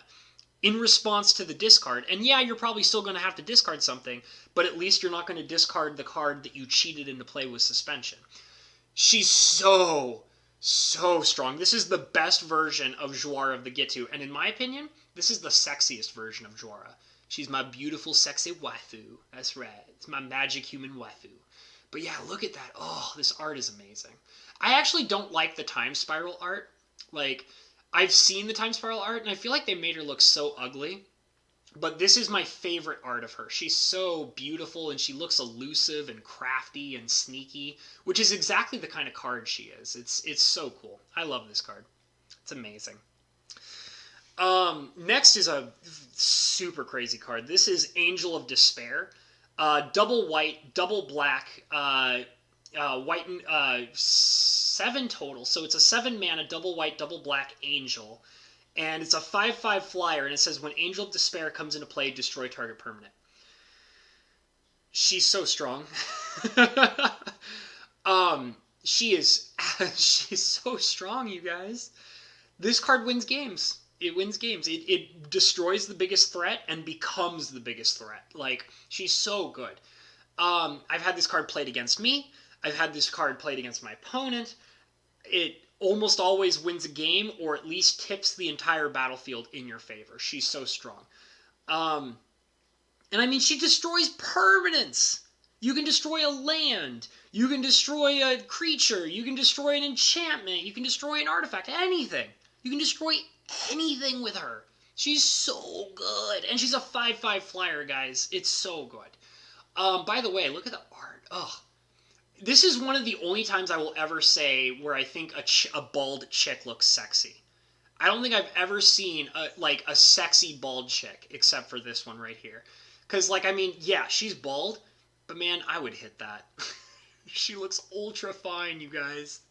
in response to the discard. And yeah, you're probably still going to have to discard something, but at least you're not going to discard the card that you cheated into play with suspension. She's so strong. This is the best version of Jorah of the Gitu, and in my opinion, this is the sexiest version of Jorah. She's my beautiful, sexy waifu. That's right. It's my magic human waifu. But yeah, look at that. Oh, this art is amazing. I actually don't like the Time Spiral art. Like, I've seen the Time Spiral art, and I feel like they made her look so ugly. But this is my favorite art of her. She's so beautiful, and she looks elusive and crafty and sneaky, which is exactly the kind of card she is. It's so cool. I love this card. It's amazing. Next is a super crazy card. This is Angel of Despair. Double white, double black, white, 7 total. So it's a 7 mana, double white, double black angel. And it's a 5/5 flyer, and it says when Angel of Despair comes into play, destroy target permanent. She's so strong. She's so strong, you guys. This card wins games. It wins games. It destroys the biggest threat and becomes the biggest threat. Like, she's so good. I've had this card played against me. I've had this card played against my opponent. It almost always wins a game, or at least tips the entire battlefield in your favor. She's so strong. And I mean, she destroys permanents. You can destroy a land. You can destroy a creature. You can destroy an enchantment. You can destroy an artifact. Anything. You can destroy anything with her. She's so good. And she's a 5/5 flyer, guys. It's so good. By the way, look at the art. Oh, this is one of the only times I will ever say where I think a bald chick looks sexy. I don't think I've ever seen a sexy bald chick except for this one right here. Because, like, I mean, yeah, she's bald, but man, I would hit that. She looks ultra fine, you guys.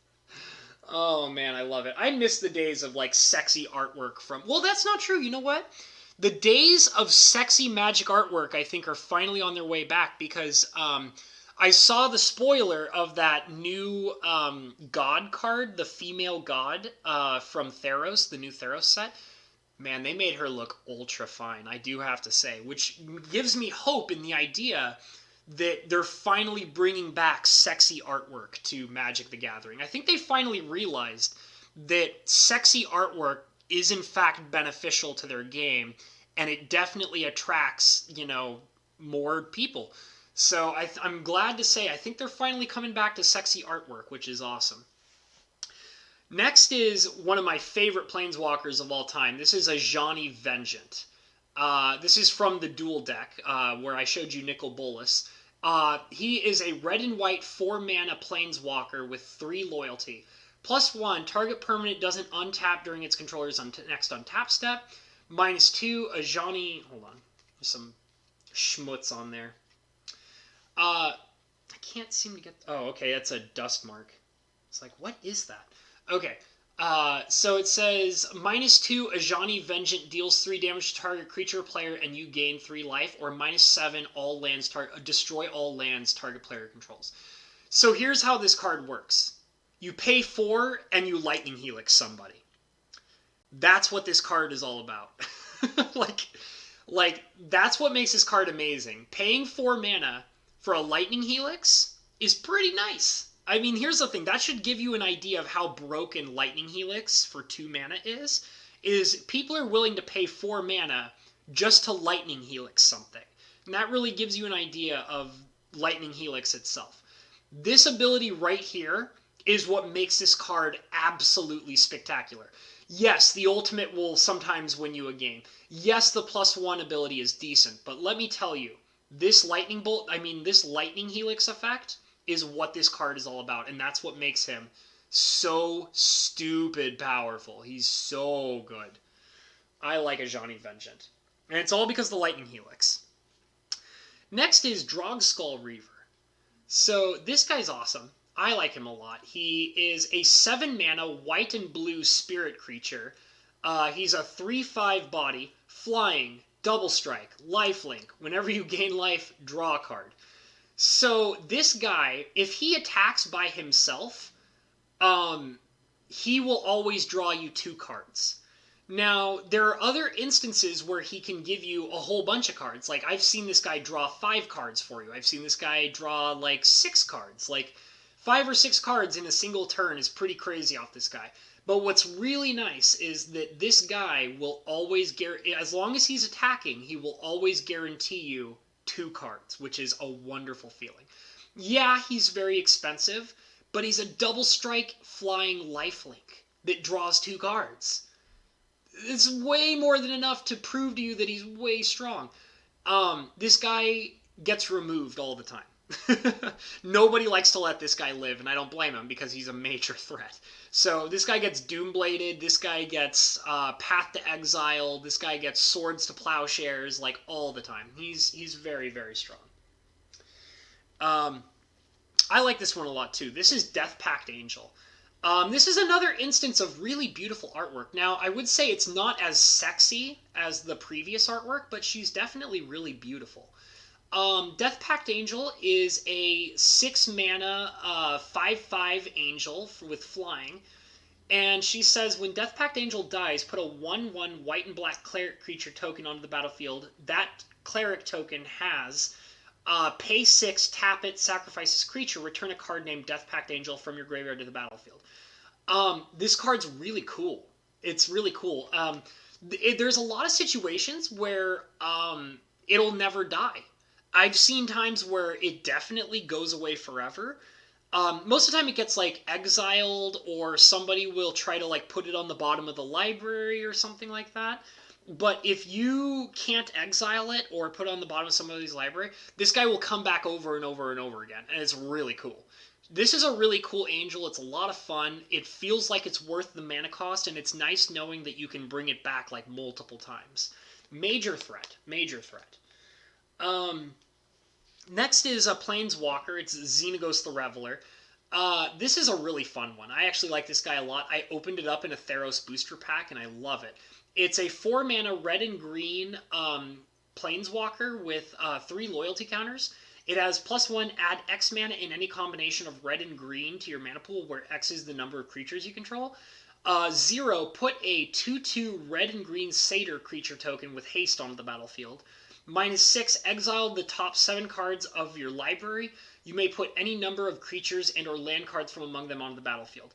Oh man, I love it. I miss the days of, like, sexy artwork from... Well, that's not true. You know what? The days of sexy Magic artwork, I think, are finally on their way back, because I saw the spoiler of that new God card, the female God from Theros, the new Theros set. Man, they made her look ultra fine, I do have to say, which gives me hope in the idea that they're finally bringing back sexy artwork to Magic the Gathering. I think they finally realized that sexy artwork is in fact beneficial to their game, and it definitely attracts, you know, more people. So I'm glad to say I think they're finally coming back to sexy artwork, which is awesome. Next is one of my favorite Planeswalkers of all time. This is a Ajani Vengeant. This is from the dual deck, where I showed you Nicol Bolas. He is a red and white 4-mana Planeswalker with 3 loyalty. +1, target permanent doesn't untap during its controller's next untap step. -2, Ajani... Hold on. There's some schmutz on there. I can't seem to get... Oh, okay, that's a dust mark. It's like, what is that? Okay, so it says, -2, Ajani Vengeant deals 3 damage to target creature or player and you gain 3 life, or -7, all lands destroy all lands target player controls. So here's how this card works. You pay 4 and you Lightning Helix somebody. That's what this card is all about. like, that's what makes this card amazing. Paying 4 mana for a Lightning Helix is pretty nice. I mean, here's the thing. That should give you an idea of how broken Lightning Helix for 2 mana is people are willing to pay 4 mana just to Lightning Helix something. And that really gives you an idea of Lightning Helix itself. This ability right here is what makes this card absolutely spectacular. Yes, the ultimate will sometimes win you a game. Yes, the +1 ability is decent, but let me tell you, this Lightning Helix effect is what this card is all about, and that's what makes him so stupid powerful. He's so good. I like Ajani Vengeant. And it's all because of the Lightning Helix. Next is Drogskull Reaver. So this guy's awesome. I like him a lot. He is a 7-mana white and blue spirit creature. He's a 3/5 body, flying, double strike, lifelink. Whenever you gain life, draw a card. So this guy, if he attacks by himself, he will always draw you 2 cards. Now, there are other instances where he can give you a whole bunch of cards. Like, I've seen this guy draw 5 cards for you. I've seen this guy draw, like, 6 cards. Like, 5 or 6 cards in a single turn is pretty crazy off this guy. But what's really nice is that this guy will always, as long as he's attacking, he will always guarantee you 2 cards, which is a wonderful feeling. Yeah, he's very expensive, but he's a double strike flying lifelink that draws 2 cards. It's way more than enough to prove to you that he's way strong. This guy gets removed all the time. Nobody likes to let this guy live, and I don't blame him because he's a major threat. So this guy gets Doombladed, this guy gets Path to Exile, this guy gets Swords to Plowshares, like, all the time. He's very, very strong. I like this one a lot, too. This is Death Pact Angel. This is another instance of really beautiful artwork. Now, I would say it's not as sexy as the previous artwork, but she's definitely really beautiful. Death Pact Angel is a 6-mana 5/5 angel with flying, and she says when Death Pact Angel dies, put a 1/1 white and black cleric creature token onto the battlefield. That cleric token has pay 6, tap it, sacrifice this creature, return a card named Death Pact Angel from your graveyard to the battlefield. This card's really cool. It's really cool. There's a lot of situations where it'll never die. I've seen times where it definitely goes away forever. Most of the time it gets, like, exiled, or somebody will try to, like, put it on the bottom of the library or something like that. But if you can't exile it or put it on the bottom of somebody's library, this guy will come back over and over and over again, and it's really cool. This is a really cool angel. It's a lot of fun. It feels like it's worth the mana cost, and it's nice knowing that you can bring it back, like, multiple times. Major threat. Major threat. Next is a Planeswalker. It's Xenagos the Reveler. This is a really fun one. I actually like this guy a lot. I opened it up in a Theros booster pack, and I love it. It's a 4-mana red and green Planeswalker with 3 loyalty counters. It has +1, add X mana in any combination of red and green to your mana pool, where X is the number of creatures you control. 0, put a 2/2 red and green Satyr creature token with haste onto the battlefield. -6, exile the top 7 cards of your library. You may put any number of creatures and or land cards from among them onto the battlefield.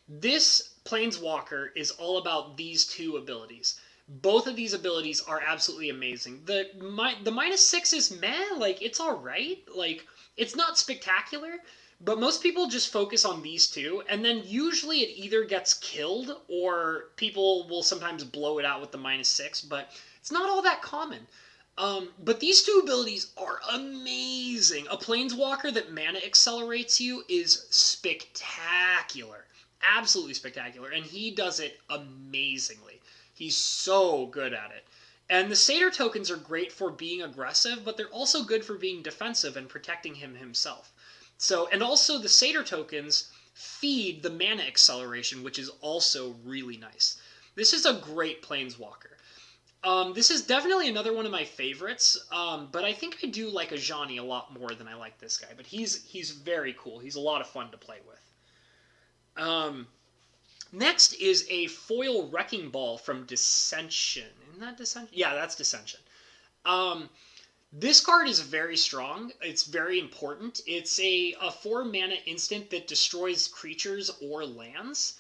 This Planeswalker is all about these 2 abilities. Both of these abilities are absolutely amazing. The -6 is meh, like, it's alright. Like, It's not spectacular, but most people just focus on these two, and then usually it either gets killed or people will sometimes blow it out with the -6, but it's not all that common. But these two abilities are amazing. A Planeswalker that mana accelerates you is spectacular. Absolutely spectacular. And he does it amazingly. He's so good at it. And the Satyr tokens are great for being aggressive, but they're also good for being defensive and protecting him himself. So, and also the Satyr tokens feed the mana acceleration, which is also really nice. This is a great Planeswalker. This is definitely another one of my favorites, but I think I do like Ajani a lot more than I like this guy. But he's very cool. He's a lot of fun to play with. Next is a foil Wrecking Ball from Dissension. Isn't that Dissension? Yeah, that's Dissension. This card is very strong. It's very important. It's a 4-mana instant that destroys creatures or lands.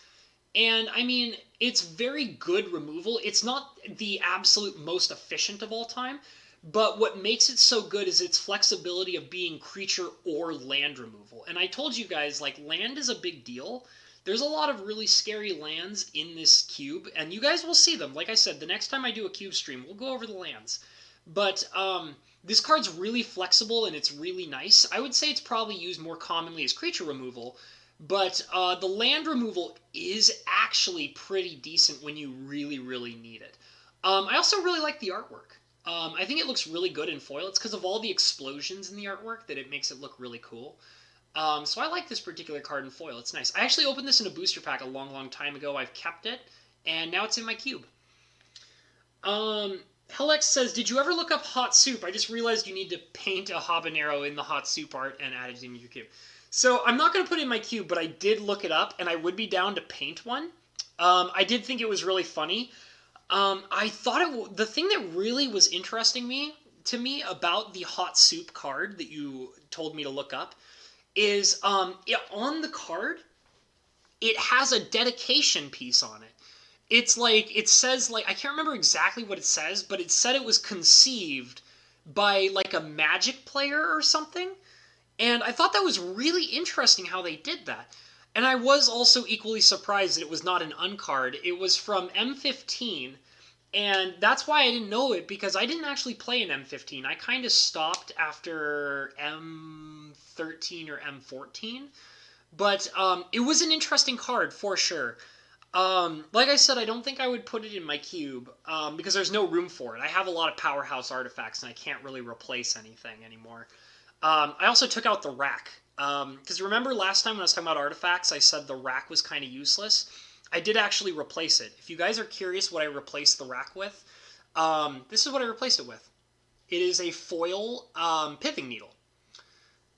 And, I mean, it's very good removal. It's not the absolute most efficient of all time, but what makes it so good is its flexibility of being creature or land removal. And I told you guys, like, land is a big deal. There's a lot of really scary lands in this cube, and you guys will see them. Like I said, the next time I do a cube stream, we'll go over the lands. But this card's really flexible, and it's really nice. I would say it's probably used more commonly as creature removal, but the land removal is actually pretty decent when you really, really need it. I also really like the artwork. I think it looks really good in foil. It's because of all the explosions in the artwork that it makes it look really cool. So I like this particular card in foil. It's nice. I actually opened this in a booster pack a long, long time ago. I've kept it, and now it's in my cube. Helex says, did you ever look up hot soup? I just realized you need to paint a habanero in the hot soup art and add it into your cube. So I'm not going to put it in my cube, but I did look it up, and I would be down to paint one. I did think it was really funny. I thought the thing that really was interesting to me about the hot soup card that you told me to look up is on the card, it has a dedication piece on it. It's like, it says, like, I can't remember exactly what it says, but it said it was conceived by, like, a Magic player or something. And I thought that was really interesting how they did that. And I was also equally surprised that it was not an uncard. It was from M15, and that's why I didn't know it, because I didn't actually play an M15. I kind of stopped after M13 or M14. But it was an interesting card, for sure. Like I said, I don't think I would put it in my cube, because there's no room for it. I have a lot of powerhouse artifacts, and I can't really replace anything anymore. I also took out the rack, because remember last time when I was talking about artifacts, I said the rack was kind of useless? I did actually replace it. If you guys are curious what I replaced the rack with, this is what I replaced it with. It is a foil pithing needle.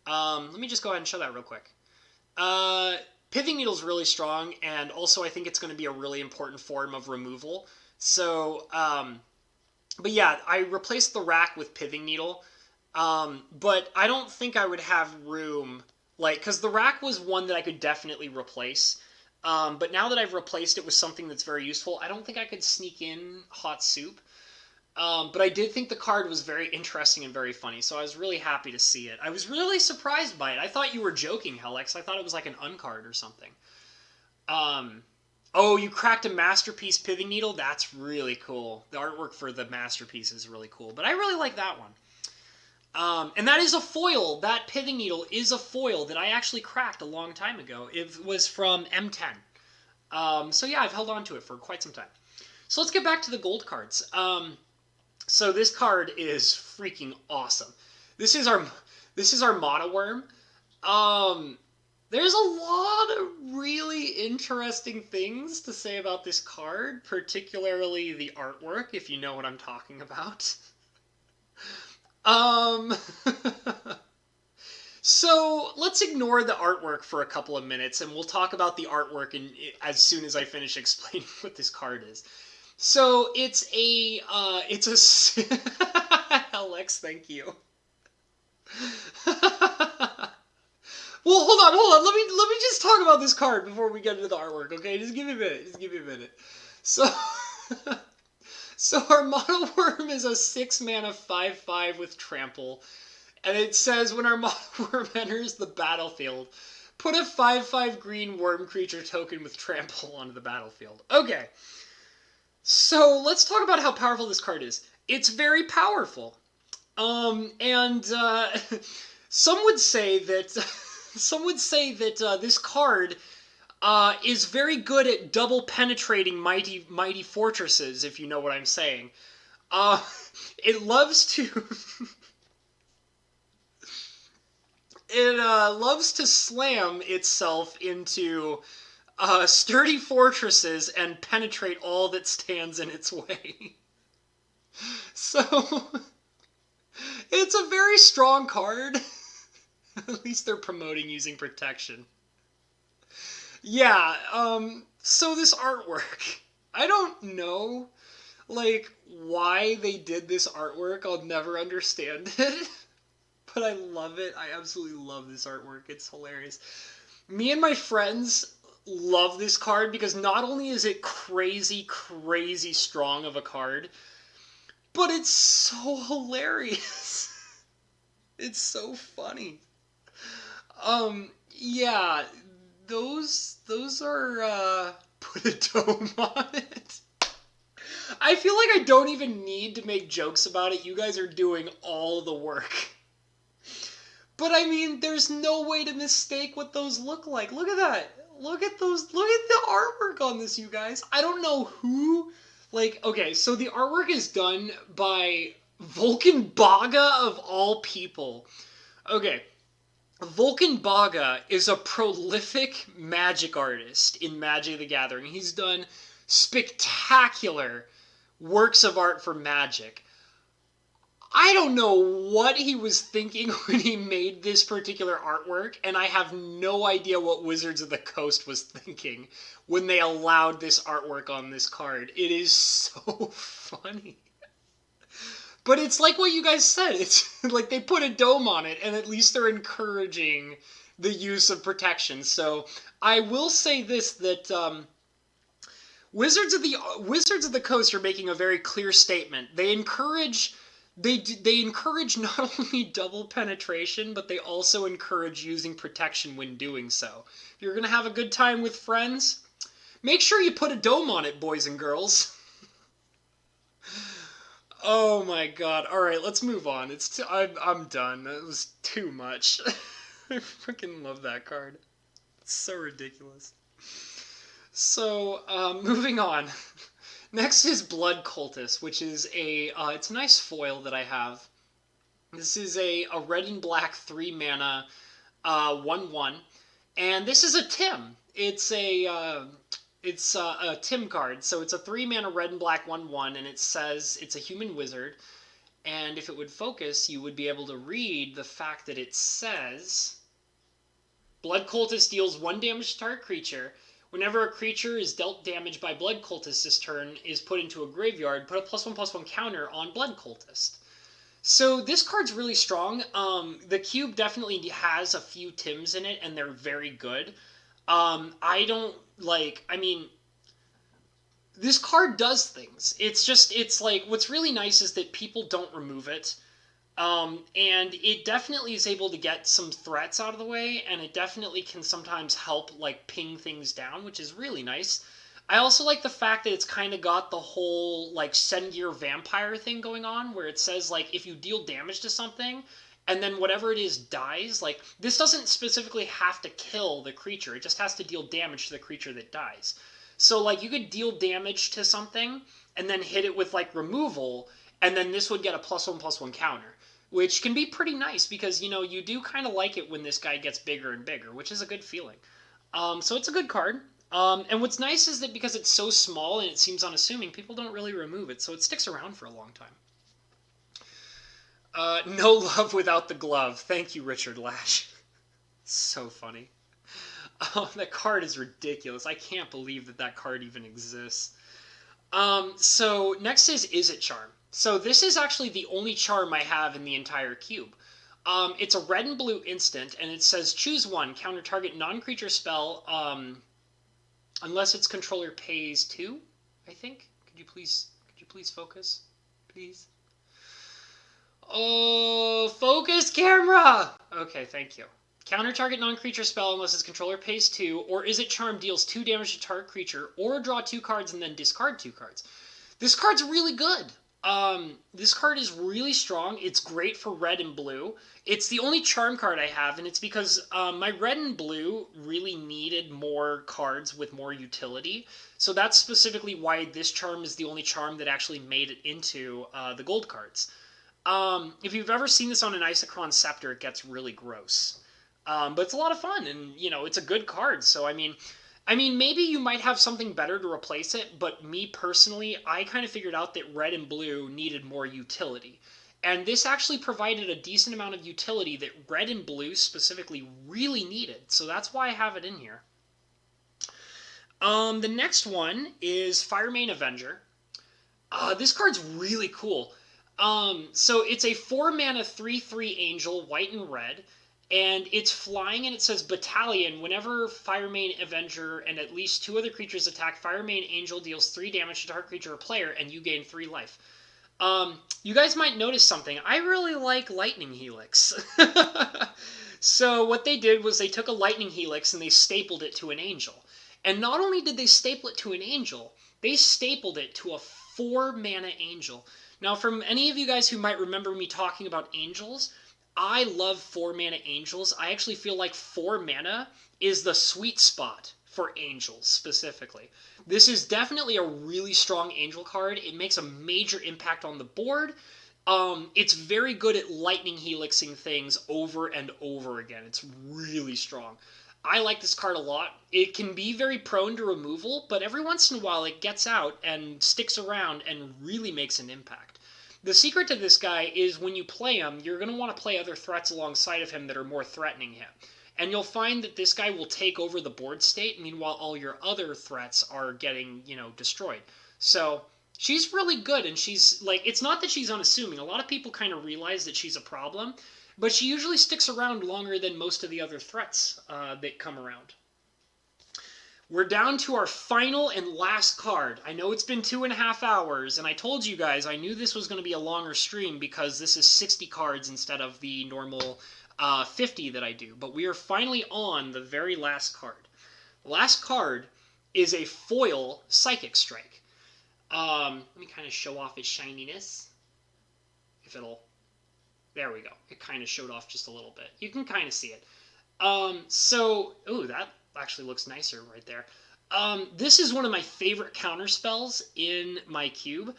Let me just go ahead and show that real quick. Pithing needle is really strong, and also I think it's going to be a really important form of removal. So, but yeah, I replaced the rack with pithing needle. But I don't think I would have room, like, because the rack was one that I could definitely replace. But now that I've replaced it with something that's very useful, I don't think I could sneak in hot soup. But I did think the card was very interesting and very funny, so I was really happy to see it. I was really surprised by it. I thought you were joking, Helex. I thought it was like an uncard or something. Oh, you cracked a Masterpiece Pithing Needle? That's really cool. The artwork for the Masterpiece is really cool, but I really like that one. And that is a foil. That Pithing Needle is a foil that I actually cracked a long time ago. It was from M10. So yeah, I've held on to it for quite some time. So let's get back to the gold cards. So this card is freaking awesome. This is our Mono Worm. There's a lot of really interesting things to say about this card, particularly the artwork, if you know what I'm talking about. So let's ignore the artwork for a couple of minutes, and we'll talk about the artwork as soon as I finish explaining what this card is. So it's a Alex, thank you. Well, hold on. Let me just talk about this card before we get into the artwork, okay? Just give me a minute. So So our Mono Worm is a 6-mana 5/5 with Trample. And it says, when our model worm enters the battlefield, put a 5/5 green worm creature token with trample onto the battlefield. Okay. So let's talk about how powerful this card is. It's very powerful. Some would say that this card is very good at double penetrating mighty fortresses, if you know what I'm saying. It loves to loves to slam itself into sturdy fortresses and penetrate all that stands in its way. So it's a very strong card. At least they're promoting using protection. Yeah, so this artwork, I don't know, like, why they did this artwork. I'll never understand it. But I love it. I absolutely love this artwork. It's hilarious. Me and my friends love this card because not only is it crazy strong of a card, but it's so hilarious. It's so funny. Yeah, those are, put a dome on it. I feel like I don't even need to make jokes about it. You guys are doing all the work. But I mean, there's no way to mistake what those look like. Look at that. Look at those. Look at the artwork on this, you guys. I don't know who. Like, okay, so the artwork is done by Vulcan Baga of all people. Okay, Vulcan Baga is a prolific magic artist in Magic the Gathering. He's done spectacular works of art for Magic. I don't know what he was thinking when he made this particular artwork, and I have no idea what Wizards of the Coast was thinking when they allowed this artwork on this card. It is so funny. But it's like what you guys said. It's like they put a dome on it, and at least they're encouraging the use of protection. So I will say this, that Wizards of the Coast are making a very clear statement. They encourage not only double penetration, but they also encourage using protection when doing so. If you're going to have a good time with friends, make sure you put a dome on it, boys and girls. Oh my god. Alright, let's move on. I'm done. That was too much. I freaking love that card. It's so ridiculous. So, moving on. Next is Blood Cultist, which is it's a nice foil that I have. This is a red and black 3 mana 1/1, and this is a Tim. It's a Tim card, so it's a 3 mana red and black 1/1, and it says it's a human wizard. And if it would focus, you would be able to read the fact that it says, Blood Cultist deals 1 damage to target creature. Whenever a creature is dealt damage by Blood Cultist this turn is put into a graveyard, put a +1/+1 counter on Blood Cultist. So this card's really strong. The cube definitely has a few Tims in it, and they're very good. This card does things. It's like, what's really nice is that people don't remove it. And it definitely is able to get some threats out of the way, and it definitely can sometimes help, like, ping things down, which is really nice. I also like the fact that it's kind of got the whole, like, Sengir vampire thing going on, where it says, like, if you deal damage to something, and then whatever it is dies, like, this doesn't specifically have to kill the creature, it just has to deal damage to the creature that dies. So, like, you could deal damage to something, and then hit it with, like, removal, and then this would get a +1/+1 counter. Which can be pretty nice because, you know, you do kind of like it when this guy gets bigger and bigger, which is a good feeling. So it's a good card. And what's nice is that because it's so small and it seems unassuming, people don't really remove it, so it sticks around for a long time. No love without the glove. Thank you, Richard Lash. So funny. That card is ridiculous. I can't believe that card even exists. So next is It Charm. So this is actually the only charm I have in the entire cube. It's a red and blue instant, and it says choose one, counter target non-creature spell, unless its controller pays 2, I think. Could you please focus, please? Oh, focus camera! Okay, thank you. Counter target non-creature spell unless its controller pays 2, or is it charmed deals 2 damage to target creature, or draw 2 cards and then discard 2 cards. This card's really good. This card is really strong. It's great for red and blue. It's the only charm card I have, and it's because my red and blue really needed more cards with more utility. So that's specifically why this charm is the only charm that actually made it into the gold cards. If you've ever seen this on an Isochron Scepter, it gets really gross. But it's a lot of fun, and, you know, it's a good card. So, I mean, maybe you might have something better to replace it, but me personally, I kind of figured out that red and blue needed more utility. And this actually provided a decent amount of utility that red and blue specifically really needed. So that's why I have it in here. The next one is Firemane Avenger. This card's really cool. So it's a 4-mana 3/3 angel, white and red. And it's flying, and it says Battalion. Whenever Firemane Avenger and at least 2 other creatures attack, Firemane Angel deals 3 damage to target creature or player, and you gain 3 life. You guys might notice something. I really like Lightning Helix. So what they did was they took a Lightning Helix and they stapled it to an angel. And not only did they staple it to an angel, they stapled it to a 4-mana angel. Now, from any of you guys who might remember me talking about angels, I love 4-mana angels. I actually feel like 4 mana is the sweet spot for angels specifically. This is definitely a really strong angel card. It makes a major impact on the board. It's very good at lightning helixing things over and over again. It's really strong. I like this card a lot. It can be very prone to removal, but every once in a while it gets out and sticks around and really makes an impact. The secret to this guy is when you play him, you're going to want to play other threats alongside of him that are more threatening him. And you'll find that this guy will take over the board state, meanwhile all your other threats are getting, destroyed. So she's really good, and she's, it's not that she's unassuming. A lot of people kind of realize that she's a problem, but she usually sticks around longer than most of the other threats that come around. We're down to our final and last card. I know it's been 2.5 hours, and I told you guys I knew this was going to be a longer stream because this is 60 cards instead of the normal 50 that I do. But we are finally on the very last card. The last card is a foil Psychic Strike. Let me kind of show off its shininess. If it'll... There we go. It kind of showed off just a little bit. You can kind of see it. Ooh, that actually looks nicer right there. This is one of my favorite counter spells in my cube.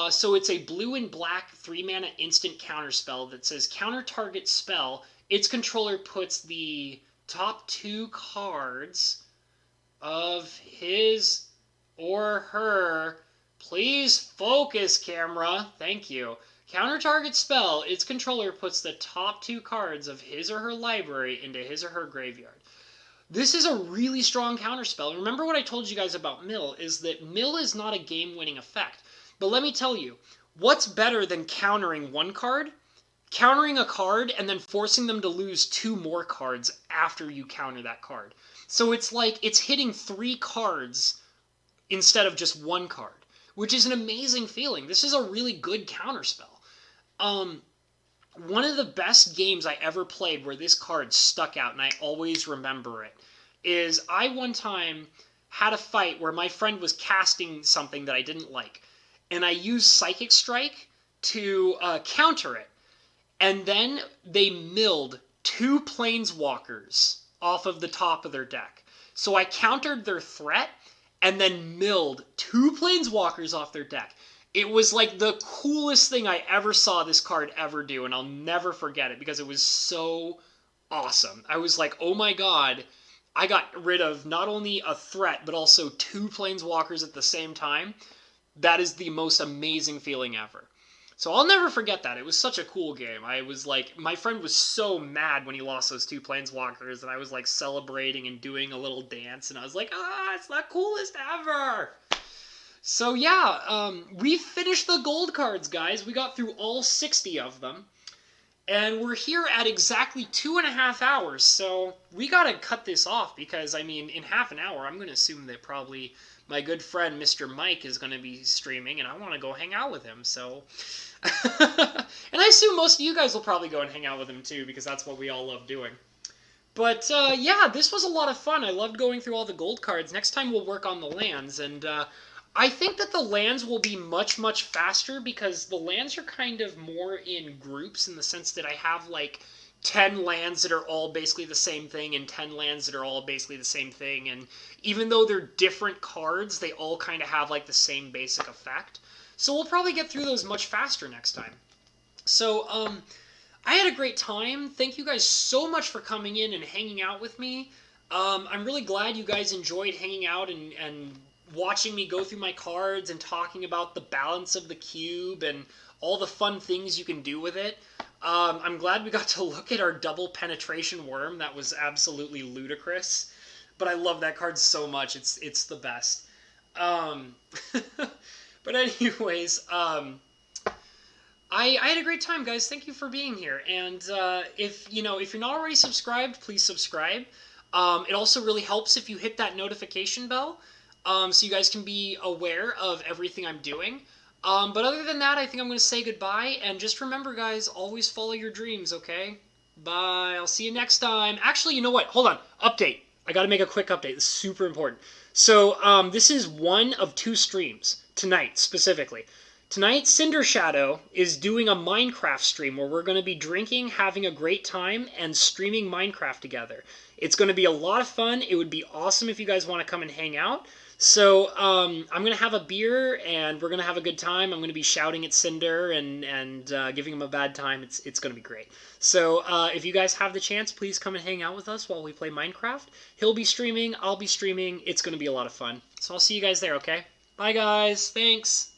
So it's a blue and black 3-mana instant counter spell that says counter target spell. Its controller puts the top 2 cards of his or her. Please focus, camera. Thank you. Counter target spell. Its controller puts the top 2 cards of his or her library into his or her graveyard. This is a really strong counterspell. Remember what I told you guys about Mill, is that Mill is not a game-winning effect. But let me tell you, what's better than countering one card? Countering a card and then forcing them to lose 2 more cards after you counter that card. So it's like it's hitting 3 cards instead of just 1 card, which is an amazing feeling. This is a really good counterspell. One of the best games I ever played where this card stuck out, and I always remember it, is I one time had a fight where my friend was casting something that I didn't like, and I used Psychic Strike to counter it, and then they milled 2 Planeswalkers off of the top of their deck. So I countered their threat, and then milled 2 Planeswalkers off their deck. It was like the coolest thing I ever saw this card ever do, and I'll never forget it because it was so awesome. I was like, oh my god, I got rid of not only a threat, but also 2 Planeswalkers at the same time. That is the most amazing feeling ever. So I'll never forget that. It was such a cool game. I was like, my friend was so mad when he lost those 2 Planeswalkers, and I was like celebrating and doing a little dance, and I was like, it's the coolest ever! So yeah, we finished the gold cards, guys. We got through all 60 of them. And we're here at exactly 2.5 hours, so we gotta cut this off because, I mean, in half an hour, I'm gonna assume that probably my good friend Mr. Mike is going to be streaming, and I want to go hang out with him. So, and I assume most of you guys will probably go and hang out with him too, because that's what we all love doing. But yeah, this was a lot of fun. I loved going through all the gold cards. Next time we'll work on the lands, and I think that the lands will be much, much faster, because the lands are kind of more in groups, in the sense that I have like 10 lands that are all basically the same thing and 10 lands that are all basically the same thing, and even though they're different cards, they all kind of have like the same basic effect. So we'll probably get through those much faster next time. So I had a great time. Thank you guys so much for coming in and hanging out with me. I'm really glad you guys enjoyed hanging out and watching me go through my cards and talking about the balance of the cube and all the fun things you can do with it. I'm glad we got to look at our double penetration worm. That was absolutely ludicrous, but I love that card so much. It's the best. But anyways, I had a great time, guys. Thank you for being here. And if you're not already subscribed, please subscribe. It also really helps if you hit that notification bell, so you guys can be aware of everything I'm doing. But other than that, I think I'm going to say goodbye. And just remember, guys, always follow your dreams, okay? Bye. I'll see you next time. Actually, you know what? Hold on. Update. I got to make a quick update. This is super important. So this is one of 2 streams tonight, specifically. Tonight, Cinder Shadow is doing a Minecraft stream where we're going to be drinking, having a great time, and streaming Minecraft together. It's going to be a lot of fun. It would be awesome if you guys want to come and hang out. So I'm going to have a beer, and we're going to have a good time. I'm going to be shouting at Cinder and giving him a bad time. It's going to be great. So if you guys have the chance, please come and hang out with us while we play Minecraft. He'll be streaming. I'll be streaming. It's going to be a lot of fun. So I'll see you guys there, okay? Bye, guys. Thanks.